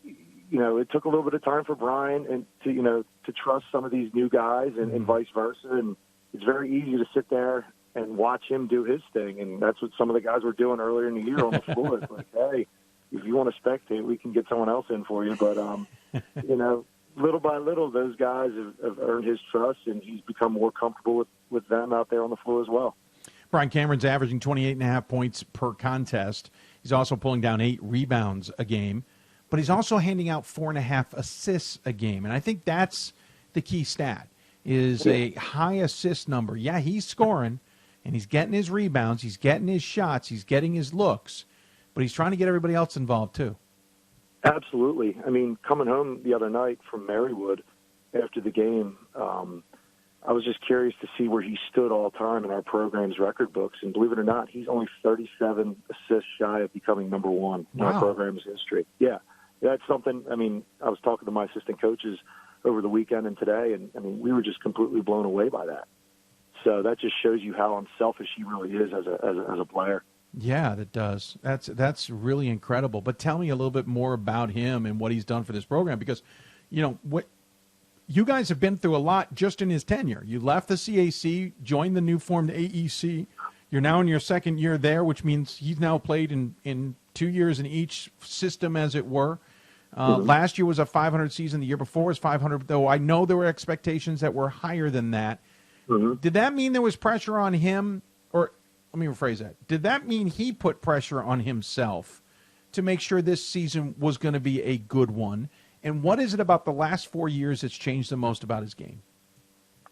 it took a little bit of time for Brian and to trust some of these new guys and vice versa. And it's very easy to sit there and watch him do his thing. And that's what some of the guys were doing earlier in the year on the floor. It's like, hey, if you want to spectate, we can get someone else in for you. But, little by little, those guys have earned his trust, and he's become more comfortable with them out there on the floor as well. Brian Cameron's averaging 28.5 points per contest. He's also pulling down 8 rebounds a game, but he's also handing out 4.5 assists a game. And I think that's the key stat, is a high assist number. Yeah, he's scoring, and he's getting his rebounds, he's getting his shots, he's getting his looks, but he's trying to get everybody else involved too. Absolutely. I mean, coming home the other night from Marywood after the game, I was just curious to see where he stood all time in our program's record books. And believe it or not, he's only 37 assists shy of becoming number 1 in our program's history. Yeah, that's something. I mean, I was talking to my assistant coaches over the weekend and today, and I mean, we were just completely blown away by that. So that just shows you how unselfish he really is as a player. Yeah, that does. That's really incredible. But tell me a little bit more about him and what he's done for this program, because, what you guys have been through a lot just in his tenure. You left the CAC, joined the new formed AEC. You're now in your second year there, which means he's now played in 2 years in each system, as it were. Last year was a 500 season. The year before was 500, though I know there were expectations that were higher than that. Did that mean there was pressure on him? Or let me rephrase that. Did that mean he put pressure on himself to make sure this season was going to be a good one? And what is it about the last 4 years that's changed the most about his game?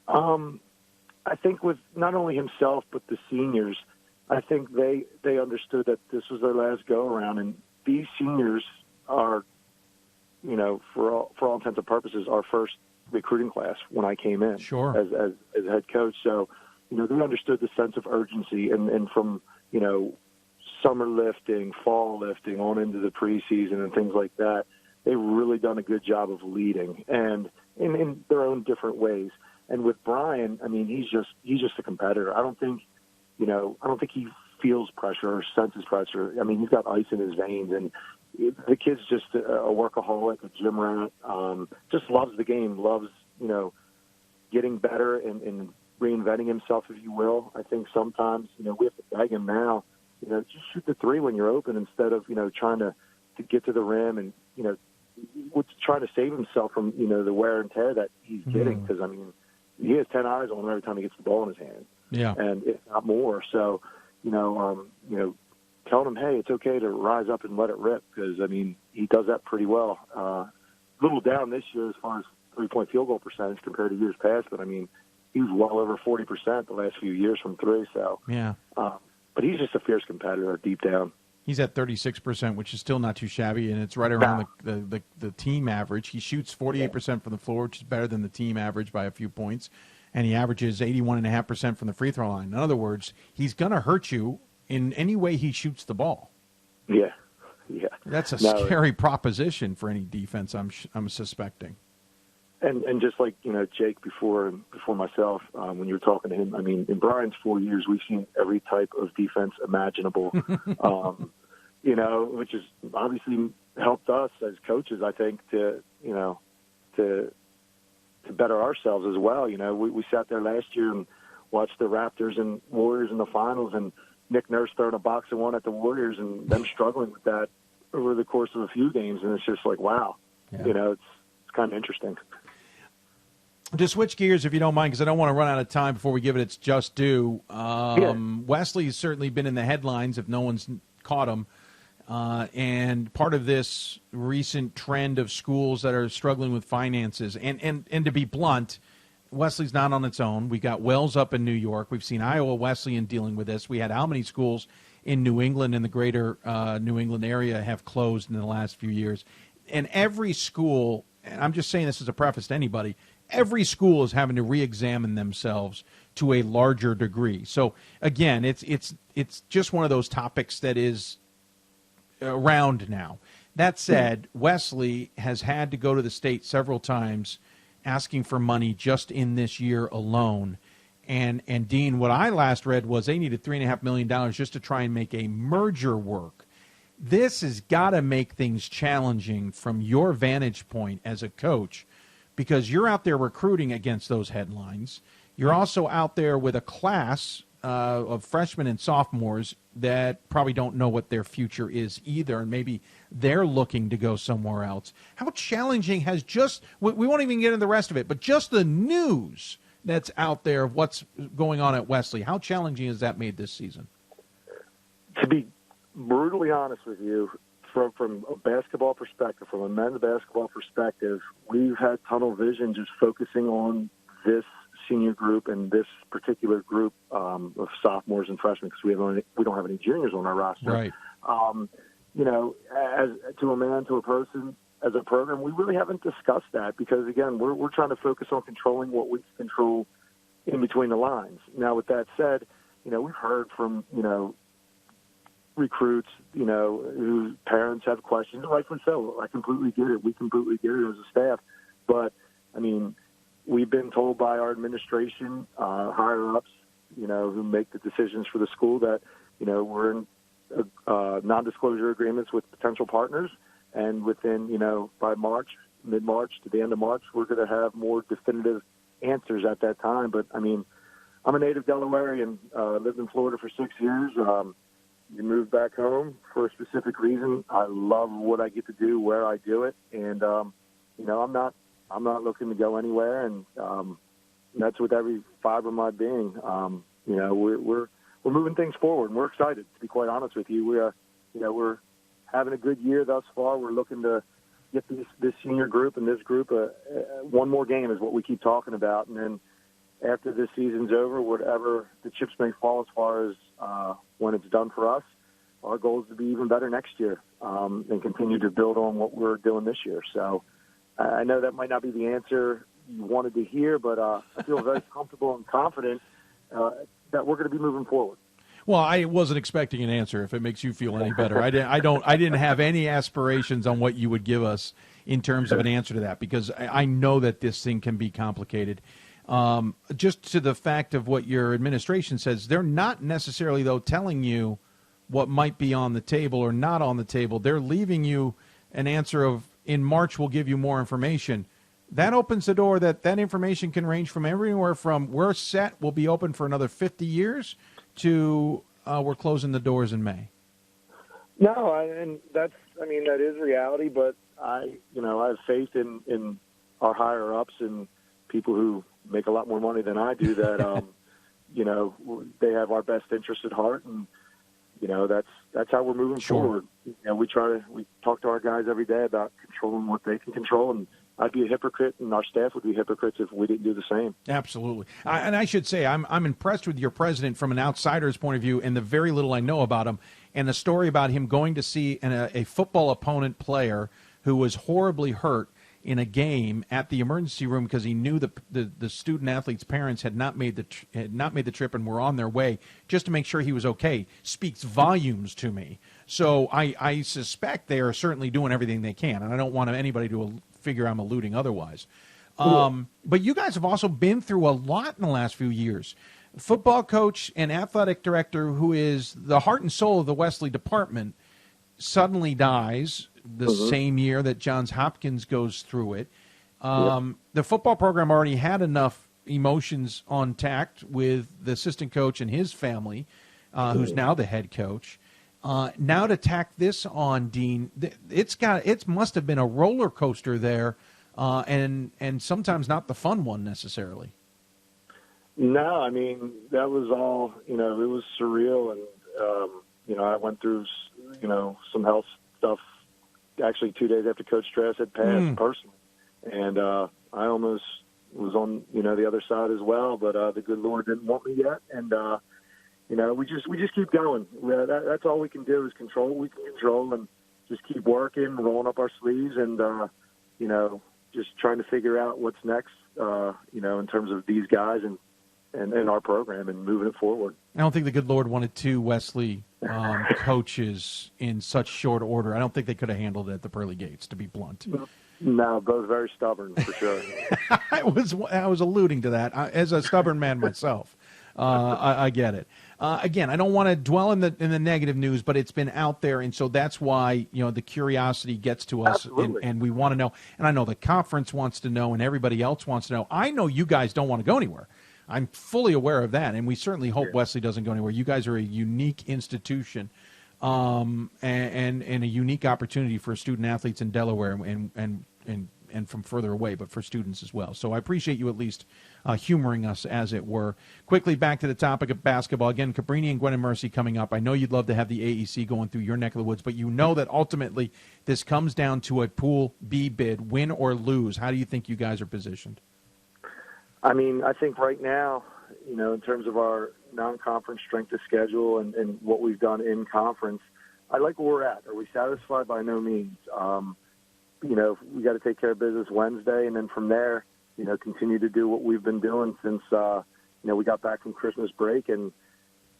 I think with not only himself but the seniors, I think they understood that this was their last go-around, and these seniors are, you know, for all intents and purposes, our first recruiting class when I came in as head coach. So, you know, they understood the sense of urgency, and from, you know, summer lifting, fall lifting, on into the preseason and things like that, they've really done a good job of leading, and in their own different ways. And with Brian, I mean, he's just a competitor. I don't think he feels pressure or senses pressure. I mean, he's got ice in his veins, and the kid's just a workaholic, a gym rat. Just loves the game, loves, you know, getting better and reinventing himself, if you will. I think sometimes, you know, we have to beg him now, you know, just shoot the three when you're open instead of, you know, trying to get to the rim and, you know, trying to save himself from, you know, the wear and tear that he's getting. Because, I mean, he has 10 eyes on him every time he gets the ball in his hand. Yeah. And if not more. So, you know, telling him, hey, it's okay to rise up and let it rip, because, I mean, he does that pretty well. A little down this year as far as three-point field goal percentage compared to years past, but, I mean, he was well over 40% the last few years from three. So, yeah. But he's just a fierce competitor deep down. He's at 36%, which is still not too shabby, and it's right around the team average. He shoots 48% from the floor, which is better than the team average by a few points, and he averages 81.5% from the free throw line. In other words, he's going to hurt you in any way he shoots the ball. Yeah. That's a scary proposition for any defense, I'm suspecting. And just like, you know, Jake before myself, when you were talking to him, I mean, in Brian's 4 years, we've seen every type of defense imaginable, you know, which has obviously helped us as coaches, I think, to better ourselves as well. You know, we sat there last year and watched the Raptors and Warriors in the finals, and Nick Nurse throwing a box of one at the Warriors and them struggling with that over the course of a few games. And it's just like, wow, you know, it's kind of interesting. To switch gears, if you don't mind, because I don't want to run out of time before we give it its just due. Wesley's certainly been in the headlines if no one's caught him. And part of this recent trend of schools that are struggling with finances, and to be blunt, Wesley's not on its own. We got Wells up in New York. We've seen Iowa Wesleyan dealing with this. We had how many schools in New England and the greater New England area have closed in the last few years. And every school, and I'm just saying this as a preface to anybody, every school is having to re-examine themselves to a larger degree. So, again, it's just one of those topics that is around now. That said, Wesley has had to go to the state several times asking for money just in this year alone. And Dean, what I last read was they needed $3.5 million just to try and make a merger work. This has got to make things challenging from your vantage point as a coach, because you're out there recruiting against those headlines. You're also out there with a class of freshmen and sophomores that probably don't know what their future is either, and maybe they're looking to go somewhere else. How challenging has we won't even get into the rest of it, but just the news that's out there of what's going on at Wesley, how challenging has that made this season? To be brutally honest with you, from a basketball perspective, from a men's basketball perspective, we've had tunnel vision just focusing on this senior group and this particular group of sophomores and freshmen, because we don't have any juniors on our roster. Right. You know, as to a man, to a person, as a program, we really haven't discussed that because, again, we're trying to focus on controlling what we can control in between the lines. Now, with that said, you know, we've heard from, you know, recruits, you know, whose parents have questions, rightfully so. I completely get it. We completely get it as a staff. But, I mean, we've been told by our administration, higher-ups, you know, who make the decisions for the school that, you know, we're in non-disclosure agreements with potential partners. And within, you know, by March, mid-March to the end of March, we're going to have more definitive answers at that time. But, I mean, I'm a native Delawarean, lived in Florida for 6 years. You moved back home for a specific reason. I love what I get to do, where I do it. And, you know, I'm not looking to go anywhere. And that's with every fiber of my being. You know, we're moving things forward, and we're excited, to be quite honest with you. We're having a good year thus far. We're looking to get this senior group and this group one more game is what we keep talking about. And then after this season's over, whatever the chips may fall as far as when it's done for us, our goal is to be even better next year and continue to build on what we're doing this year. So I know that might not be the answer you wanted to hear, but I feel very comfortable and confident that we're going to be moving forward. Well, I wasn't expecting an answer. If it makes you feel any better, I didn't have any aspirations on what you would give us in terms of an answer to that, because I know that this thing can be complicated. Just to the fact of what your administration says, they're not necessarily, though, telling you what might be on the table or not on the table. They're leaving you an answer of, in March, we'll give you more information. That opens the door that information can range from everywhere from we're set, we'll be open for another 50 years, to we're closing the doors in May. No, and that is reality, but I have faith in our higher ups and people who make a lot more money than I do that, they have our best interest at heart, and that's how we're moving forward. We talk to our guys every day about controlling what they can control, and I'd be a hypocrite, and our staff would be hypocrites if we didn't do the same. Absolutely. And I should say, I'm impressed with your president from an outsider's point of view and the very little I know about him, and the story about him going to see a football opponent player who was horribly hurt in a game at the emergency room because he knew the student athlete's parents had not made the trip and were on their way, just to make sure he was okay, speaks volumes to me. So I suspect they are certainly doing everything they can, and I don't want anybody to figure I'm alluding otherwise. But you guys have also been through a lot in the last few years. Football coach and athletic director who is the heart and soul of the Wesley department suddenly dies the same year that Johns Hopkins goes through it. The football program already had enough emotions on tact with the assistant coach and his family, who's now the head coach. Now to tack this on, Dean, it must have been a roller coaster there, and sometimes not the fun one necessarily. No, that was all, it was surreal, and, I went through, some health stuff actually 2 days after Coach Strauss had passed personally. And I almost was on, the other side as well, but the good Lord didn't want me yet. And, we just keep going. That's all we can do is control what we can control and just keep working, rolling up our sleeves and, just trying to figure out what's next, in terms of these guys and our program and moving it forward. I don't think the good Lord wanted two Wesley coaches in such short order. I don't think they could have handled it at the pearly gates, to be blunt. No, both very stubborn, for sure. I was alluding to that. As a stubborn man myself, I get it. Again, I don't want to dwell in the negative news, but it's been out there, and so that's why the curiosity gets to us, and we want to know. And I know the conference wants to know, and everybody else wants to know. I know you guys don't want to go anywhere. I'm fully aware of that, and we certainly hope Wesley doesn't go anywhere. You guys are a unique institution, and a unique opportunity for student athletes in Delaware and from further away, but for students as well. So I appreciate you at least humoring us, as it were. Quickly back to the topic of basketball. Again, Cabrini and Gwen Mercy coming up. I know you'd love to have the AEC going through your neck of the woods, but you know that ultimately this comes down to a Pool B bid, win or lose. How do you think you guys are positioned? I think right now, in terms of our non-conference strength of schedule and what we've done in conference, I like where we're at. Are we satisfied? By no means. We got to take care of business Wednesday, and then from there, continue to do what we've been doing since, we got back from Christmas break. And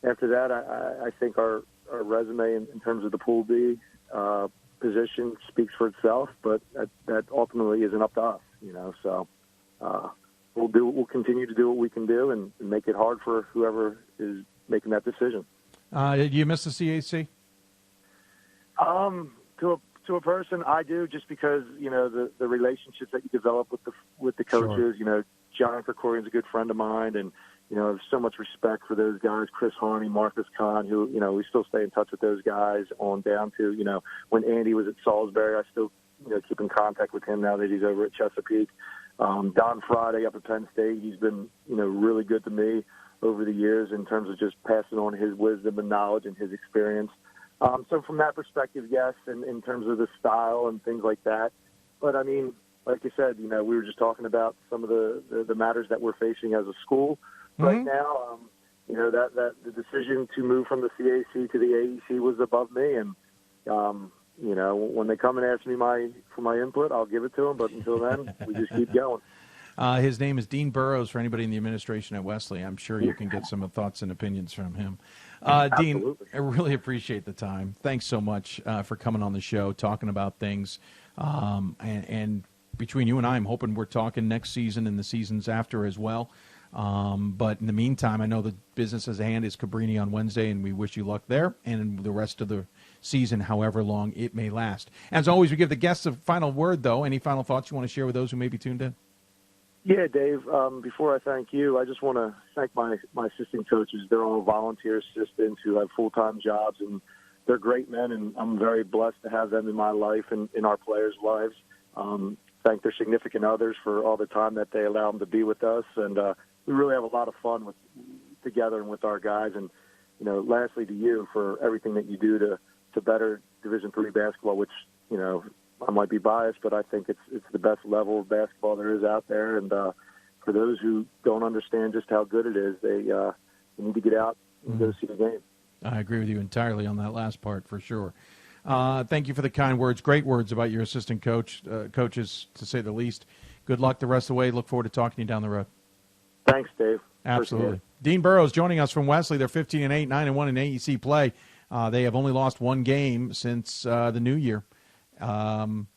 after that, I think our resume in terms of the Pool B position speaks for itself, but that ultimately isn't up to us, so we'll continue to do what we can do and make it hard for whoever is making that decision. Did you miss the CAC? To a person, I do, just because the relationships that you develop with the coaches. Sure. John Krikorian's a good friend of mine, and I have so much respect for those guys. Chris Harney, Marcus Kahn, who we still stay in touch with those guys. On down to when Andy was at Salisbury, I still keep in contact with him now that he's over at Chesapeake. Don Friday up at Penn State, he's been really good to me over the years in terms of just passing on his wisdom and knowledge and his experience. So from that perspective, yes, and in terms of the style and things like that. But, like you said, we were just talking about some of the matters that we're facing as a school right now. that the decision to move from the CAC to the AEC was above me. And, when they come and ask me for my input, I'll give it to them. But until then, we just keep going. His name is Dean Burrows. For anybody in the administration at Wesley, I'm sure you can get some thoughts and opinions from him. Dean, I really appreciate the time. Thanks so much for coming on the show, talking about things. And between you and I, I'm hoping we're talking next season and the seasons after as well. But in the meantime, I know the business at hand is Cabrini on Wednesday, and we wish you luck there and the rest of the season, however long it may last. As always, we give the guests a final word, though. Any final thoughts you want to share with those who may be tuned in? Yeah, Dave, before I thank you, I just want to thank my assistant coaches. They're all volunteer assistants who have full-time jobs, and they're great men, and I'm very blessed to have them in my life and in our players' lives. Thank their significant others for all the time that they allow them to be with us, and we really have a lot of fun together and with our guys. And, lastly to you for everything that you do to better Division III basketball, which, I might be biased, but I think it's the best level of basketball there is out there. And for those who don't understand just how good it is, they need to get out and go see the game. I agree with you entirely on that last part, for sure. Thank you for the kind words. Great words about your assistant coaches, to say the least. Good luck the rest of the way. Look forward to talking to you down the road. Thanks, Dave. Absolutely. Dean Burrows joining us from Wesley. They're 15-8, 9-1 in AEC play. They have only lost one game since the new year. And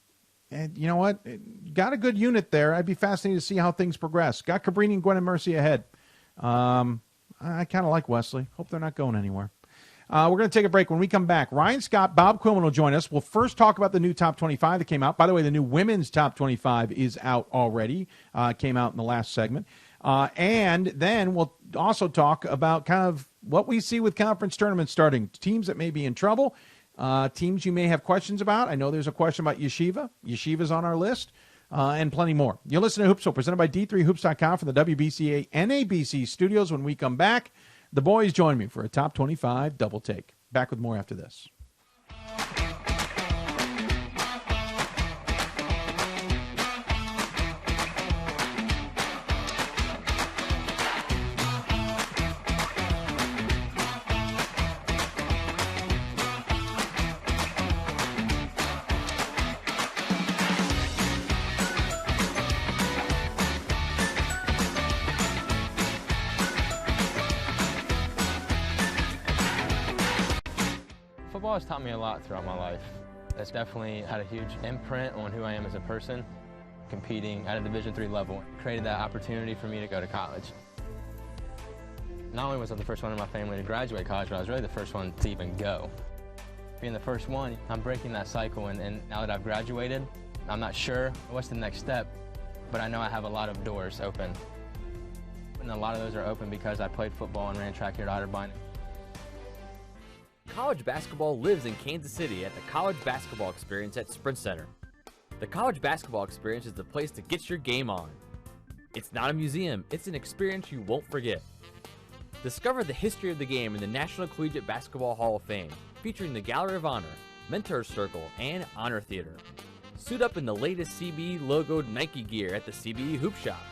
you know what? Got a good unit there. I'd be fascinated to see how things progress. Got Cabrini and Gwen and Mercy ahead. I kind of like Wesley. Hope they're not going anywhere. We're going to take a break. When we come back, Ryan Scott, Bob Quillman will join us. We'll first talk about the new Top 25 that came out. By the way, the new women's Top 25 is out already. Came out in the last segment. And then we'll also talk about kind of what we see with conference tournaments starting. Teams that may be in trouble. Teams you may have questions about. I know there's a question about Yeshiva. Yeshiva's on our list. And plenty more. You're listening to Hoopsville, presented by D3Hoops.com from the WBCA NABC Studios. When we come back, the boys join me for a Top 25 double take. Back with more after this. Football has taught me a lot throughout my life. It's definitely had a huge imprint on who I am as a person. Competing at a Division III level created that opportunity for me to go to college. Not only was I the first one in my family to graduate college, but I was really the first one to even go. Being the first one, I'm breaking that cycle, and now that I've graduated, I'm not sure what's the next step, but I know I have a lot of doors open. And a lot of those are open because I played football and ran track here at Otterbein. College basketball lives in Kansas City at the College Basketball Experience at Sprint Center. The College Basketball Experience is the place to get your game on. It's not a museum, it's an experience you won't forget. Discover the history of the game in the National Collegiate Basketball Hall of Fame, featuring the Gallery of Honor, Mentor Circle, and Honor Theater. Suit up in the latest CBE logoed Nike gear at the CBE Hoop Shop.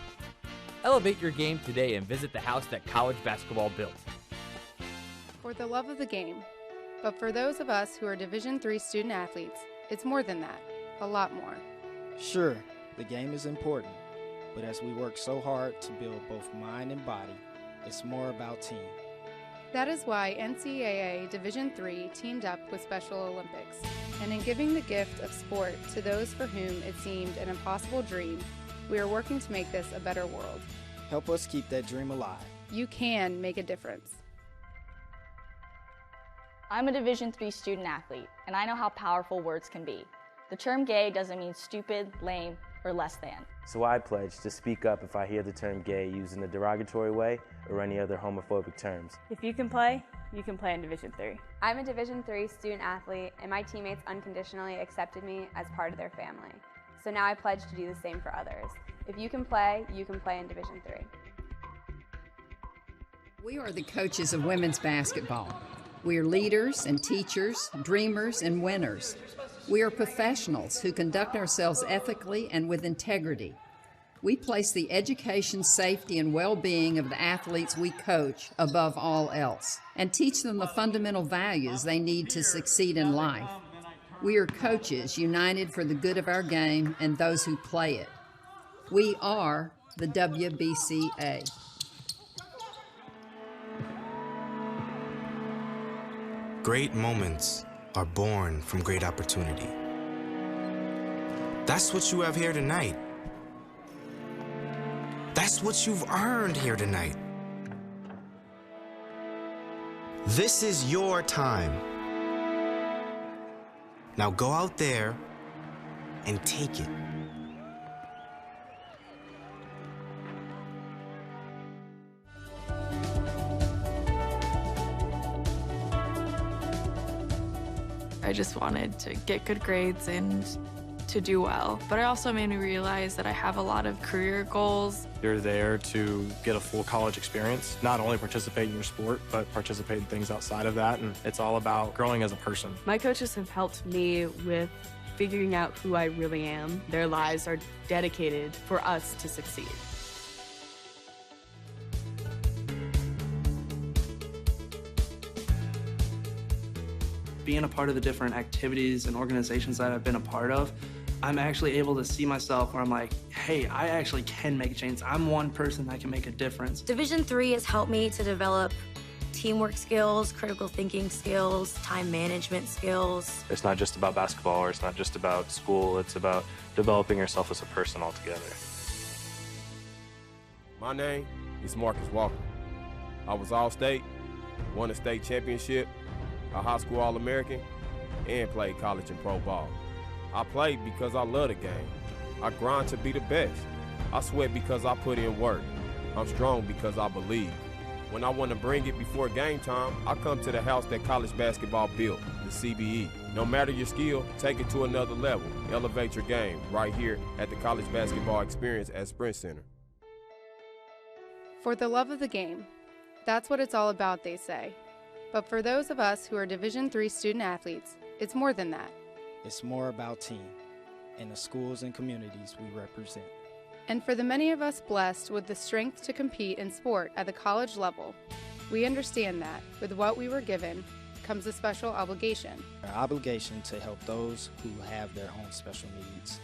Elevate your game today and visit the house that college basketball built. For the love of the game. But for those of us who are Division III student athletes, it's more than that, a lot more. Sure, the game is important, but as we work so hard to build both mind and body, it's more about team. That is why NCAA Division III teamed up with Special Olympics, and in giving the gift of sport to those for whom it seemed an impossible dream, we are working to make this a better world. Help us keep that dream alive. You can make a difference. I'm a Division III student athlete, and I know how powerful words can be. The term gay doesn't mean stupid, lame, or less than. So I pledge to speak up if I hear the term gay used in a derogatory way or any other homophobic terms. If you can play in Division III. I'm a Division III student athlete, and my teammates unconditionally accepted me as part of their family. So now I pledge to do the same for others. If you can play in Division III. We are the coaches of women's basketball. We are leaders and teachers, dreamers and winners. We are professionals who conduct ourselves ethically and with integrity. We place the education, safety, and well-being of the athletes we coach above all else and teach them the fundamental values they need to succeed in life. We are coaches united for the good of our game and those who play it. We are the WBCA. Great moments are born from great opportunity. That's what you have here tonight. That's what you've earned here tonight. This is your time. Now go out there and take it. I just wanted to get good grades and to do well. But it also made me realize that I have a lot of career goals. You're there to get a full college experience, not only participate in your sport, but participate in things outside of that. And it's all about growing as a person. My coaches have helped me with figuring out who I really am. Their lives are dedicated for us to succeed. Being a part of the different activities and organizations that I've been a part of, I'm actually able to see myself where I'm like, hey, I actually can make a change. I'm one person that can make a difference. Division III has helped me to develop teamwork skills, critical thinking skills, time management skills. It's not just about basketball, or it's not just about school. It's about developing yourself as a person altogether. My name is Marcus Walker. I was All-State, won a state championship, a high school All-American, and played college and pro ball. I played because I love the game. I grind to be the best. I sweat because I put in work. I'm strong because I believe. When I want to bring it before game time, I come to the house that college basketball built, the CBE. No matter your skill, take it to another level. Elevate your game right here at the College Basketball Experience at Sprint Center. For the love of the game. That's what it's all about, they say. But for those of us who are Division III student athletes, it's more than that. It's more about team and the schools and communities we represent. And for the many of us blessed with the strength to compete in sport at the college level, we understand that with what we were given comes a special obligation. Our obligation to help those who have their own special needs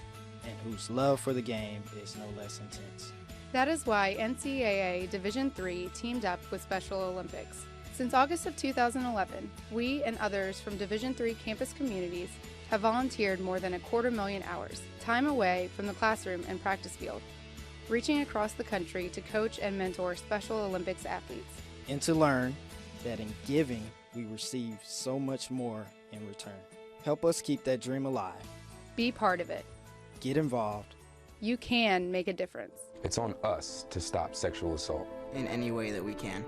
and whose love for the game is no less intense. That is why NCAA Division III teamed up with Special Olympics. Since August of 2011, we and others from Division III campus communities have volunteered more than 250,000 hours, time away from the classroom and practice field, reaching across the country to coach and mentor Special Olympics athletes. And to learn that in giving, we receive so much more in return. Help us keep that dream alive. Be part of it. Get involved. You can make a difference. It's on us to stop sexual assault in any way that we can.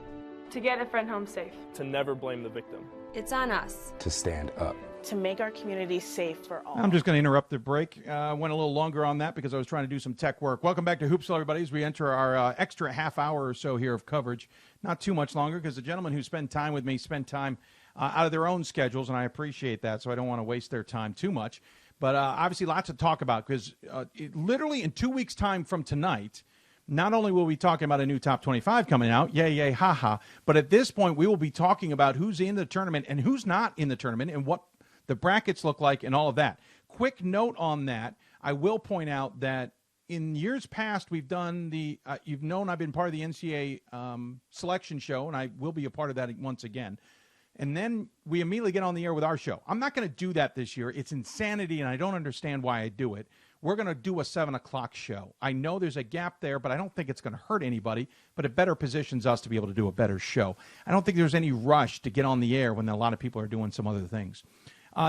To get a friend home safe. To never blame the victim. It's on us. To stand up. To make our community safe for all. I'm just going to interrupt the break. Went a little longer on that because I was trying to do some tech work. Welcome back to Hoopsville, everybody, as we enter our extra half hour or so here of coverage. Not too much longer because the gentlemen who spend time with me spend time out of their own schedules, and I appreciate that, so I don't want to waste their time too much. But obviously lots to talk about because literally in 2 weeks' time from tonight, not only will we be talking about a new top 25 coming out, yay, yay, ha-ha, but at this point we will be talking about who's in the tournament and who's not in the tournament and what the brackets look like and all of that. Quick note on that, I will point out that in years past we've done the, you've known I've been part of the NCAA selection show, and I will be a part of that once again. And then we immediately get on the air with our show. I'm not going to do that this year. It's insanity, and I don't understand why I do it. We're going to do a 7 o'clock show. I know there's a gap there, but I don't think it's going to hurt anybody, but it better positions us to be able to do a better show. I don't think there's any rush to get on the air when a lot of people are doing some other things.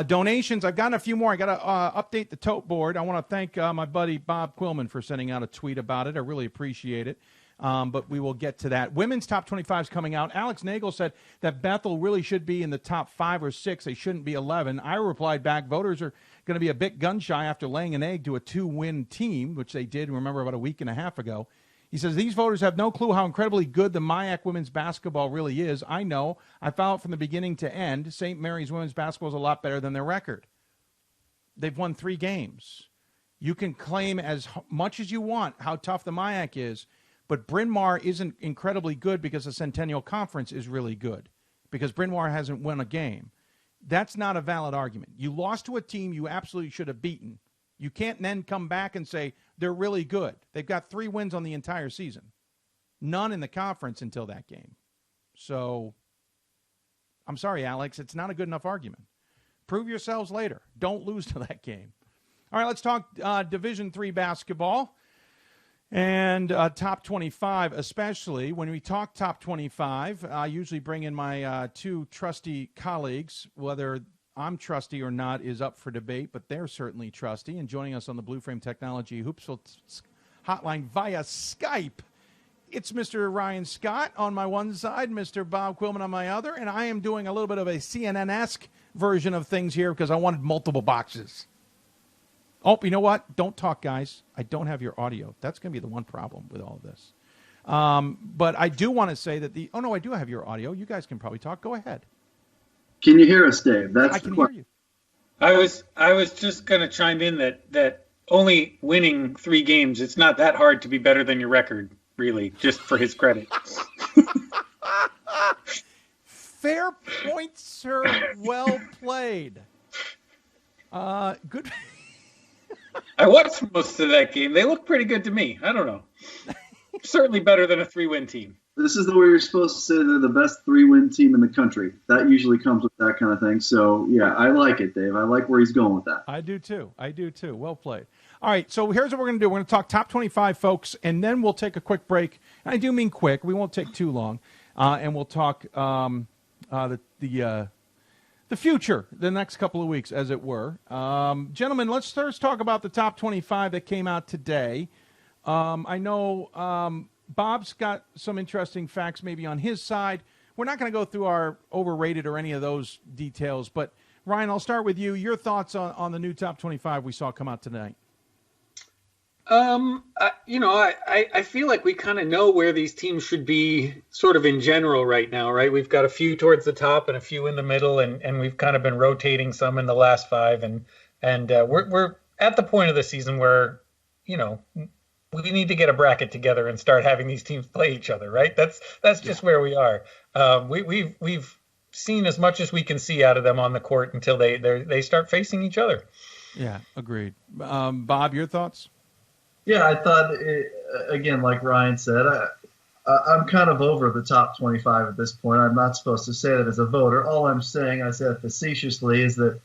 Donations, I've gotten a few more. I got to update the tote board. I want to thank my buddy Bob Quillman for sending out a tweet about it. I really appreciate it. But we will get to that. Women's top 25 is coming out. Alex Nagel said that Bethel really should be in the top 5 or 6. They shouldn't be 11. I replied back, voters are going to be a bit gun-shy after laying an egg to a 2-win team, which they did, remember, about a week and a half ago. He says, these voters have no clue how incredibly good the MIAC women's basketball really is. I know. I followed from the beginning to end. St. Mary's women's basketball is a lot better than their record. They've won 3 games. You can claim as much as you want how tough the MIAC is, but Bryn Mawr isn't incredibly good because the Centennial Conference is really good, because Bryn Mawr hasn't won a game. That's not a valid argument. You lost to a team you absolutely should have beaten. You can't then come back and say they're really good. They've got 3 wins on the entire season. None in the conference until that game. So, I'm sorry, Alex, it's not a good enough argument. Prove yourselves later. Don't lose to that game. All right, let's talk Division III basketball and top 25, especially. When we talk top 25, I usually bring in my 2 trusty colleagues. Whether I'm trusty or not is up for debate, but they're certainly trusty. And joining us on the Blue Frame Technology Hoopsville hotline via Skype, it's Mr. Ryan Scott on my one side, Mr. Bob Quillman on my other, and I am doing a little bit of a CNN-esque version of things here because I wanted multiple boxes. Oh, you know what? Don't talk, guys. I don't have your audio. That's going to be the one problem with all of this. But I do want to say that oh, no, I do have your audio. You guys can probably talk. Go ahead. Can you hear us, Dave? I can hear you. I was just going to chime in that only winning 3 games, it's not that hard to be better than your record, really, just for his credit. Fair point, sir. Well played. Good. I watched most of that game. They look pretty good to me. I don't know. Certainly better than a 3-win team. This is the way you're supposed to say they're the best 3-win team in the country. That usually comes with that kind of thing. So, yeah, I like it, Dave. I like where he's going with that. I do, too. Well played. All right, so here's what we're going to do. We're going to talk top 25, folks, and then we'll take a quick break. And I do mean quick. We won't take too long. And we'll talk the future, the next couple of weeks, as it were. Gentlemen, let's first talk about the top 25 that came out today. I know Bob's got some interesting facts maybe on his side. We're not going to go through our overrated or any of those details, but Ryan, I'll start with you. Your thoughts on the new top 25 we saw come out tonight. I feel like we kind of know where these teams should be sort of in general right now, right? We've got a few towards the top and a few in the middle, and we've kind of been rotating some in the last 5, and we're at the point of the season where, we need to get a bracket together and start having these teams play each other, right? That's just where we are. We've seen as much as we can see out of them on the court until they start facing each other. Yeah, agreed. Bob, your thoughts? Yeah, I thought, again, like Ryan said, I'm kind of over the top 25 at this point. I'm not supposed to say that as a voter. All I'm saying, I said facetiously, is that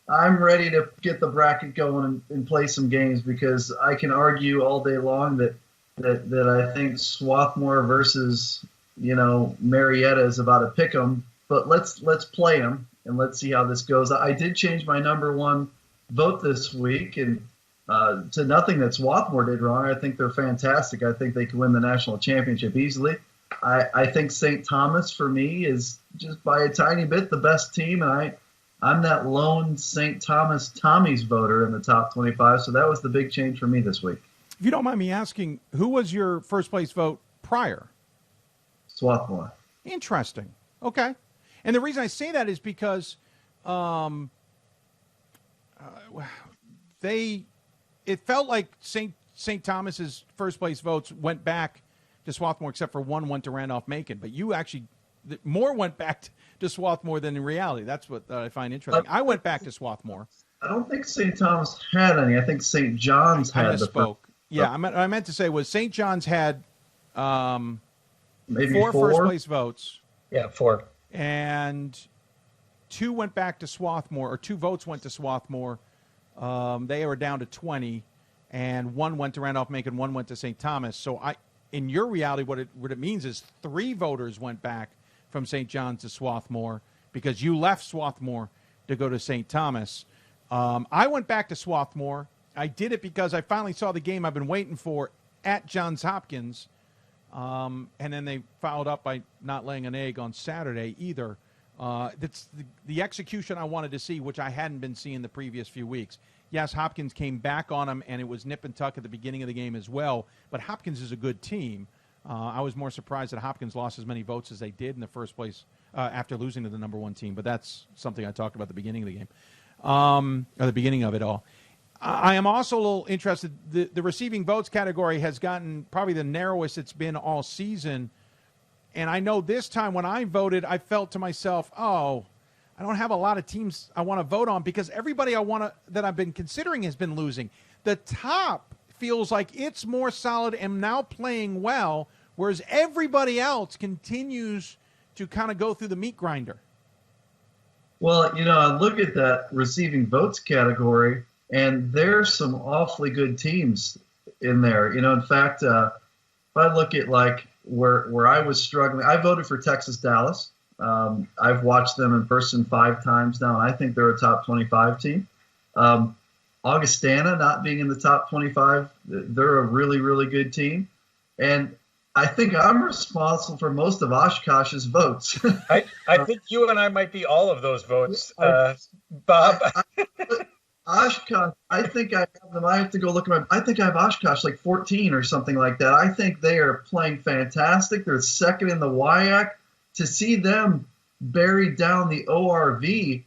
I'm ready to get the bracket going and play some games, because I can argue all day long that I think Swarthmore versus, Marietta is about a pick 'em. But let's play them and let's see how this goes. I did change my number 1 vote this week, and to nothing that Swarthmore did wrong. I think they're fantastic. I think they can win the national championship easily. I think St. Thomas, for me, is just by a tiny bit the best team, and I'm that lone St. Thomas Tommies voter in the top 25, so that was the big change for me this week. If you don't mind me asking, who was your first place vote prior? Swarthmore. Interesting. Okay. And the reason I say that is because it felt like St. Thomas's first place votes went back to Swarthmore, except for one went to Randolph-Macon. But you actually, more went back to Swarthmore than in reality. That's what I find interesting. I went back to Swarthmore. I don't think St. Thomas had any. I think St. John's had the first. Yeah, I meant to say was St. John's had maybe 4 first place votes. Yeah, 4. And 2 went back to Swarthmore, or 2 votes went to Swarthmore. They were down to 20, and 1 went to Randolph-Macon, 1 went to St. Thomas. So in your reality, what it means is 3 voters went back from St. John's to Swarthmore, because you left Swarthmore to go to St. Thomas. I went back to Swarthmore. I did it because I finally saw the game I've been waiting for at Johns Hopkins, and then they followed up by not laying an egg on Saturday either. That's the execution I wanted to see, which I hadn't been seeing the previous few weeks. Yes, Hopkins came back on them, and it was nip and tuck at the beginning of the game as well. But Hopkins is a good team. I was more surprised that Hopkins lost as many votes as they did in the first place after losing to the number 1 team. But that's something I talked about at the beginning of the game, or the beginning of it all. I am also a little interested. The receiving votes category has gotten probably the narrowest it's been all season. And I know this time when I voted, I felt to myself, oh, I don't have a lot of teams I want to vote on because everybody that I've been considering has been losing. The top feels like it's more solid and now playing well, whereas everybody else continues to kind of go through the meat grinder. Well, I look at that receiving votes category, and there's some awfully good teams in there. In fact, if I look at like where I was struggling, I voted for Texas Dallas. I've watched them in person 5 times now, and I think they're a top 25 team. Augustana not being in the top 25, they're a really, really good team. And I think I'm responsible for most of Oshkosh's votes. I think you and I might be all of those votes, Bob. Oshkosh, I think I have them. I have to go look at I think I have Oshkosh like 14 or something like that. I think they are playing fantastic. They're second in the WIAC. To see them buried down the ORV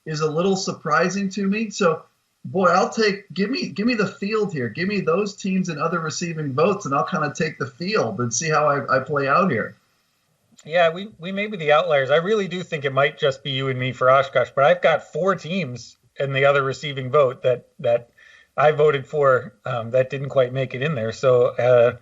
is a little surprising to me. So, boy, give me the field here. Give me those teams and other receiving votes, and I'll kind of take the field and see how I play out here. Yeah, we may be the outliers. I really do think it might just be you and me for Oshkosh, but I've got 4 teams in the other receiving vote that I voted for that didn't quite make it in there. So,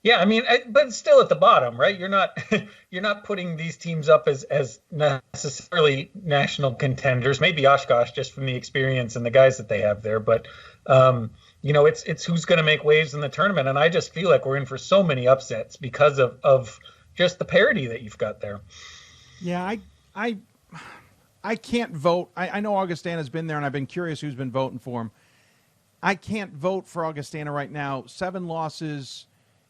yeah, I mean, but still at the bottom, right? You're not putting these teams up as necessarily national contenders. Maybe Oshkosh just from the experience and the guys that they have there, but it's who's going to make waves in the tournament. And I just feel like we're in for so many upsets because of just the parity that you've got there. Yeah, I can't vote. I know Augustana's been there, and I've been curious who's been voting for him. I can't vote for Augustana right now. 7 losses.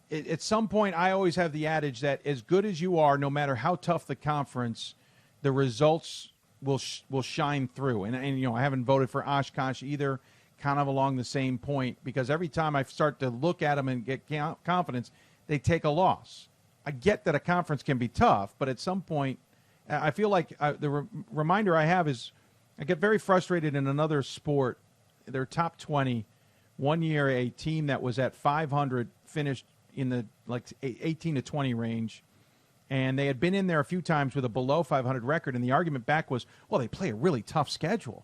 At some point, I always have the adage that as good as you are, no matter how tough the conference, the results will shine through. And I haven't voted for Oshkosh either, kind of along the same point, because every time I start to look at them and get confidence, they take a loss. I get that a conference can be tough, but at some point, I feel like the reminder I have is I get very frustrated in another sport. Their top 20, one year a team that was at 500 finished in the 18 to 20 range, and they had been in there a few times with a below 500 record, and the argument back was, well, they play a really tough schedule.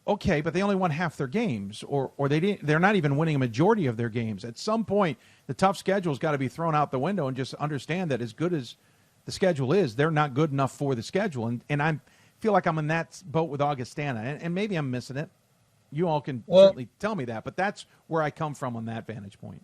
Okay, but they only won half their games, or they're not even winning a majority of their games. At some point, the tough schedule's got to be thrown out the window and just understand that as good as the schedule is, they're not good enough for the schedule. And I feel like I'm in that boat with Augustana, and maybe I'm missing it. You all can certainly tell me that, but that's where I come from on that vantage point.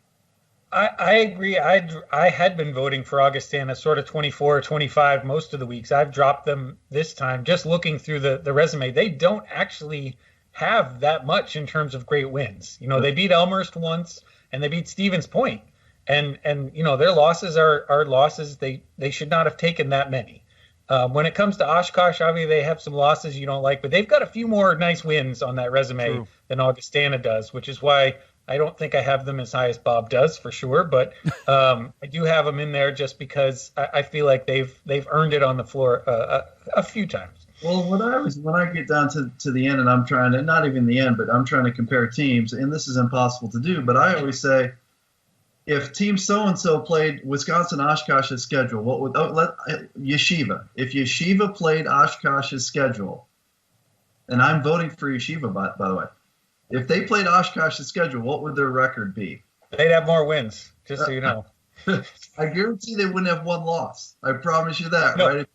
I agree. I had been voting for Augustana sort of 24 or 25 most of the weeks. I've dropped them this time. Just looking through the resume, they don't actually have that much in terms of great wins. They beat Elmhurst once, and they beat Stevens Point. And their losses are losses. They should not have taken that many. When it comes to Oshkosh, obviously they have some losses you don't like, but they've got a few more nice wins on that resume than Augustana does, which is why I don't think I have them as high as Bob does for sure, but I do have them in there just because I feel like they've earned it on the floor a few times. Well, when I get down to the end, and I'm trying to, not even the end, but I'm trying to compare teams, and this is impossible to do, but I always say, if Team so-and-so played Wisconsin Oshkosh's schedule, what would Yeshiva? If Yeshiva played Oshkosh's schedule, and I'm voting for Yeshiva, by the way, if they played Oshkosh's schedule, what would their record be? They'd have more wins, just so you know. I guarantee they wouldn't have one loss. I promise you that, no.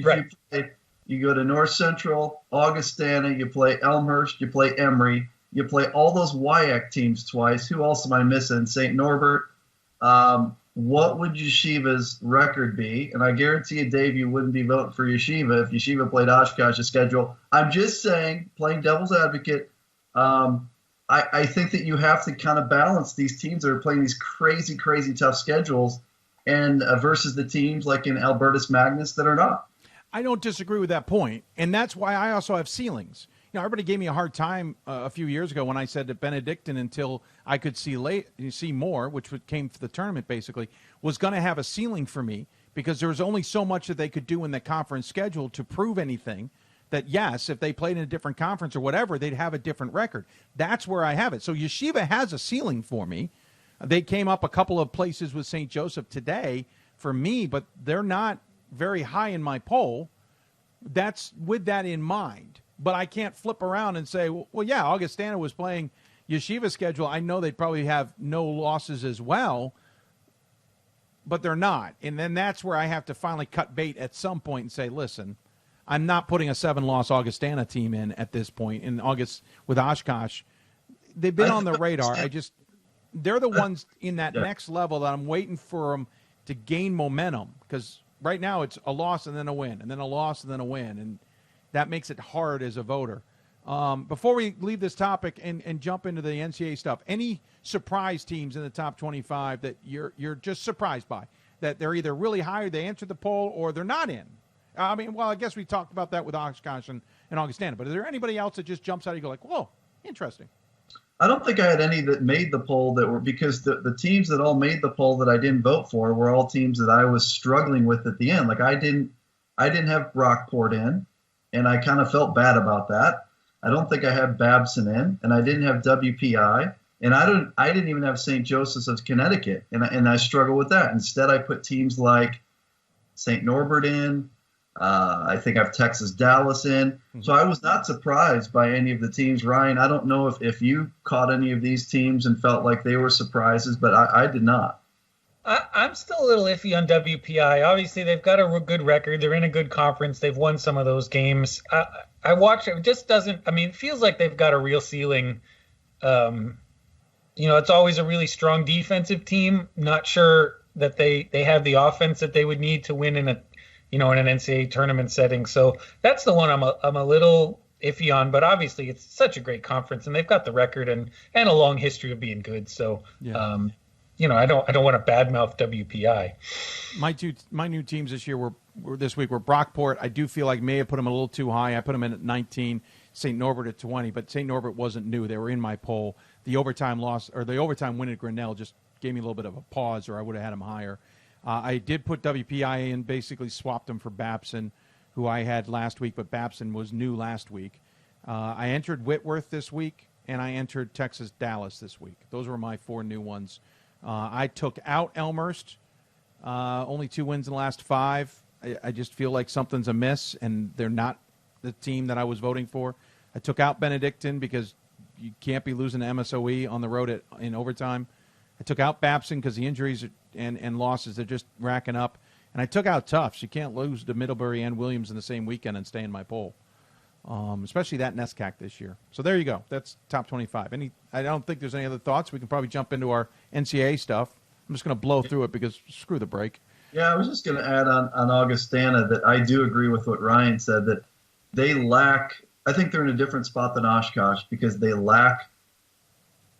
Right? If you go to North Central, Augustana, you play Elmhurst, you play Emory, you play all those WIAC teams twice. Who else am I missing? St. Norbert. What would Yeshiva's record be? And I guarantee you, Dave, you wouldn't be voting for Yeshiva if Yeshiva played Oshkosh's schedule. I'm just saying, playing devil's advocate, I think that you have to kind of balance these teams that are playing these crazy, crazy tough schedules and versus the teams like in Albertus Magnus that are not. I don't disagree with that point, and that's why I also have ceilings. Everybody gave me a hard time a few years ago when I said that Benedictine, until I could see more, which came for the tournament basically, was going to have a ceiling for me because there was only so much that they could do in the conference schedule to prove anything. that, yes, if they played in a different conference or whatever, they'd have a different record. That's where I have it. So Yeshiva has a ceiling for me. They came up a couple of places with St. Joseph today for me, but they're not very high in my poll. That's with that in mind. But I can't flip around and say, well, yeah, Augustana was playing Yeshiva's schedule. I know they'd probably have no losses as well, but they're not. And then that's where I have to finally cut bait at some point and say, listen, I'm not putting a 7-loss Augustana team in at this point in August with Oshkosh. They've been on the radar. They're the ones in that next level that I'm waiting for them to gain momentum, because right now it's a loss and then a win, and then a loss and then a win, and that makes it hard as a voter. Before we leave this topic and jump into the NCAA stuff, any surprise teams in the top 25 that you're just surprised by, that they're either really high or they answered the poll or they're not in? I mean, well, I guess we talked about that with Oshkosh and Augustana, but is there anybody else that just jumps out and you go like, whoa, interesting? I don't think I had any that made the poll that were, because the teams that all made the poll that I didn't vote for were all teams that I was struggling with at the end. Like I didn't have Brockport in, and I kind of felt bad about that. I don't think I had Babson in, and I didn't have WPI, and I didn't even have St. Joseph's of Connecticut, and I struggle with that. Instead, I put teams like St. Norbert in. I think I have Texas Dallas in. So I was not surprised by any of the teams. Ryan, I don't know if you caught any of these teams and felt like they were surprises, but I did not. I'm still a little iffy on WPI. Obviously, they've got a good record. They're in a good conference. They've won some of those games. I watch it. It just doesn't – I mean, it feels like they've got a real ceiling. It's always a really strong defensive team. Not sure that they have the offense that they would need to win in an NCAA tournament setting. So that's the one I'm a little iffy on. But obviously, it's such a great conference, and they've got the record and a long history of being good. So, I don't want to badmouth WPI. My new teams this year were Brockport. I do feel like may have put them a little too high. I put them in at 19, St. Norbert at 20, but St. Norbert wasn't new. They were in my poll. The overtime loss or the overtime win at Grinnell just gave me a little bit of a pause, or I would have had them higher. I did put WPI in, basically swapped them for Babson, who I had last week, but Babson was new last week. I entered Whitworth this week, and I entered Texas Dallas this week. Those were my 4 new ones. I took out Elmhurst, only 2 wins in the last 5. I just feel like something's amiss, and they're not the team that I was voting for. I took out Benedictine because you can't be losing to MSOE on the road in overtime. I took out Babson because the injuries and losses are just racking up. And I took out Tufts. You can't lose to Middlebury and Williams in the same weekend and stay in my poll, especially that NESCAC this year. So there you go. That's top 25. I don't think there's any other thoughts. We can probably jump into our NCAA stuff. I'm just going to blow through it because screw the break. Yeah, I was just going to add on Augustana that I do agree with what Ryan said, that they lack – I think they're in a different spot than Oshkosh because they lack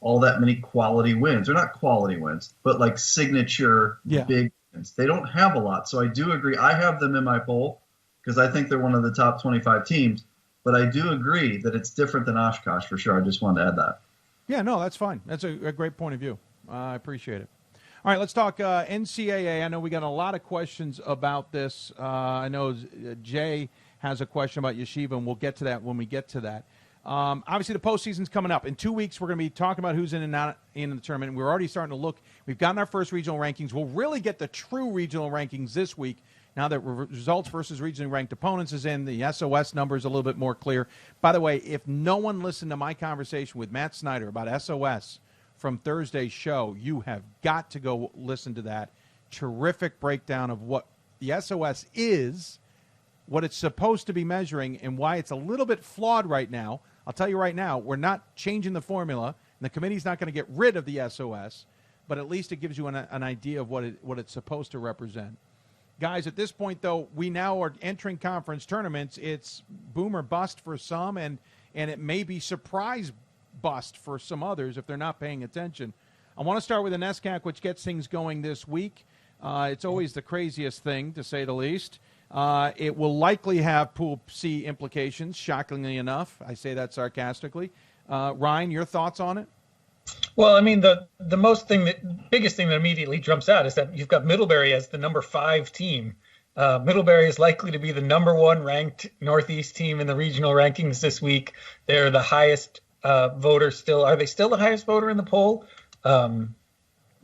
all that many quality wins. They're not quality wins, but like signature big wins. They don't have a lot. So I do agree. I have them in my poll because I think they're one of the top 25 teams. But I do agree that it's different than Oshkosh for sure. I just wanted to add that. Yeah, no, that's fine. That's a great point of view. I appreciate it. All right, let's talk NCAA. I know we got a lot of questions about this. I know Jay has a question about Yeshiva, and we'll get to that when we get to that. Obviously, the postseason's coming up. In 2 weeks, we're going to be talking about who's in and not in the tournament. We're already starting to look. We've gotten our first regional rankings. We'll really get the true regional rankings this week. Now that results versus regionally ranked opponents is in, the SOS number is a little bit more clear. By the way, if no one listened to my conversation with Matt Snyder about SOS from Thursday's show, you have got to go listen to that. Terrific breakdown of what the SOS is, what it's supposed to be measuring, and why it's a little bit flawed right now. I'll tell you right now, we're not changing the formula, and the committee's not going to get rid of the SOS, but at least it gives you an idea of what it's supposed to represent. Guys, at this point, though, we now are entering conference tournaments. It's boom or bust for some, and it may be surprise bust for some others if they're not paying attention. I want to start with the NESCAC, which gets things going this week. It's always the craziest thing, to say the least. It will likely have Pool C implications, shockingly enough. I say that sarcastically. Ryan, your thoughts on it? Well, I mean, the biggest thing that immediately jumps out is that you've got Middlebury as the number 5 team Middlebury is likely to be the number 1 ranked Northeast team in the regional rankings this week. They're the highest voter still. Are they still the highest voter in the poll? I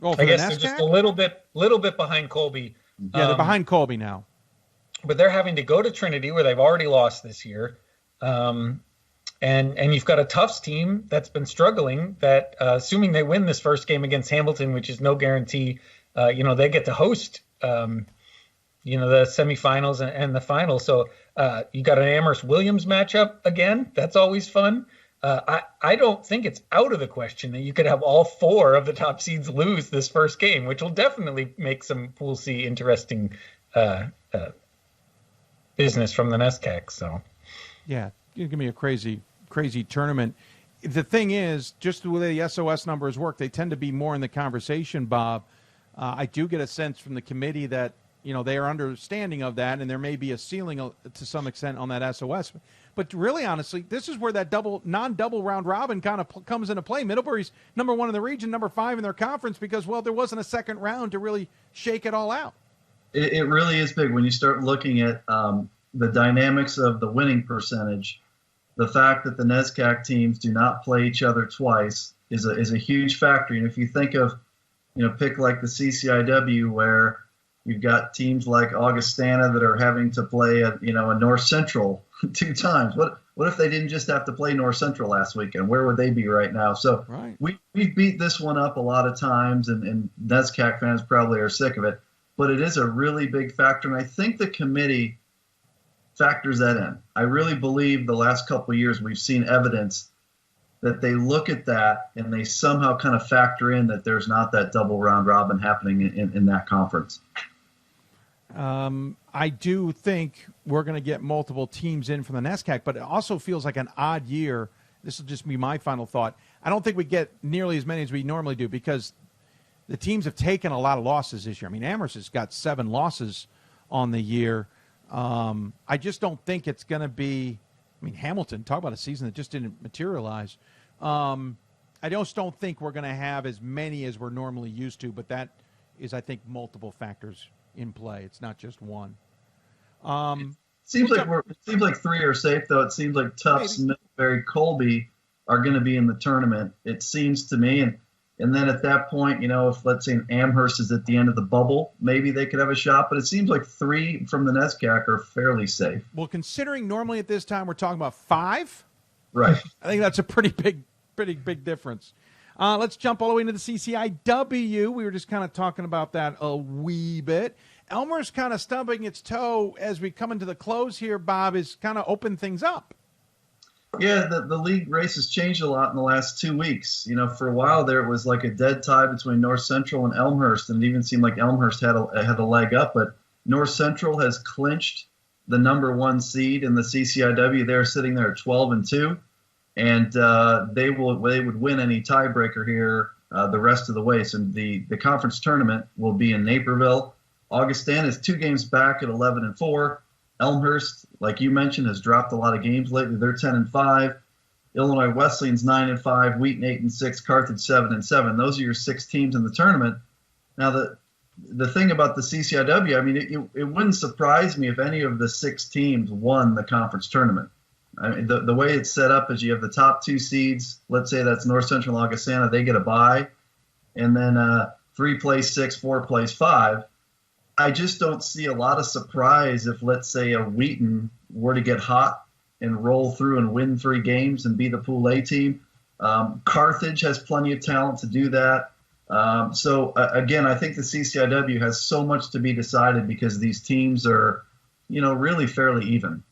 guess they're just a little bit behind Colby. Yeah, they're behind Colby now. But they're having to go to Trinity, where they've already lost this year. And you've got a Tufts team that's been struggling, that assuming they win this first game against Hamilton, which is no guarantee, they get to host, the semifinals and the final. So you got an Amherst-Williams matchup again. That's always fun. I don't think it's out of the question that you could have all 4 of the top seeds lose this first game, which will definitely make some Pool C interesting business from the NESCAC. So, yeah, it's gonna be a crazy tournament. The thing is, just the way the SOS numbers work, they tend to be more in the conversation, Bob. I do get a sense from the committee that they are understanding of that, and there may be a ceiling to some extent on that SOS. But really, honestly, this is where that non-double round robin kind of comes into play. Middlebury's number 1 in the region, number 5 in their conference, because there wasn't a second round to really shake it all out. It really is big when you start looking at the dynamics of the winning percentage. The fact that the NESCAC teams do not play each other twice is a huge factor. And if you think of, pick like the CCIW, where you've got teams like Augustana that are having to play a North Central 2 times. What if they didn't just have to play North Central last weekend? Where would they be right now? So we've beat this one up a lot of times, and NESCAC fans probably are sick of it. But it is a really big factor, and I think the committee factors that in. I really believe the last couple of years we've seen evidence that they look at that and they somehow kind of factor in that there's not that double round robin happening in that conference. I do think we're going to get multiple teams in from the NESCAC, but it also feels like an odd year. This will just be my final thought. I don't think we get nearly as many as we normally do because the teams have taken a lot of losses this year. I mean, Amherst has got 7 losses on the year. I just don't think it's going to be – I mean, Hamilton, talk about a season that just didn't materialize. I just don't think we're going to have as many as we're normally used to, but that is, I think, multiple factors in play. It's not just one. It seems like 3 are safe, though. It seems like Tufts, Middlebury, Colby are going to be in the tournament. It seems to me, and then at that point, if let's say Amherst is at the end of the bubble, maybe they could have a shot. But it seems like 3 from the NESCAC are fairly safe. Well, considering normally at this time we're talking about 5, right? I think that's a pretty big difference. Let's jump all the way into the CCIW. We were just kind of talking about that a wee bit. Elmer's kind of stubbing its toe as we come into the close here, Bob, is kind of open things up. Yeah, the league race has changed a lot in the last 2 weeks. For a while there, it was like a dead tie between North Central and Elmhurst, and it even seemed like Elmhurst had a leg up. But North Central has clinched the number 1 seed in the CCIW. They're sitting there at 12-2, and they would win any tiebreaker here the rest of the way. So the conference tournament will be in Naperville. Augustana is 2 games back at 11-4. Elmhurst, like you mentioned, has dropped a lot of games lately. They're 10-5. Illinois Wesleyan's 9-5. Wheaton 8-6. Carthage 7-7. Those are your 6 teams in the tournament. Now the thing about the CCIW, I mean, it wouldn't surprise me if any of the 6 teams won the conference tournament. I mean, the way it's set up is you have the top 2 seeds. Let's say that's North Central and Augustana. They get a bye, and then 3 plays 6, 4 plays 5. I just don't see a lot of surprise if, let's say, a Wheaton were to get hot and roll through and win 3 games and be the Pool A team. Carthage has plenty of talent to do that. So, again, I think the CCIW has so much to be decided because these teams are, really fairly even.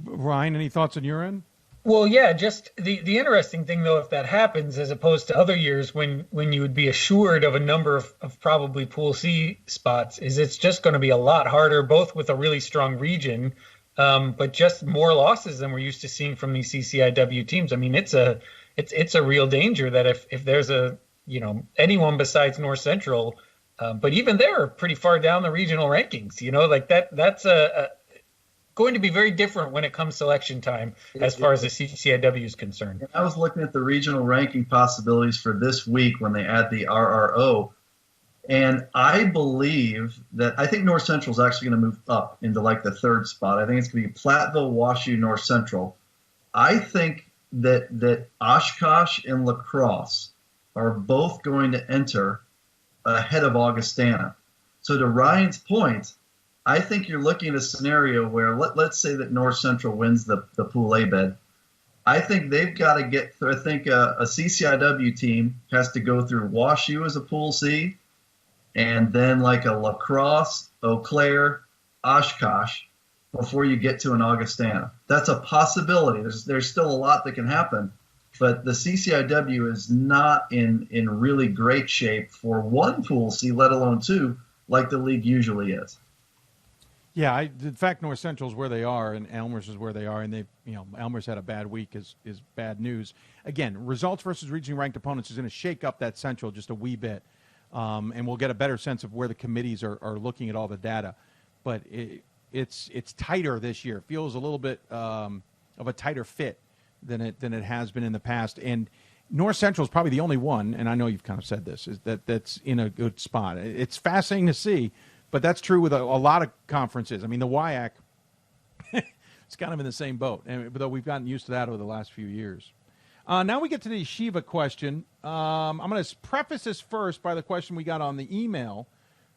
Ryan, any thoughts on your end? Well, yeah, just the interesting thing, though, if that happens, as opposed to other years when you would be assured of a number of probably Pool C spots, is it's just going to be a lot harder, both with a really strong region, but just more losses than we're used to seeing from these CCIW teams. I mean, it's a real danger that if there's anyone besides North Central, but even they're pretty far down the regional rankings, like that's going to be very different when it comes selection time as far as the CCIW is concerned. I was looking at the regional ranking possibilities for this week when they add the RRO. And I believe that I think North Central is actually going to move up into like the third spot. I think it's going to be Platteville, WashU, North Central. I think that Oshkosh and La Crosse are both going to enter ahead of Augustana. So to Ryan's point, I think you're looking at a scenario where let's say that North Central wins the Pool A bid. I think they've got to get through. I think a CCIW team has to go through WashU as a Pool C, and then like a La Crosse, Eau Claire, Oshkosh before you get to an Augustana. That's a possibility. There's still a lot that can happen, but the CCIW is not in really great shape for one Pool C, let alone two, like the league usually is. Yeah, in fact, North Central is where they are, and Elmer's is where they are, and Elmer's had a bad week is bad news. Again, results versus regionally ranked opponents is going to shake up that Central just a wee bit, and we'll get a better sense of where the committees are looking at all the data. But it's tighter this year. It feels a little bit of a tighter fit than it has been in the past. And North Central is probably the only one, and I know you've kind of said this, is that's in a good spot. It's fascinating to see. But that's true with a lot of conferences. I mean, the WIAC, it's kind of in the same boat, though we've gotten used to that over the last few years. Now we get to the yeshiva question. I'm going to preface this first by the question we got on the email,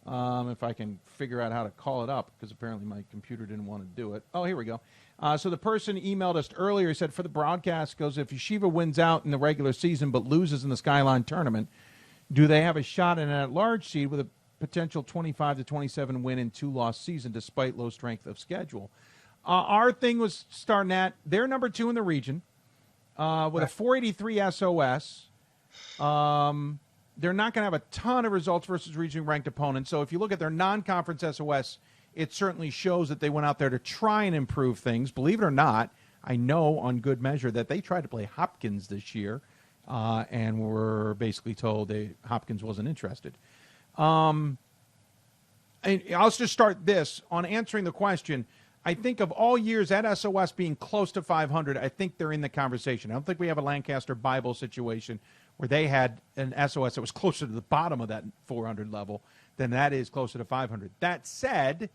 if I can figure out how to call it up, because apparently my computer didn't want to do it. Oh, here we go. So the person emailed us earlier. He said, for the broadcast, goes, if yeshiva wins out in the regular season but loses in the Skyline tournament, do they have a shot in an at-large seed with a potential 25-27 win and 2-loss season despite low strength of schedule? Our thing was starting at, they're number 2 in the region with a 483 SOS. They're not going to have a ton of results versus regionally ranked opponents. So if you look at their non-conference SOS, it certainly shows that they went out there to try and improve things. Believe it or not, I know on good measure that they tried to play Hopkins this year and were basically told Hopkins wasn't interested. And I'll just start this on answering the question. I think of all years at SOS being close to 500, I think they're in the conversation. I don't think we have a Lancaster Bible situation where they had an SOS that was closer to the bottom of that 400 level than that is closer to 500. That said,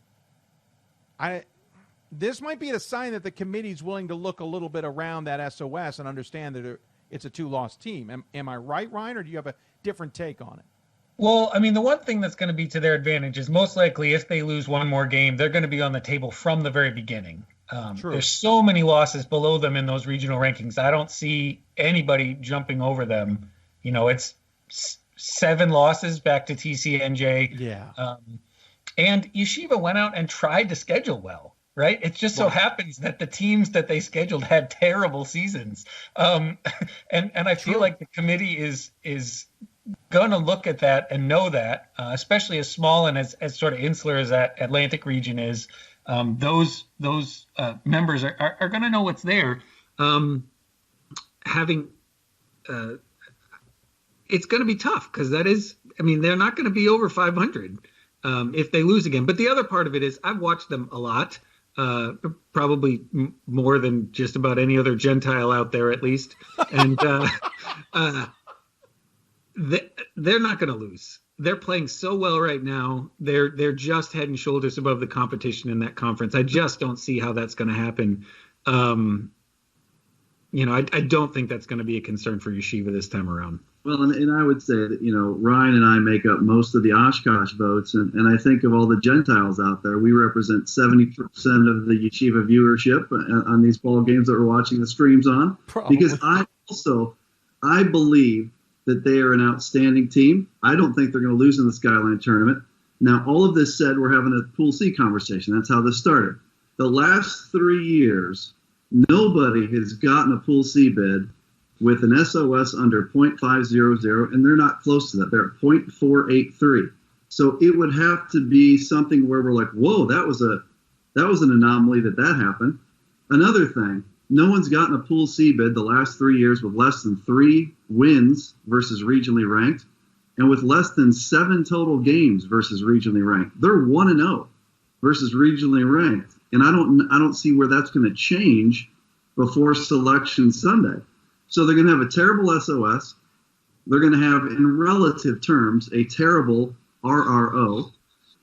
this might be a sign that the committee's willing to look a little bit around that SOS and understand that it's a 2-loss team. Am I right, Ryan, or do you have a different take on it? Well, I mean, the one thing that's going to be to their advantage is most likely if they lose one more game, they're going to be on the table from the very beginning. There's so many losses below them in those regional rankings. I don't see anybody jumping over them. It's 7 losses back to TCNJ. Yeah. And Yeshiva went out and tried to schedule well, right? It just so happens that the teams that they scheduled had terrible seasons. And I feel like the committee is going to look at that and know that, especially as small and as sort of insular as that Atlantic region is, those members are going to know what's there. It's going to be tough because they're not going to be over 500 if they lose again. But the other part of it is I've watched them a lot, probably more than just about any other Gentile out there at least. And they're not going to lose. They're playing so well right now. They're just head and shoulders above the competition in that conference. I just don't see how that's going to happen. I don't think that's going to be a concern for Yeshiva this time around. Well, and I would say that, Ryan and I make up most of the Oshkosh votes. And I think of all the Gentiles out there, we represent 70% of the Yeshiva viewership on these ball games that we're watching the streams on. Probably. Because I believe that they are an outstanding team. I don't think they're going to lose in the Skyline tournament. Now, all of this said, we're having a Pool C conversation. That's how this started. The last 3 years, nobody has gotten a Pool C bid with an SOS under .500, and they're not close to that. They're at .483. So it would have to be something where we're like, whoa, that was an anomaly that happened. Another thing, no one's gotten a Pool C bid the last 3 years with less than 3 wins versus regionally ranked, and with less than 7 total games versus regionally ranked. They're 1-0 versus regionally ranked, and I don't see where that's going to change before Selection Sunday. So they're going to have a terrible SOS. They're going to have, in relative terms, a terrible RRO.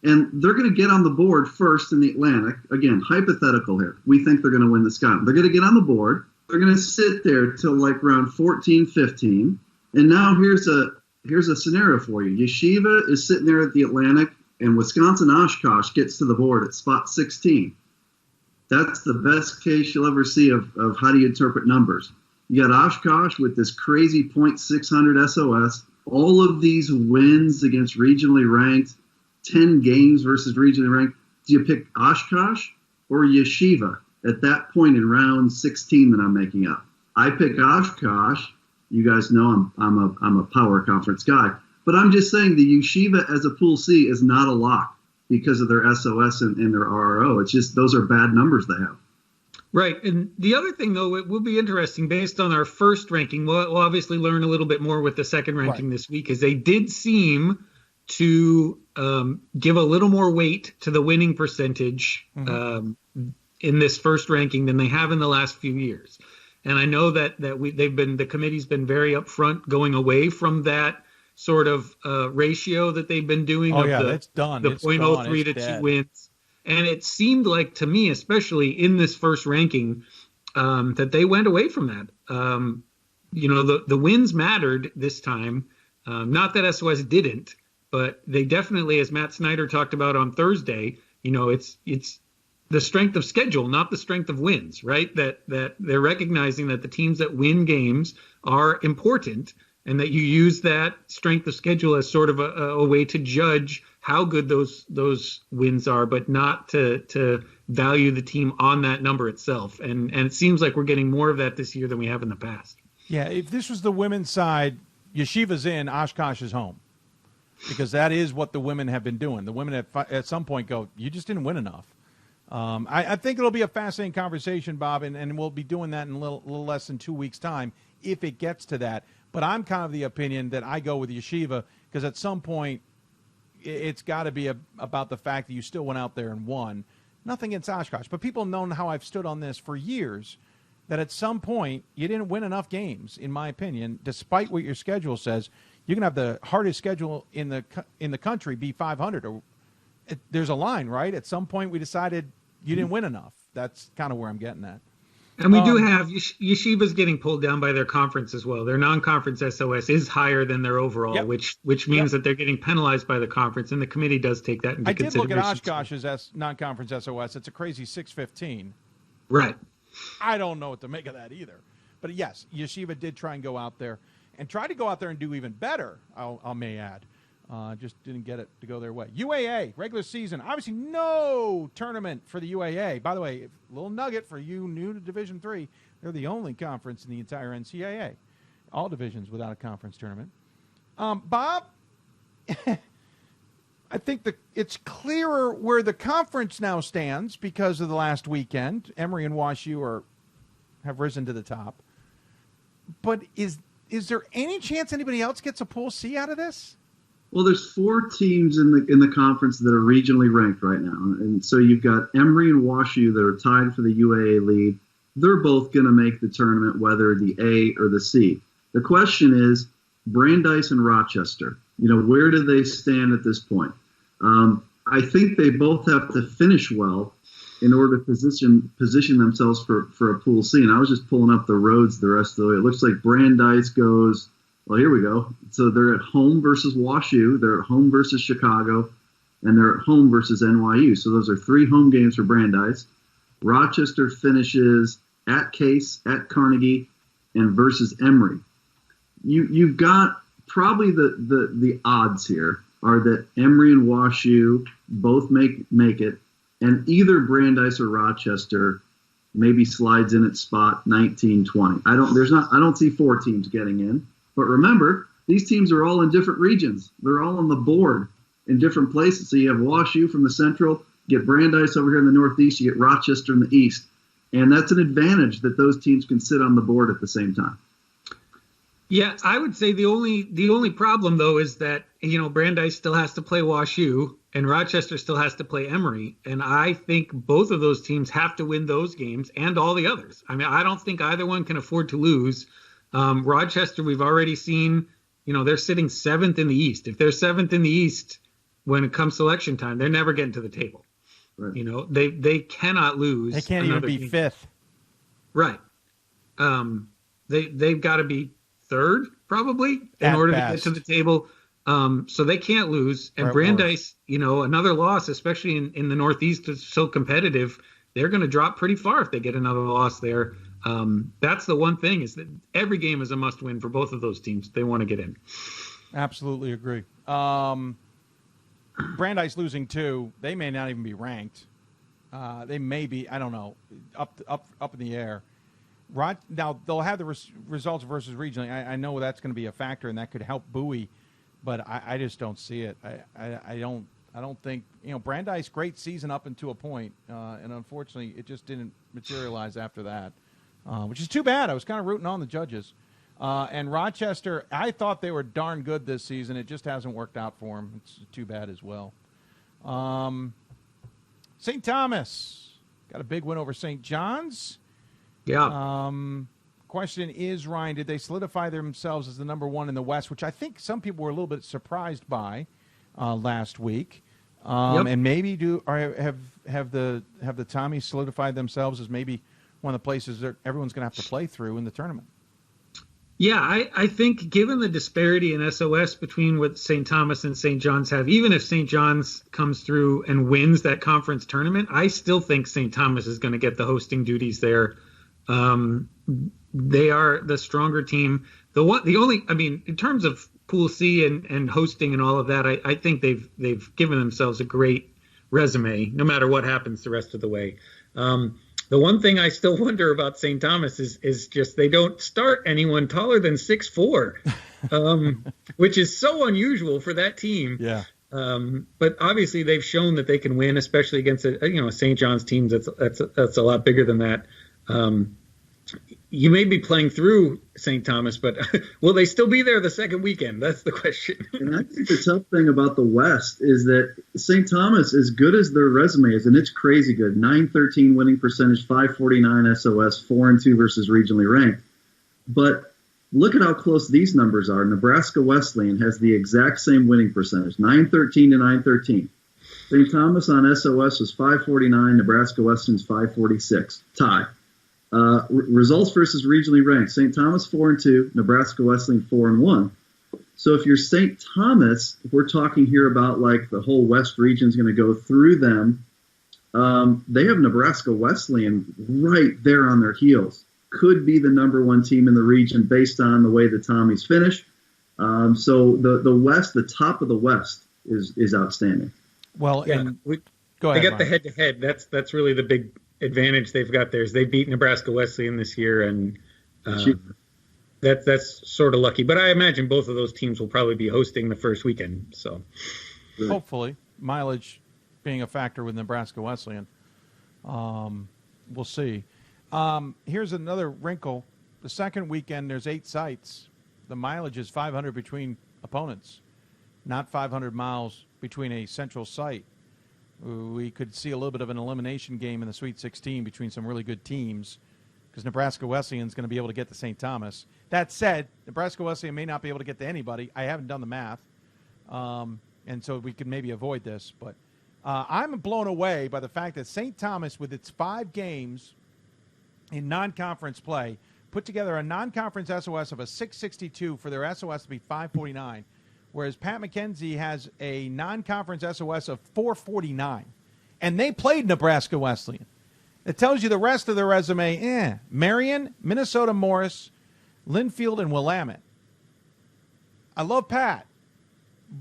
And they're going to get on the board first in the Atlantic. Again, hypothetical here. We think they're going to win the Sky. They're going to get on the board. They're going to sit there till like round 14, 15. And now here's a scenario for you. Yeshiva is sitting there at the Atlantic, and Wisconsin Oshkosh gets to the board at spot 16. That's the best case you'll ever see of how do you interpret numbers. You got Oshkosh with this crazy .600 SOS. All of these wins against regionally ranked, 10 games versus regionally ranked. Do you pick Oshkosh or Yeshiva at that point in round 16 that I'm making up? I pick Oshkosh. You guys know I'm a power conference guy. But I'm just saying the Yeshiva as a Pool C is not a lock because of their SOS and their RRO. It's just those are bad numbers they have. Right. And the other thing, though, it will be interesting based on our first ranking. We'll obviously learn a little bit more with the second ranking this week, as they did seem to give a little more weight to the winning percentage in this first ranking than they have in the last few years. And I know that the committee's been very upfront going away from that sort of ratio that they've been doing. It's done. The 0.03 to 2 wins. And it seemed like to me, especially in this first ranking, that they went away from that. The wins mattered this time. Not that SOS didn't, but they definitely, as Matt Snyder talked about on Thursday, it's the strength of schedule, not the strength of wins, right? That they're recognizing that the teams that win games are important, and that you use that strength of schedule as sort of a way to judge how good those wins are, but not to value the team on that number itself. And it seems like we're getting more of that this year than we have in the past. Yeah, if this was the women's side, Yeshiva's in, Oshkosh is home. Because that is what the women have been doing. The women at some point go, you just didn't win enough. I think it'll be a fascinating conversation, Bob, and we'll be doing that in a little less than 2 weeks' time if it gets to that. But I'm kind of the opinion that I go with Yeshiva because at some point it's got to be about the fact that you still went out there and won. Nothing against Oshkosh, but people have known how I've stood on this for years, that at some point you didn't win enough games, in my opinion, despite what your schedule says. You can have the hardest schedule in the country be 500. There's a line, right? At some point we decided you didn't win enough. That's kind of where I'm getting at. And we do have Yeshiva's getting pulled down by their conference as well. Their non-conference SOS is higher than their overall, which means that they're getting penalized by the conference, and the committee does take that into consideration. I did look at Oshkosh's non-conference SOS. It's a crazy 615. Right. I don't know what to make of that either. But yes, Yeshiva did try and go out there and try to go out there and do even better, I may add. Just didn't get it to go their way. UAA, regular season. Obviously no tournament for the UAA. By the way, a little nugget for you new to Division III. They're the only conference in the entire NCAA. All divisions without a conference tournament. Bob, I think it's clearer where the conference now stands because of the last weekend. Emory and WashU have risen to the top. But is there any chance anybody else gets a Pool C out of this? Well, there's 4 teams in the conference that are regionally ranked right now. And so you've got Emory and WashU that are tied for the UAA lead. They're both going to make the tournament, whether the A or the C. The question is, Brandeis and Rochester, where do they stand at this point? I think they both have to finish well in order to position themselves for a Pool C. And I was just pulling up the roads the rest of the way. It looks like Brandeis goes, well, here we go. So they're at home versus WashU, they're at home versus Chicago, and they're at home versus NYU. So those are 3 home games for Brandeis. Rochester finishes at Case, at Carnegie, and versus Emory. You've got probably the odds here are that Emory and WashU both make it, and either Brandeis or Rochester maybe slides in at spot 19, 20. I don't see 4 teams getting in. But remember, these teams are all in different regions. They're all on the board in different places. So you have WashU from the central, you get Brandeis over here in the northeast, you get Rochester in the east. And that's an advantage that those teams can sit on the board at the same time. Yeah, I would say the only problem, though, is that, Brandeis still has to play WashU and Rochester still has to play Emory. And I think both of those teams have to win those games and all the others. I mean, I don't think either one can afford to lose. Rochester, we've already seen, they're sitting 7th in the East. If they're 7th in the East, when it comes to election time, they're never getting to the table. Right. You know, they cannot lose. They can't even be fifth. Right. They've got to be third probably in order to get to the table. So they can't lose. And Brandeis, you know, another loss, especially in the Northeast, is so competitive. They're going to drop pretty far if they get another loss there. That's the one thing, is that every game is a must win for both of those teams if they want to get in. Absolutely agree. Brandeis losing 2, they may not even be ranked. They may be, I don't know, up in the air. Now they'll have the results versus regionally. I know that's going to be a factor, and that could help Bowie, but I just don't see it. I don't think, you know, Brandeis, great season up into a point, and unfortunately it just didn't materialize after that, which is too bad. I was kind of rooting on the Judges. And Rochester, I thought they were darn good this season. It just hasn't worked out for them. It's too bad as well. St. Thomas got a big win over St. John's. Yeah. Question is, Ryan, did they solidify themselves as the number 1 in the West, which I think some people were a little bit surprised by last week. And maybe have the Tommies solidified themselves as maybe one of the places that everyone's going to have to play through in the tournament? Yeah, I think given the disparity in SOS between what St. Thomas and St. John's have, even if St. John's comes through and wins that conference tournament, I still think St. Thomas is going to get the hosting duties there. They are the stronger team. In terms of Pool C and hosting and all of that, I think they've given themselves a great resume, no matter what happens the rest of the way. The one thing I still wonder about St. Thomas is just they don't start anyone taller than 6'4", which is so unusual for that team. Yeah. But obviously they've shown that they can win, especially against a St. John's team that's a lot bigger than that. You may be playing through St. Thomas, but will they still be there the second weekend? That's the question. And I think the tough thing about the West is that St. Thomas, as good as their resume is, and it's crazy good, 913 winning percentage, 549 SOS, 4-2 versus regionally ranked. But look at how close these numbers are. Nebraska Wesleyan has the exact same winning percentage, 913 to 913. St. Thomas on SOS was 549, Nebraska Wesleyan's 546. Tie. Results versus regionally ranked. St. Thomas 4-2, Nebraska Wesleyan 4-1. So if you're St. Thomas, if we're talking here about like the whole West region is going to go through them, they have Nebraska Wesleyan right there on their heels. Could be the number 1 team in the region based on the way the Tommies finish. So the West, the top of the West is outstanding. Well, yeah, and go ahead. They got Ryan. the head-to-head. That's really the big advantage they've got there, is they beat Nebraska Wesleyan this year, and that's sort of lucky. But I imagine both of those teams will probably be hosting the first weekend. So hopefully, mileage being a factor with Nebraska Wesleyan. We'll see. Here's another wrinkle. The second weekend, there's 8 sites. The mileage is 500 between opponents, not 500 miles between a central site. We could see a little bit of an elimination game in the Sweet 16 between some really good teams, because Nebraska Wesleyan is going to be able to get to St. Thomas. That said, Nebraska Wesleyan may not be able to get to anybody. I haven't done the math, and so we could maybe avoid this. But I'm blown away by the fact that St. Thomas, with its 5 games in non-conference play, put together a non-conference SOS of a 662 for their SOS to be 549. Whereas Pat McKenzie has a non-conference SOS of 449. And they played Nebraska Wesleyan. It tells you the rest of the resume, Marion, Minnesota Morris, Linfield, and Willamette. I love Pat,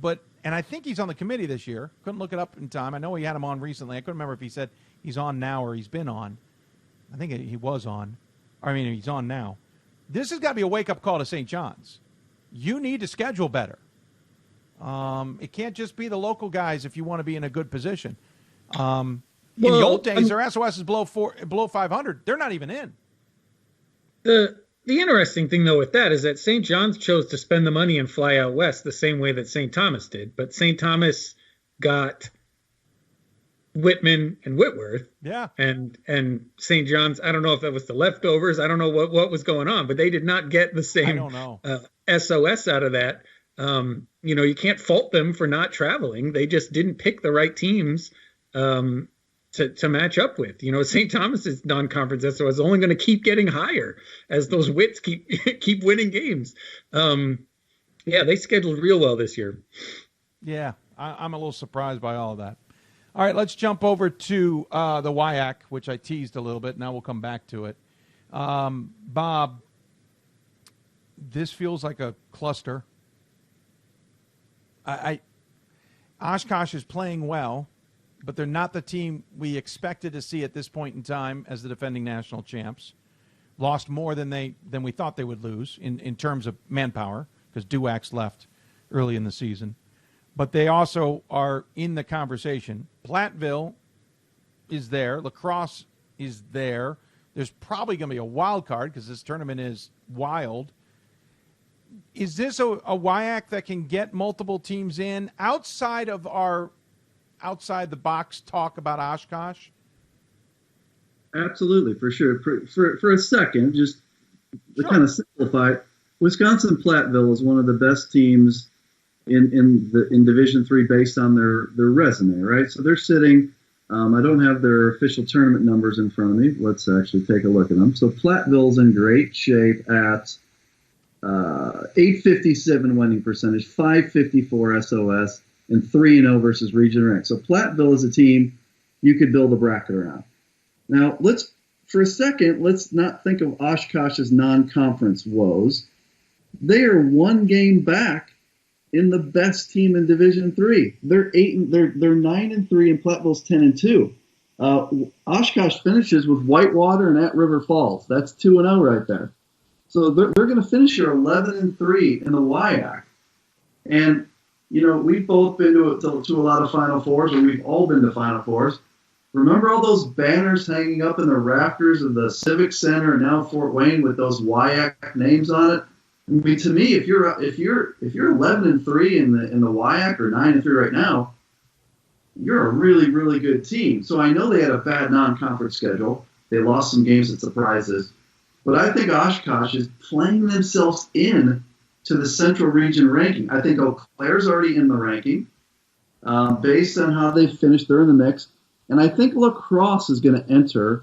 and I think he's on the committee this year. Couldn't look it up in time. I know he had him on recently. I couldn't remember if he said he's on now or he's been on. I think he was on. He's on now. This has got to be a wake-up call to St. John's. You need to schedule better. It can't just be the local guys if you want to be in a good position. In the old days, their SOS is below 500. They're not even in. The interesting thing, though, with that is that St. John's chose to spend the money and fly out west the same way that St. Thomas did. But St. Thomas got Whitman and Whitworth. Yeah. And St. John's, I don't know if that was the leftovers. I don't know what was going on, but they did not get the same SOS out of that. You can't fault them for not traveling. They just didn't pick the right teams to match up with. St. Thomas's non-conference SOS is only going to keep getting higher as those Wits keep winning games. They scheduled real well this year. Yeah, I'm a little surprised by all of that. All right, let's jump over to the WIAC, which I teased a little bit. Now we'll come back to it. Bob, this feels like a cluster. Oshkosh is playing well, but they're not the team we expected to see at this point in time as the defending national champs. Lost more than we thought they would lose in terms of manpower, because Duax left early in the season. But they also are in the conversation. Platteville is there. La Crosse is there. There's probably going to be a wild card because this tournament is wild. Is this a WIAC that can get multiple teams in outside of our outside the box talk about Oshkosh? Absolutely, for sure. For a second, just to kind of simplify it, Wisconsin Platteville is one of the best teams in Division III based on their resume, right? So they're sitting. I don't have their official tournament numbers in front of me. Let's actually take a look at them. So Platteville's in great shape at 857 winning percentage, 554 SOS, and 3-0 versus region rank. So Platteville is a team you could build a bracket around. Now, for a second, let's not think of Oshkosh's non-conference woes. They are one game back in the best team in Division III. They're 9-3, and Platteville's 10-2. Oshkosh finishes with Whitewater and at River Falls. That's 2-0 right there. So they're going to finish here 11-3 in the WIAC. And we've both been to a lot of Final Fours, or we've all been to Final Fours. Remember all those banners hanging up in the rafters of the Civic Center and now Fort Wayne with those WIAC names on it? I mean, to me, if you're 11-3 in the WIAC or 9-3 right now, you're a really, really good team. So I know they had a bad non-conference schedule. They lost some games at surprises. But I think Oshkosh is playing themselves in to the Central Region ranking. I think Eau Claire's already in the ranking based on how they finished. They're in the mix. And I think La Crosse is going to enter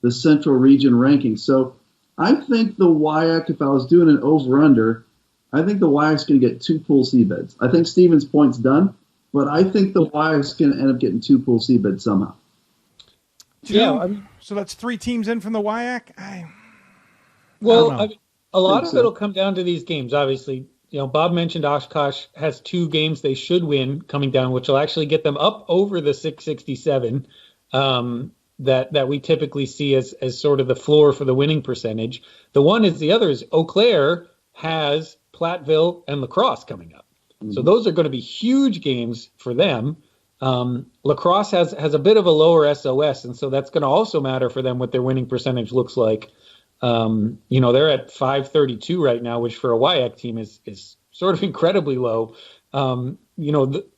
the Central Region ranking. So I think the WIAC, if I was doing an over-under, I think the WIAC's going to get 2 Pool C bids. I think Stevens' point's done, but I think the WIAC's going to end up getting 2 Pool C bids somehow. So that's 3 teams in from the WIAC? A lot of it'll come down to these games, obviously. Bob mentioned Oshkosh has 2 games they should win coming down, which will actually get them up over the 667 that we typically see as sort of the floor for the winning percentage. The other is Eau Claire has Platteville and La Crosse coming up. Mm-hmm. So those are going to be huge games for them. La Crosse has a bit of a lower SOS, and so that's going to also matter for them what their winning percentage looks like. They're at 532 right now, which for a WIAC team is sort of incredibly low.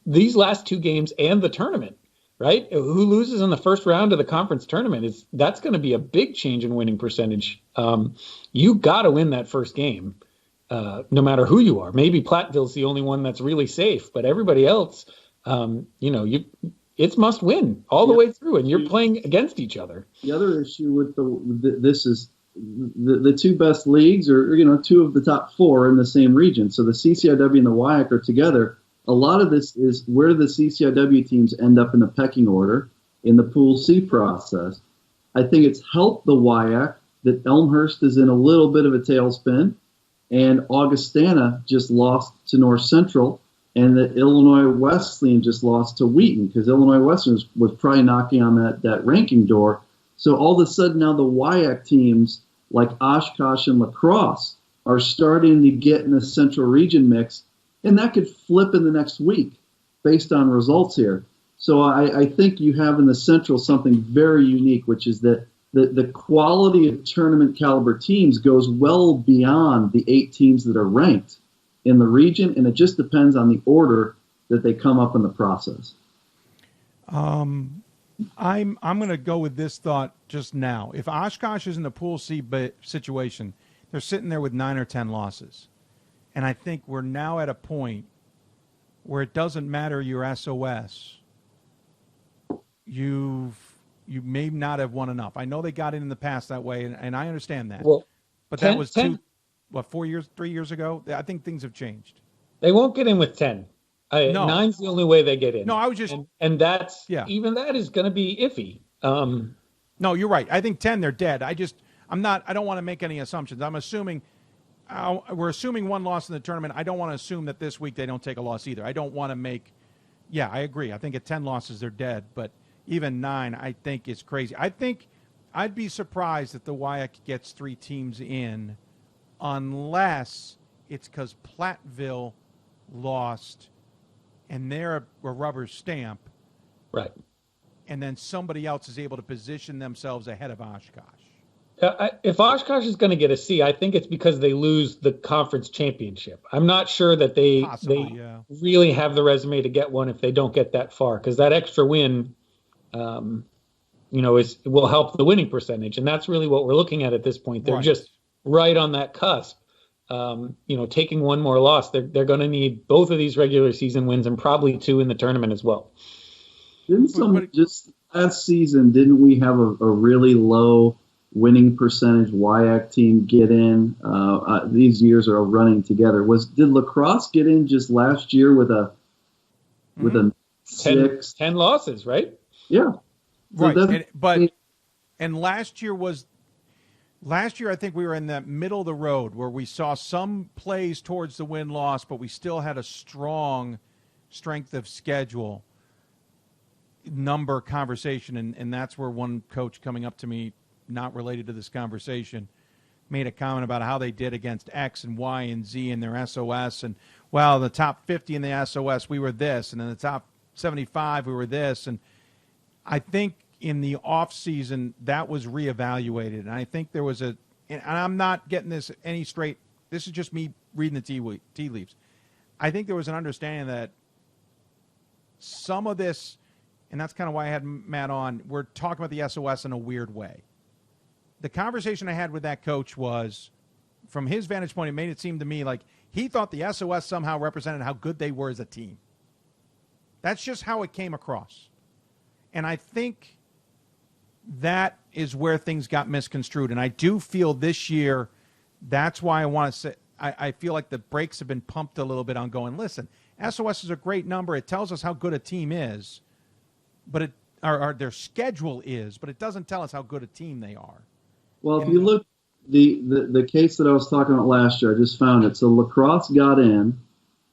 These last 2 games and the tournament, right? Who loses in the first round of the conference tournament that's going to be a big change in winning percentage. You got to win that first game, no matter who you are. Maybe Platteville's the only one that's really safe, but everybody else, it's must win all the way through, and you're playing against each other. The other issue with this is the 2 best leagues are 2 of the top 4 in the same region. So the CCIW and the WIAC are together. A lot of this is where the CCIW teams end up in the pecking order in the Pool C process. I think it's helped the WIAC that Elmhurst is in a little bit of a tailspin, and Augustana just lost to North Central, and that Illinois Wesleyan just lost to Wheaton, because Illinois Wesleyan was probably knocking on that ranking door. So all of a sudden now the WIAC teams like Oshkosh and La Crosse are starting to get in the Central Region mix, and that could flip in the next week based on results here. So I think you have in the Central something very unique, which is that the quality of tournament caliber teams goes well beyond the 8 teams that are ranked in the region, and it just depends on the order that they come up in the process. I'm going to go with this thought just now. If Oshkosh is in the Pool C situation, they're sitting there with 9 or 10 losses. And I think we're now at a point where it doesn't matter your SOS. You may not have won enough. I know they got in the past that way, and I understand that. Well, but that was 3 years ago? I think things have changed. They won't get in with 10. No. 9's the only way they get in. No, I was just... And that's... Yeah. Even that is going to be iffy. No, you're right. I think 10, they're dead. I don't want to make any assumptions. I'm assuming... we're assuming one loss in the tournament. I don't want to assume that this week they don't take a loss either. I don't want to make... Yeah, I agree. I think at 10 losses, they're dead. But even 9, I think is crazy. I think I'd be surprised if the WIAC gets 3 teams in unless it's because Platteville lost and they're a rubber stamp. Right. And then somebody else is able to position themselves ahead of Oshkosh. If Oshkosh is going to get a C, I think it's because they lose the conference championship. I'm not sure that they really have the resume to get one if they don't get that far, because that extra win, will help the winning percentage, and that's really what we're looking at this point. They're just right on that cusp. Taking one more loss, they're going to need both of these regular season wins and probably 2 in the tournament as well. Just last season, didn't we have a really low winning percentage WIAC team get in? These years are running together. Did La Crosse get in just last year with a 6? 10 losses, right? Yeah. Right. Last year I think we were in that middle of the road where we saw some plays towards the win-loss, but we still had a strong strength of schedule number conversation, and that's where one coach coming up to me, not related to this conversation, made a comment about how they did against X and Y and Z in their SOS, and the top 50 in the SOS we were this, and in the top 75 we were this, and I think in the off season that was reevaluated, and I think there was and I'm not getting this any straight. This is just me reading the tea leaves. I think there was an understanding that some of this, and that's kind of why I had Matt on, we're talking about the SOS in a weird way. The conversation I had with that coach was, from his vantage point, it made it seem to me like he thought the SOS somehow represented how good they were as a team. That's just how it came across. And I think that is where things got misconstrued. And I do feel this year, that's why I want to say, I feel like the brakes have been pumped a little bit on going, listen, SOS is a great number. It tells us how good a team is, but or their schedule is, but it doesn't tell us how good a team they are. Well, if you look, the case that I was talking about last year, I just found it. So La Crosse got in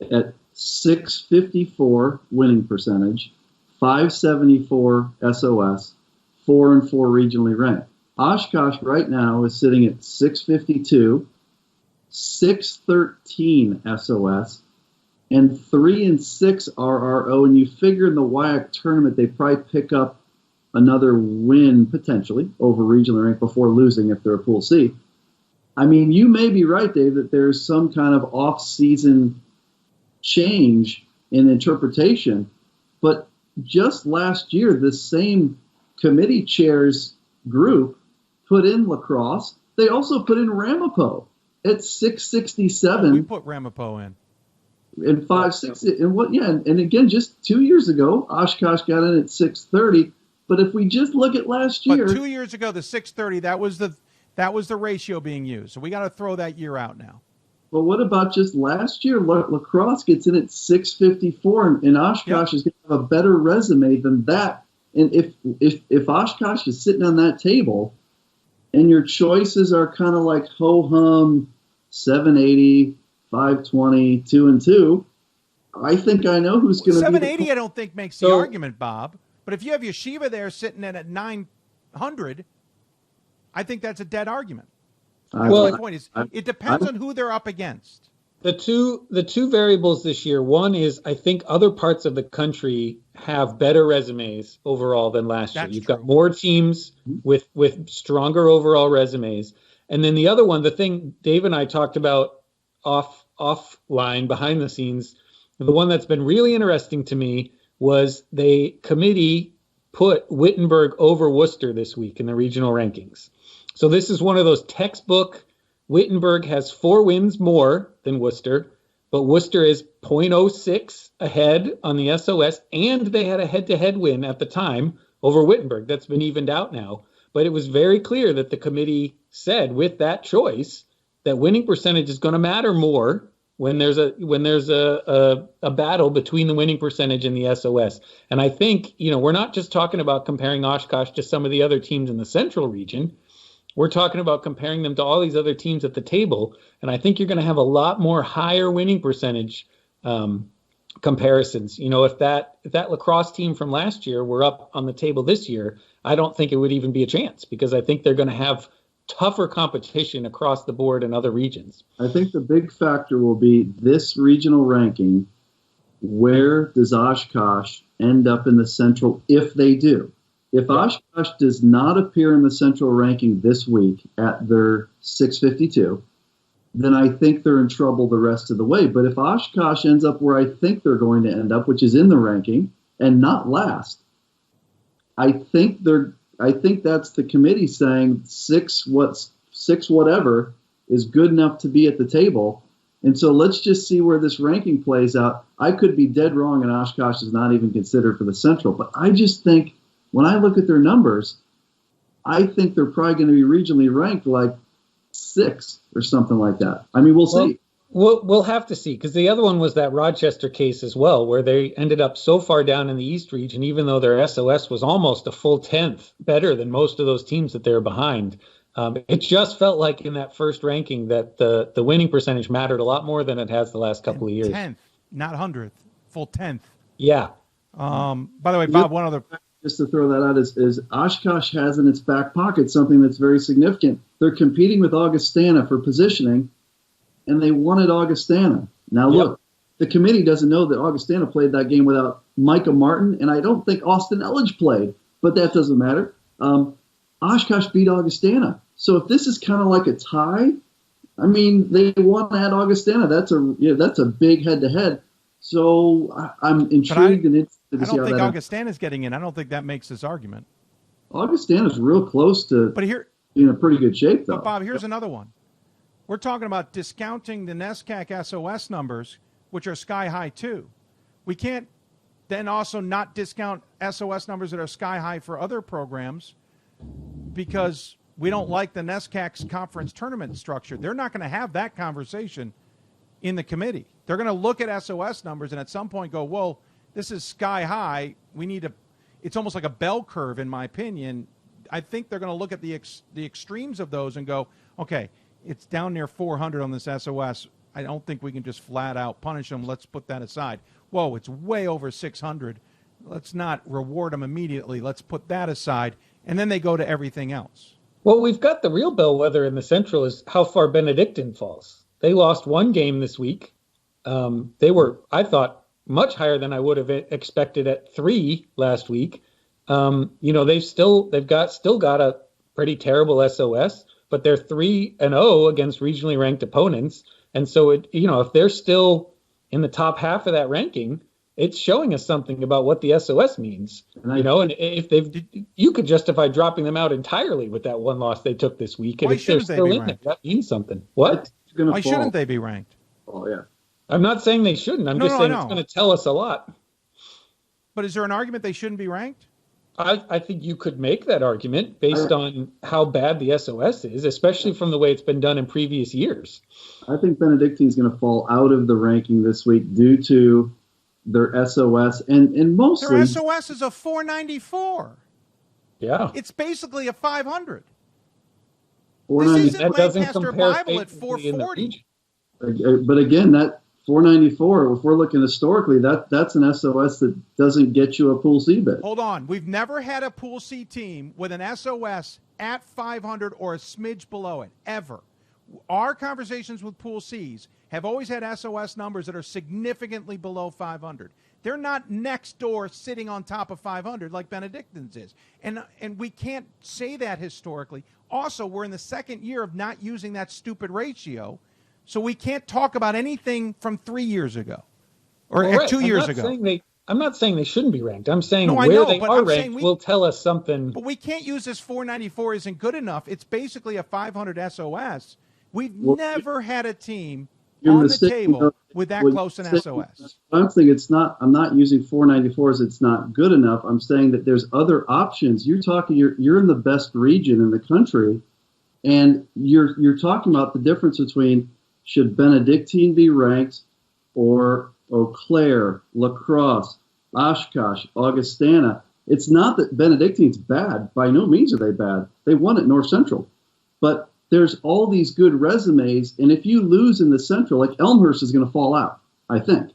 at 654 winning percentage, 574 SOS, 4-4 regionally ranked. Oshkosh right now is sitting at 652, 613 SOS, and 3-6 RRO. And you figure in the WIAC tournament they probably pick up another win potentially over regionally ranked before losing if they're a Pool C. I mean, you may be right, Dave, that there's some kind of off-season change in interpretation, but just last year, the same committee chairs group put in La Crosse. They also put in Ramapo at 667. We put Ramapo in. And 560. And again, just 2 years ago, Oshkosh got in at 630. But if we just look at last year, but 2 years ago, the 630, that was the ratio being used. So we got to throw that year out now. But what about just last year? La Crosse gets in at 654, and Oshkosh is going to have a better resume than that. And if Oshkosh is sitting on that table, and your choices are kind of like ho-hum, 780, 520, 2-2, I think I know who's going to be 780. I don't think makes the argument, Bob. But if you have Yeshiva there sitting in at 900, I think that's a dead argument. My point is, it depends on who they're up against. The two variables this year, one is I think other parts of the country have better resumes overall than last year. You've got more teams with stronger overall resumes. And then the other one, the thing Dave and I talked about offline behind the scenes, the one that's been really interesting to me was the committee put Wittenberg over Worcester this week in the regional rankings. So this is one of those textbook, Wittenberg has 4 wins more than Worcester, but Worcester is 0.06 ahead on the SOS, and they had a head-to-head win at the time over Wittenberg. That's been evened out now. But it was very clear that the committee said with that choice that winning percentage is going to matter more when there's a battle between the winning percentage and the SOS. And I think, we're not just talking about comparing Oshkosh to some of the other teams in the central region. We're talking about comparing them to all these other teams at the table. And I think you're going to have a lot more higher winning percentage comparisons. If that lacrosse team from last year were up on the table this year, I don't think it would even be a chance, because I think they're going to have tougher competition across the board in other regions. I think the big factor will be this regional ranking. Where does Oshkosh end up in the central if they do? If Oshkosh does not appear in the central ranking this week at their 652, then I think they're in trouble the rest of the way. But if Oshkosh ends up where I think they're going to end up, which is in the ranking and not last, I think that's the committee saying six whatever is good enough to be at the table. And so let's just see where this ranking plays out. I could be dead wrong, and Oshkosh is not even considered for the Central. But I just think when I look at their numbers, I think they're probably going to be regionally ranked like 6 or something like that. I mean, we'll see. We'll have to see, because the other one was that Rochester case as well, where they ended up so far down in the East region, even though their SOS was almost a full 10th better than most of those teams that they were behind. It just felt like in that first ranking that the winning percentage mattered a lot more than it has the last couple of years. 10th, not 100th, full 10th. Yeah. By the way, Bob, one other... Just to throw that out is Oshkosh has in its back pocket something that's very significant. They're competing with Augustana for positioning, and they won at Augustana. Now, look, the committee doesn't know that Augustana played that game without Micah Martin, and I don't think Austin Elledge played, but that doesn't matter. Oshkosh beat Augustana. So if this is kind of like a tie, I mean, they won at Augustana. That's a big head-to-head. So I'm intrigued and interested to see how that. I don't think Augustana's getting in. I don't think that makes this argument. Augustana's real close to being in pretty good shape, though. But Bob, here's another one. We're talking about discounting the NESCAC SOS numbers, which are sky high too. We can't then also not discount SOS numbers that are sky high for other programs because we don't like the NESCAC's conference tournament structure. They're not going to have that conversation in the committee. They're going to look at SOS numbers and at some point go, whoa, this is sky high. We need to – it's almost like a bell curve in my opinion. I think they're going to look at the extremes of those and go, okay, it's down near 400 on this SOS. I don't think we can just flat out punish them. Let's put that aside. Whoa, it's way over 600. Let's not reward them immediately. Let's put that aside. And then they go to everything else. Well, we've got the real bellwether in the Central is how far Benedictine falls. They lost one game this week. They were, I thought, much higher than I would have expected at 3 last week. They've still got a pretty terrible SOS, but they're 3-0 against regionally ranked opponents. And so if they're still in the top half of that ranking, it's showing us something about what the SOS means. And if you could justify dropping them out entirely with that one loss they took this week. And if they're still in there, that means something. What? Why shouldn't they be ranked? Oh, yeah. I'm not saying they shouldn't. I'm just saying it's going to tell us a lot. But is there an argument they shouldn't be ranked? I think you could make that argument based on how bad the SOS is, especially from the way it's been done in previous years. I think Benedictine is going to fall out of the ranking this week due to their SOS and mostly... Their SOS is a 494. Yeah. It's basically a 500. This isn't Lancaster Bible at 440. But again, that 494, if we're looking historically, that's an SOS that doesn't get you a Pool C bid. Hold on. We've never had a Pool C team with an SOS at 500 or a smidge below it, ever. Our conversations with Pool Cs have always had SOS numbers that are significantly below 500. They're not next door sitting on top of 500 like Benedictine's is. And we can't say that historically. Also, we're in the second year of not using that stupid ratio. So we can't talk about anything from 3 years ago or 2 years ago. I'm not saying they shouldn't be ranked. I'm saying where they are ranked will tell us something. But we can't use this 494 isn't good enough. It's basically a 500 SOS. We've never had a team You're on the mistaken, table though, with that when close an you say- SOS. I'm saying I'm not using 494s. It's not good enough. I'm saying that there's other options. You're in the best region in the country, and you're talking about the difference between should Benedictine be ranked or Eau Claire, La Crosse, Oshkosh, Augustana. It's not that Benedictine's bad. By no means are they bad. They won at North Central. But there's all these good resumes, and if you lose in the Central, like Elmhurst is going to fall out, I think.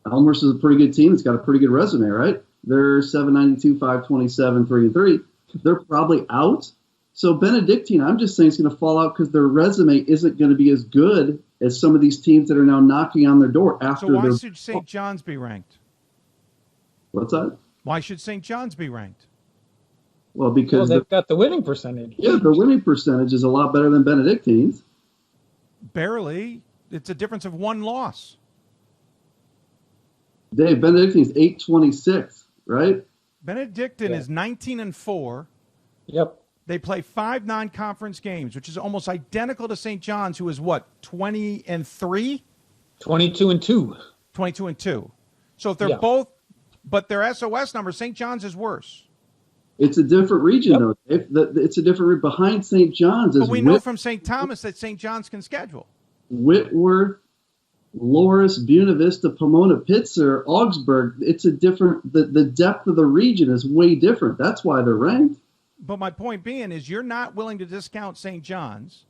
Elmhurst is a pretty good team. It's got a pretty good resume, right? They're 792, 527, 3-3. They're probably out. So Benedictine, I'm just saying, is going to fall out because their resume isn't going to be as good as some of these teams that are now knocking on their door after. So why should St. John's be ranked? What's that? Why should St. John's be ranked? Well, because they've got the winning percentage. Yeah, the winning percentage is a lot better than Benedictine's. Barely. It's a difference of one loss. Dave, Benedictine's 826, right? Benedictine is 19-4. Yep. They play 5 non-conference games, which is almost identical to St. John's, who is what, 20-3? 22-2. 22-2. So if they're both, but their SOS number, St. John's is worse. It's a different region, though. It's a different behind St. John's. But we know from St. Thomas that St. John's can schedule. Whitworth, Loris, Buena Vista, Pomona, Pitzer, Augsburg. It's a different. The depth of the region is way different. That's why they're ranked. But my point being is you're not willing to discount St. John's,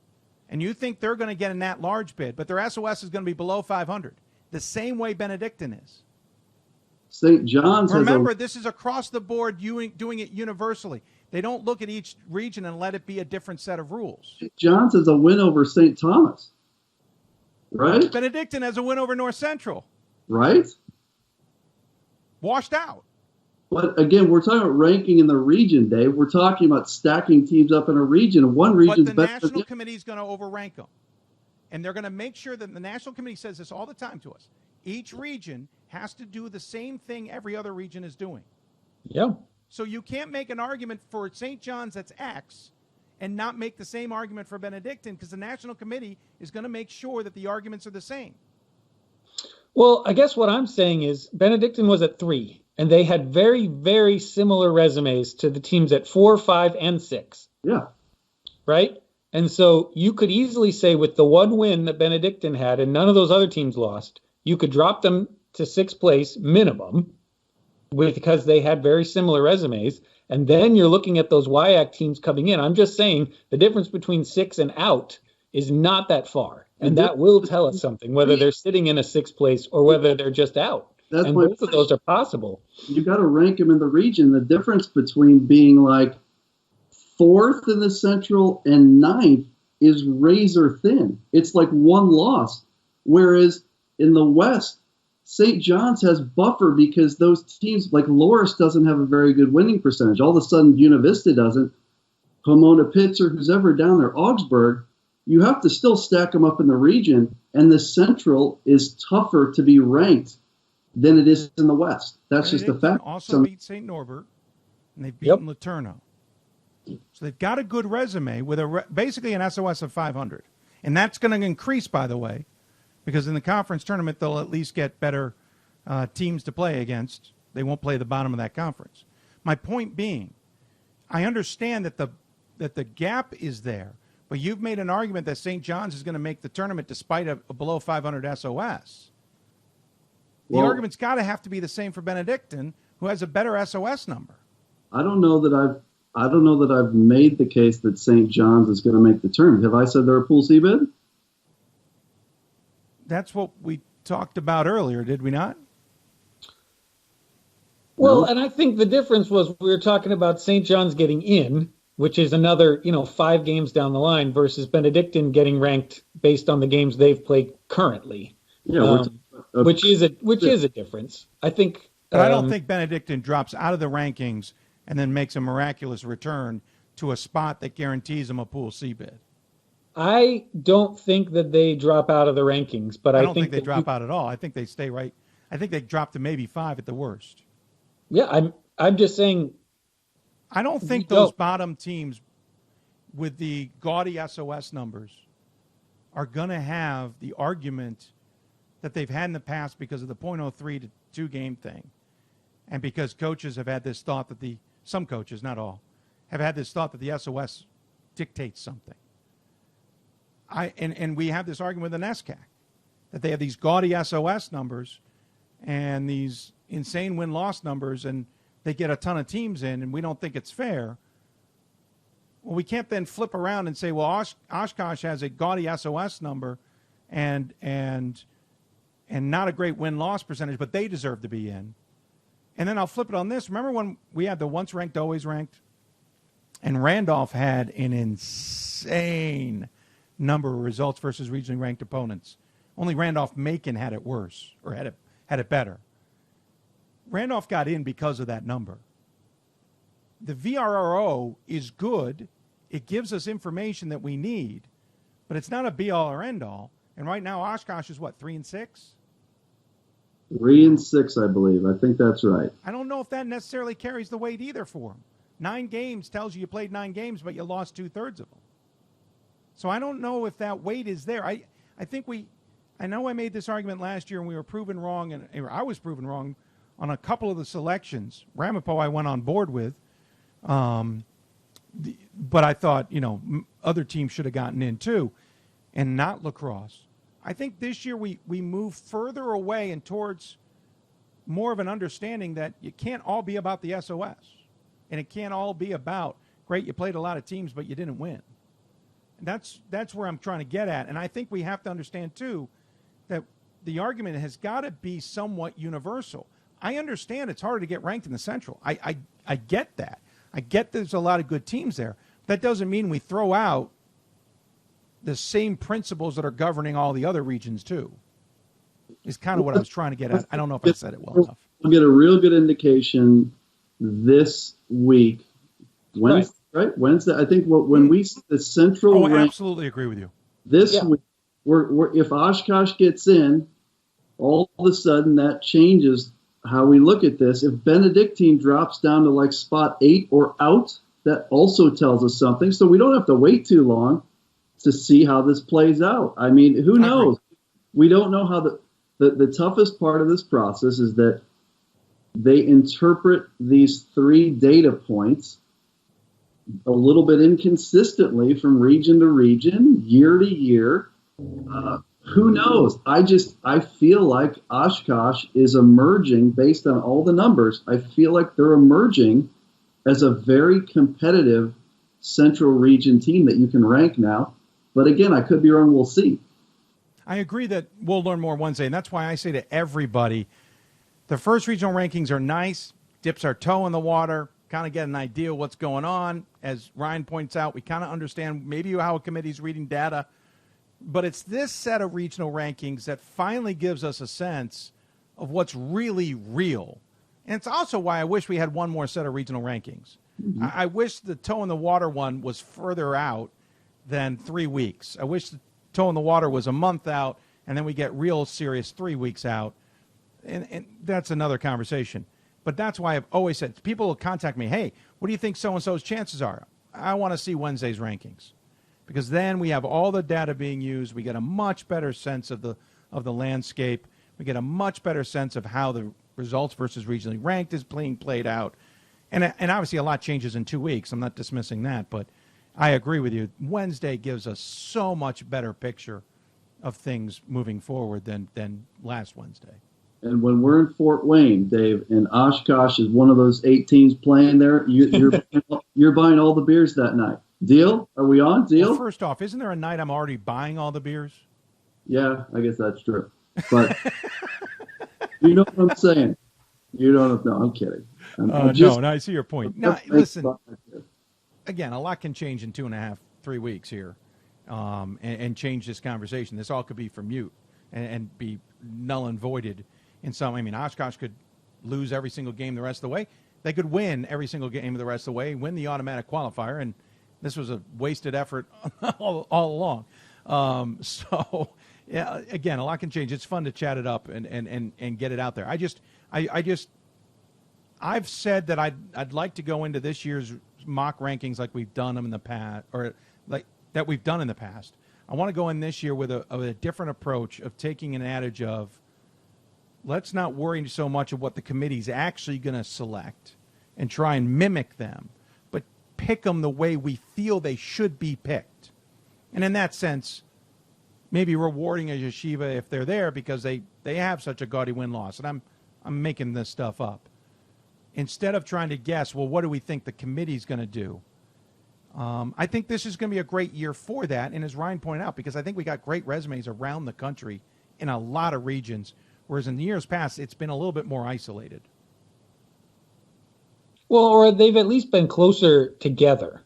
and you think they're going to get an at-large bid, but their SOS is going to be below 500, the same way Benedictine is. St. John's. Remember, this is across the board doing it universally. They don't look at each region and let it be a different set of rules. St. John's has a win over St. Thomas, right? Benedictine has a win over North Central. Right? Washed out. But again, we're talking about ranking in the region, Dave. We're talking about stacking teams up in a region. One region's But the better. National Committee is going to overrank them. And they're going to make sure that the National Committee says this all the time to us. Each region has to do the same thing every other region is doing. Yeah. So you can't make an argument for St. John's that's X and not make the same argument for Benedictine because the National Committee is going to make sure that the arguments are the same. Well, I guess what I'm saying is Benedictine was at 3, and they had very, very similar resumes to the teams at 4, 5, and 6. Yeah. Right? And so you could easily say with the one win that Benedictine had and none of those other teams lost, you could drop them to 6th place minimum because they had very similar resumes. And then you're looking at those WIAC teams coming in. I'm just saying the difference between 6 and out is not that far. And that will tell us something, whether they're sitting in a 6th place or whether they're just out. And both of those are possible. You got to rank them in the region. The difference between being like 4th in the Central and 9th is razor thin. It's like one loss. Whereas in the West, St. John's has buffer because those teams, like Loris doesn't have a very good winning percentage. All of a sudden, Buena Vista doesn't. Pomona, Pitzer, who's ever down there, Augsburg, you have to still stack them up in the region, and the Central is tougher to be ranked than it is in the West. That's just a fact. Also beat St. Norbert, and they've beaten Laterno. So they've got a good resume with basically an SOS of 500. And that's going to increase, by the way, because in the conference tournament, they'll at least get better teams to play against. They won't play the bottom of that conference. My point being, I understand that the gap is there, but you've made an argument that St. John's is going to make the tournament despite a below 500 SOS. The argument's got to have to be the same for Benedictine, who has a better SOS number. I don't know that I've made the case that St. John's is going to make the tournament. Have I said they're a Pool C bid? That's what we talked about earlier, did we not? Well, and I think the difference was we were talking about St. John's getting in, which is another, 5 games down the line, versus Benedictine getting ranked based on the games they've played currently. Yeah, which is a difference. I think. But I don't think Benedictine drops out of the rankings and then makes a miraculous return to a spot that guarantees them a Pool C bid. I don't think that they drop out of the rankings, but I don't think they drop out at all. I think they stay right. I think they drop to maybe 5 at the worst. Yeah, I'm just saying. I don't think those bottom teams with the gaudy SOS numbers are going to have the argument that they've had in the past because of the .03 to 2 game thing. And because coaches have had this thought that some coaches, not all, have had this thought that the SOS dictates something. And we have this argument with the NESCAC, that they have these gaudy SOS numbers and these insane win-loss numbers, and they get a ton of teams in, and we don't think it's fair. Well, we can't then flip around and say, well, Oshkosh has a gaudy SOS number and not a great win-loss percentage, but they deserve to be in. And then I'll flip it on this. Remember when we had the once ranked, always ranked? And Randolph had an insane number of results versus regionally ranked opponents. Only Randolph-Macon had it worse, or had it better. Randolph got in because of that number. The VRRO is good. It gives us information that we need, but it's not a be-all or end-all. And right now, Oshkosh is what, 3-6? 3-6, I believe. I think that's right. I don't know if that necessarily carries the weight either for them. 9 games tells you played 9 games, but you lost 2/3 of them. So I don't know if that weight is there. I know I made this argument last year, and we were proven wrong, and I was proven wrong on a couple of the selections. Ramapo I went on board with, but I thought, other teams should have gotten in too, and not lacrosse. I think this year we move further away and towards more of an understanding that you can't all be about the SOS. And it can't all be about, great, you played a lot of teams, but you didn't win. And that's where I'm trying to get at. And I think we have to understand, too, that the argument has got to be somewhat universal. I understand it's harder to get ranked in the Central. I get that. I get there's a lot of good teams there. That doesn't mean we throw out the same principles that are governing all the other regions, too, is kind of what I was trying to get at. I don't know if I said it well enough. We'll get a real good indication this week, Wednesday, right? Wednesday. I think when we see the Central I absolutely agree with you. This week, if Oshkosh gets in, all of a sudden that changes how we look at this. If Benedictine drops down to like spot 8 or out, that also tells us something. So we don't have to wait too long to see how this plays out. I mean, who knows? We don't know how the toughest part of this process is that they interpret these 3 data points a little bit inconsistently from region to region, year to year. Who knows? I feel like Oshkosh is emerging based on all the numbers. I feel like they're emerging as a very competitive Central Region team that you can rank now. But again, I could be wrong. We'll see. I agree that we'll learn more Wednesday, and that's why I say to everybody, the first regional rankings are nice, dips our toe in the water, kind of get an idea of what's going on. As Ryan points out, we kind of understand maybe how a committee's reading data, but it's this set of regional rankings that finally gives us a sense of what's really real. And it's also why I wish we had one more set of regional rankings. Mm-hmm. I wish the toe in the water one was further out than 3 weeks. I wish the toe in the water was a month out, and then we get real serious 3 weeks out. And that's another conversation. But that's why I've always said, people will contact me, hey, what do you think so-and-so's chances are? I want to see Wednesday's rankings. Because then we have all the data being used. We get a much better sense of the landscape. We get a much better sense of how the results versus regionally ranked is being played out. And obviously a lot changes in 2 weeks. I'm not dismissing that, but I agree with you. Wednesday gives us so much better picture of things moving forward than last Wednesday. And when we're in Fort Wayne, Dave, and Oshkosh is one of those 8 teams playing there, you're buying all the beers that night. Deal? Are we on? Deal? Well, first off, isn't there a night I'm already buying all the beers? Yeah, I guess that's true. But you know what I'm saying. You don't know. I'm kidding. No, I see your point. No, listen, again, a lot can change in 2.5, 3 weeks here and change this conversation. This all could be for mute and be null and voided in some. I mean, Oshkosh could lose every single game the rest of the way. They could win every single game the rest of the way, win the automatic qualifier, and this was a wasted effort all along. So, yeah, again, a lot can change. It's fun to chat it up and get it out there. I've said that I'd like to go into this year's mock rankings like we've done them in the past, or like that we've done in the past, I want to go in this year with a different approach of taking an adage of, let's not worry so much of what the committee's actually going to select and try and mimic them, but pick them the way we feel they should be picked. And in that sense, maybe rewarding a yeshiva if they're there because they have such a gaudy win-loss. And I'm making this stuff up. Instead of trying to guess, well, what do we think the committee's going to do? I think this is going to be a great year for that. And as Ryan pointed out, because I think we got great resumes around the country in a lot of regions, whereas in the years past, it's been a little bit more isolated. Well, or they've at least been closer together,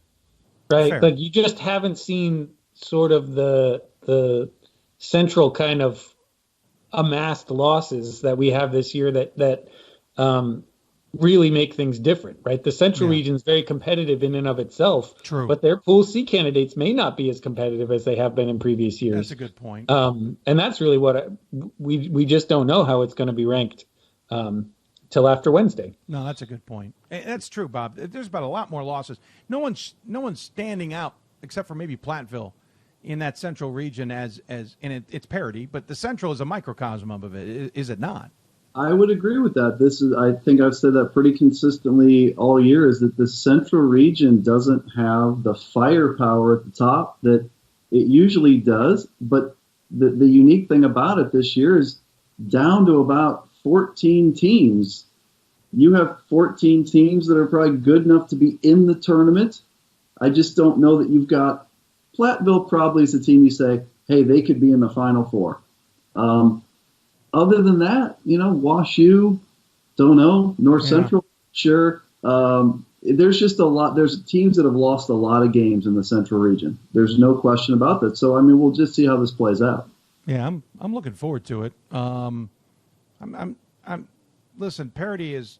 right? Fair. Like you just haven't seen sort of the central kind of amassed losses that we have this year that really make things different, right? The Central region is very competitive in and of itself. True. But their Pool C candidates may not be as competitive as they have been in previous years. That's a good point. And that's really what we just don't know how it's going to be ranked till after Wednesday. No, that's a good point. And that's true, Bob. There's about a lot more losses. No one's standing out except for maybe Platteville in that Central region as and it's parity, but the Central is a microcosm of it, is it not? I would agree with that. I think I've said that pretty consistently all year, is that the Central region doesn't have the firepower at the top that it usually does. But the unique thing about it this year is down to about 14 teams. You have 14 teams that are probably good enough to be in the tournament. I just don't know that you've got Platteville probably is a team you say, hey, they could be in the Final Four. Other than that, WashU, don't know. North Central, sure. There's just a lot. There's teams that have lost a lot of games in the Central region. There's no question about that. So, we'll just see how this plays out. Yeah, I'm looking forward to it. Listen, parity has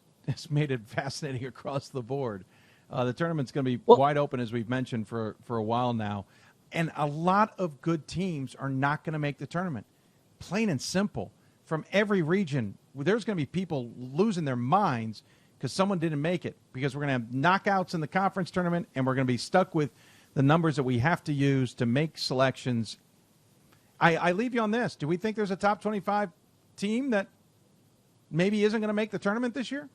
made it fascinating across the board. The tournament's going to be wide open, as we've mentioned, for a while now. And a lot of good teams are not going to make the tournament. Plain and simple. From every region, there's going to be people losing their minds because someone didn't make it, because we're going to have knockouts in the conference tournament, and we're going to be stuck with the numbers that we have to use to make selections. I leave you on this. Do we think there's a top 25 team that maybe isn't going to make the tournament this year?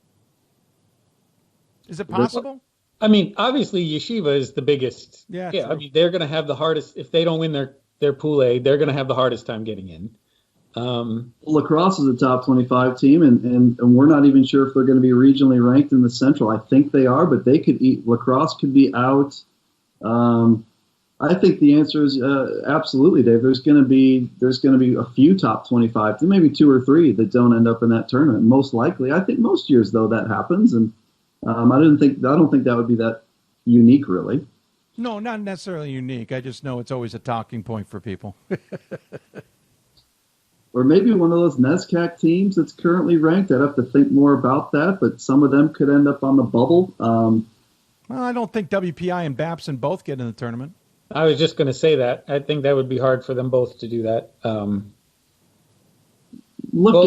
Is it possible? Obviously, Yeshiva is the biggest. Yeah. They're going to have the hardest. If they don't win their Pool A, they're going to have the hardest time getting in. Lacrosse is a top 25 team, and we're not even sure if they're going to be regionally ranked in the Central. I think they are, but Lacrosse could be out. I think the answer is absolutely, Dave. There's going to be a few top 25, maybe 2 or 3 that don't end up in that tournament. Most likely, I think most years though that happens, and I don't think that would be that unique, really. No, not necessarily unique. I just know it's always a talking point for people. Or maybe one of those NESCAC teams that's currently ranked. I'd have to think more about that, but some of them could end up on the bubble. Well, I don't think WPI and Babson both get in the tournament. I was just going to say that. I think that would be hard for them both to do that.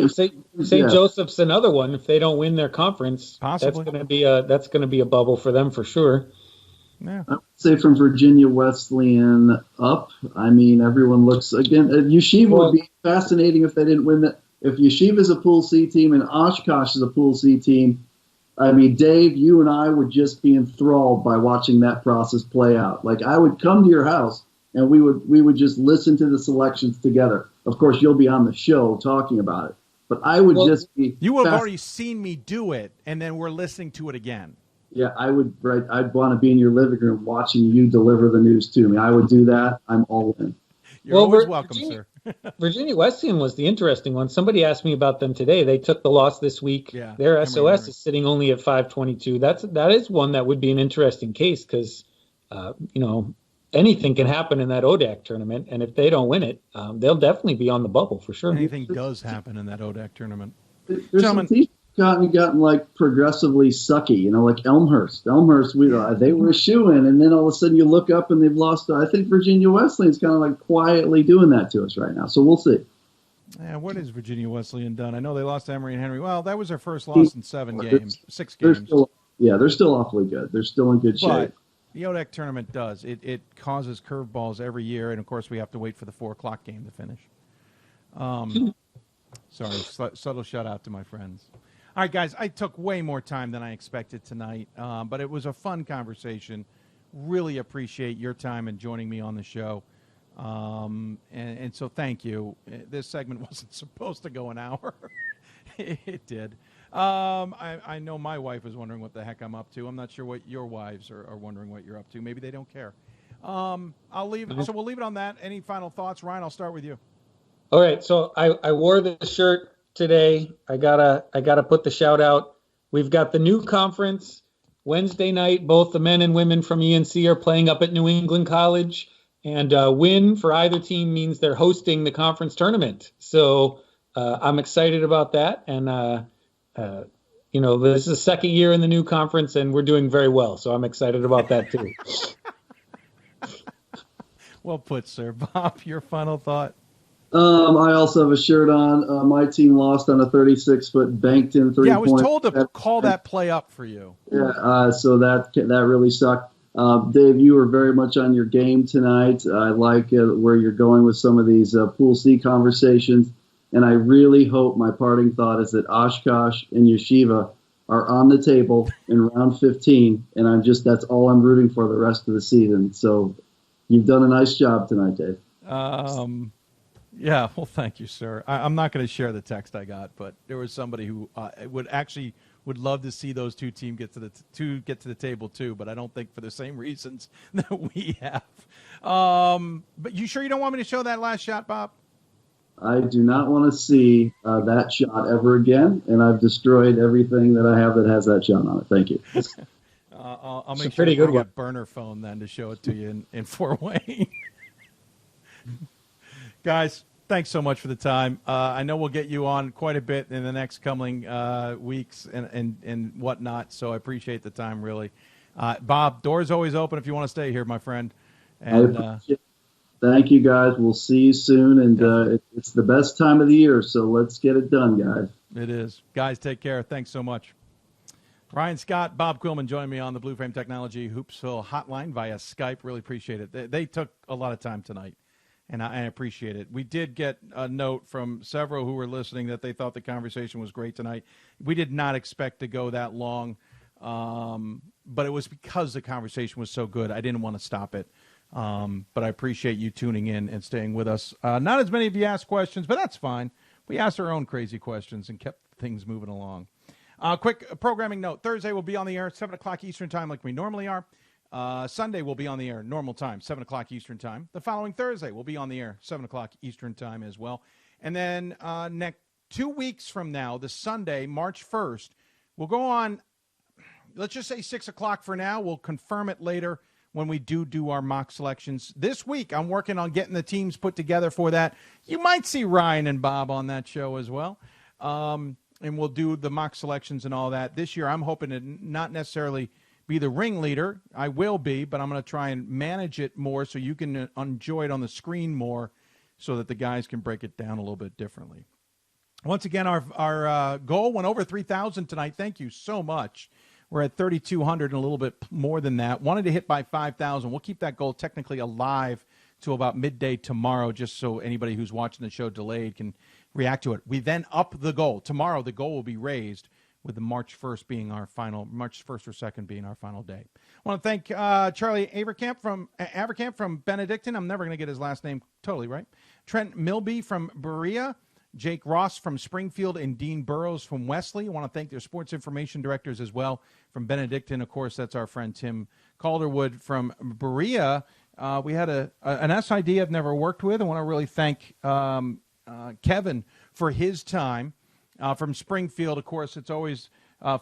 St. Joseph's another one. If they don't win their conference, possibly that's going to be a bubble for them for sure. Yeah. I would say from Virginia Wesleyan up, everyone looks, again, Yeshiva would be fascinating if they didn't win that. If Yeshiva is a Pool C team and Oshkosh is a Pool C team, Dave, you and I would just be enthralled by watching that process play out. Like, I would come to your house and we would just listen to the selections together. Of course, you'll be on the show talking about it, but I would just be. You would have already seen me do it, and then we're listening to it again. Yeah, I would. Right, I'd want to be in your living room watching you deliver the news to me. I would do that. I'm all in. You're always welcome, sir. Virginia Wesleyan was the interesting one. Somebody asked me about them today. They took the loss this week. Yeah, their SOS is sitting only at 522. That is one that would be an interesting case because, anything can happen in that ODAC tournament, and if they don't win it, they'll definitely be on the bubble for sure. Anything does happen in that ODAC tournament. There's some teams gotten like progressively sucky, like Elmhurst. Elmhurst, they were a shoo-in, and then all of a sudden you look up and they've lost. I think Virginia Wesleyan's kind of like quietly doing that to us right now. So we'll see. Yeah, what has Virginia Wesleyan done? I know they lost to Emory and Henry. Well, that was their first loss in 6 games. They're still awfully good. They're still in good shape. The ODEC tournament does. It causes curveballs every year, and of course we have to wait for the 4 o'clock game to finish. Sorry, subtle shout out to my friends. All right, guys, I took way more time than I expected tonight, but it was a fun conversation. Really appreciate your time and joining me on the show. And so thank you. This segment wasn't supposed to go an hour. It did. I know my wife is wondering what the heck I'm up to. I'm not sure what your wives are wondering what you're up to. Maybe they don't care. So we'll leave it on that. Any final thoughts? Ryan, I'll start with you. All right. So I wore this shirt today. I gotta put the shout out. We've got the new conference Wednesday night. Both the men and women from ENC are playing up at New England College, and win for either team means they're hosting the conference tournament. So I'm excited about that. And this is the second year in the new conference, and we're doing very well. So I'm excited about that too. Well put, sir. Bob, your final thought? I also have a shirt on. My team lost on a 36-foot banked-in three-point. Yeah, I was told to call that play up for you. Yeah, so that really sucked. Dave, you were very much on your game tonight. I like where you're going with some of these Pool C conversations. And I really hope, my parting thought is that Oshkosh and Yeshiva are on the table in round 15. And that's all I'm rooting for the rest of the season. So you've done a nice job tonight, Dave. Yeah, well, thank you, sir. I'm not going to share the text I got, but there was somebody who would love to see those two teams get to the table too, but I don't think for the same reasons that we have. But you sure you don't want me to show that last shot, Bob? I do not want to see that shot ever again, and I've destroyed everything that I have that has that shot on it. Thank you. I'll make sure I get burner phone then to show it to you in Fort Wayne. Guys, thanks so much for the time. I know we'll get you on quite a bit in the next coming weeks and whatnot, so I appreciate the time, really. Bob, door's always open if you want to stay here, my friend. And thank you, guys. We'll see you soon, and it's the best time of the year, so let's get it done, guys. It is. Guys, take care. Thanks so much. Ryan Scott, Bob Quillman joined me on the Blue Frame Technology Hoopsville hotline via Skype. Really appreciate it. They took a lot of time tonight, and I appreciate it. We did get a note from several who were listening that they thought the conversation was great tonight. We did not expect to go that long, but it was because the conversation was so good. I didn't want to stop it. But I appreciate you tuning in and staying with us. Not as many of you asked questions, but that's fine. We asked our own crazy questions and kept things moving along. Quick programming note. Thursday we'll be on the air at 7 o'clock Eastern Time like we normally are. Sunday we'll be on the air, normal time, 7 o'clock Eastern Time. The following Thursday we'll be on the air, 7 o'clock Eastern Time as well. And then 2 weeks from now, the Sunday, March 1st, we'll go on, let's just say 6 o'clock for now. We'll confirm it later when we do our mock selections. This week, I'm working on getting the teams put together for that. You might see Ryan and Bob on that show as well. And we'll do the mock selections and all that. This year, I'm hoping to not necessarily be the ringleader. I will be, but I'm going to try and manage it more so you can enjoy it on the screen more so that the guys can break it down a little bit differently. Once again, our goal went over 3,000 tonight. Thank you so much. We're at 3,200 and a little bit more than that. Wanted to hit by 5,000. We'll keep that goal technically alive to about midday tomorrow, just so anybody who's watching the show delayed can react to it. We then up the goal. Tomorrow, the goal will be raised with the March 1st being our final, March 1st or 2nd being our final day. I want to thank Charlie Avercamp from Benedictine. I'm never going to get his last name totally right. Trent Milby from Berea. Jake Ross from Springfield and Dean Burrows from Wesley. I want to thank their sports information directors as well from Benedictine. Of course, that's our friend Tim Calderwood from Berea. We had an SID I've never worked with. I want to really thank Kevin for his time. From Springfield, of course, it's always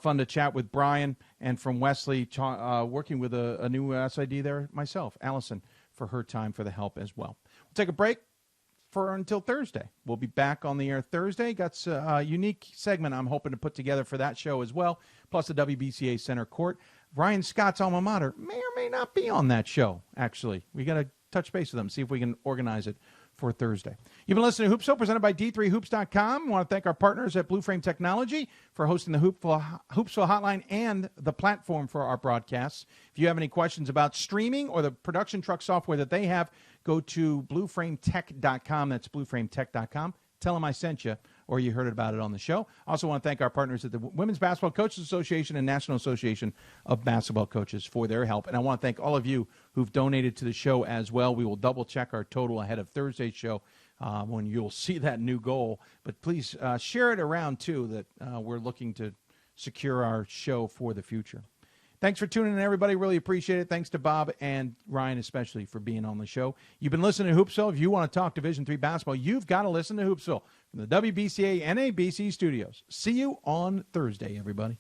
fun to chat with Brian. And from Wesley, working with a new SID there myself, Allison, for her time, for the help as well. We'll take a break until Thursday. We'll be back on the air Thursday. Got a unique segment I'm hoping to put together for that show as well, plus the WBCA Center Court. Ryan Scott's alma mater may or may not be on that show, actually. We got to touch base with them, see if we can organize it for Thursday. You've been listening to Hoopsville, presented by D3Hoops.com. I want to thank our partners at Blue Frame Technology for hosting the Hoopsville Hotline and the platform for our broadcasts. If you have any questions about streaming or the production truck software that they have, go to blueframetech.com. That's blueframetech.com. Tell them I sent you, or you heard about it on the show. Also want to thank our partners at the Women's Basketball Coaches Association and National Association of Basketball Coaches for their help. And I want to thank all of you who've donated to the show as well. We will double-check our total ahead of Thursday's show when you'll see that new goal. But please share it around, too, that we're looking to secure our show for the future. Thanks for tuning in, everybody. Really appreciate it. Thanks to Bob and Ryan especially for being on the show. You've been listening to Hoopsville. If you want to talk Division III basketball, you've got to listen to Hoopsville from the WBCA NABC Studios. See you on Thursday, everybody.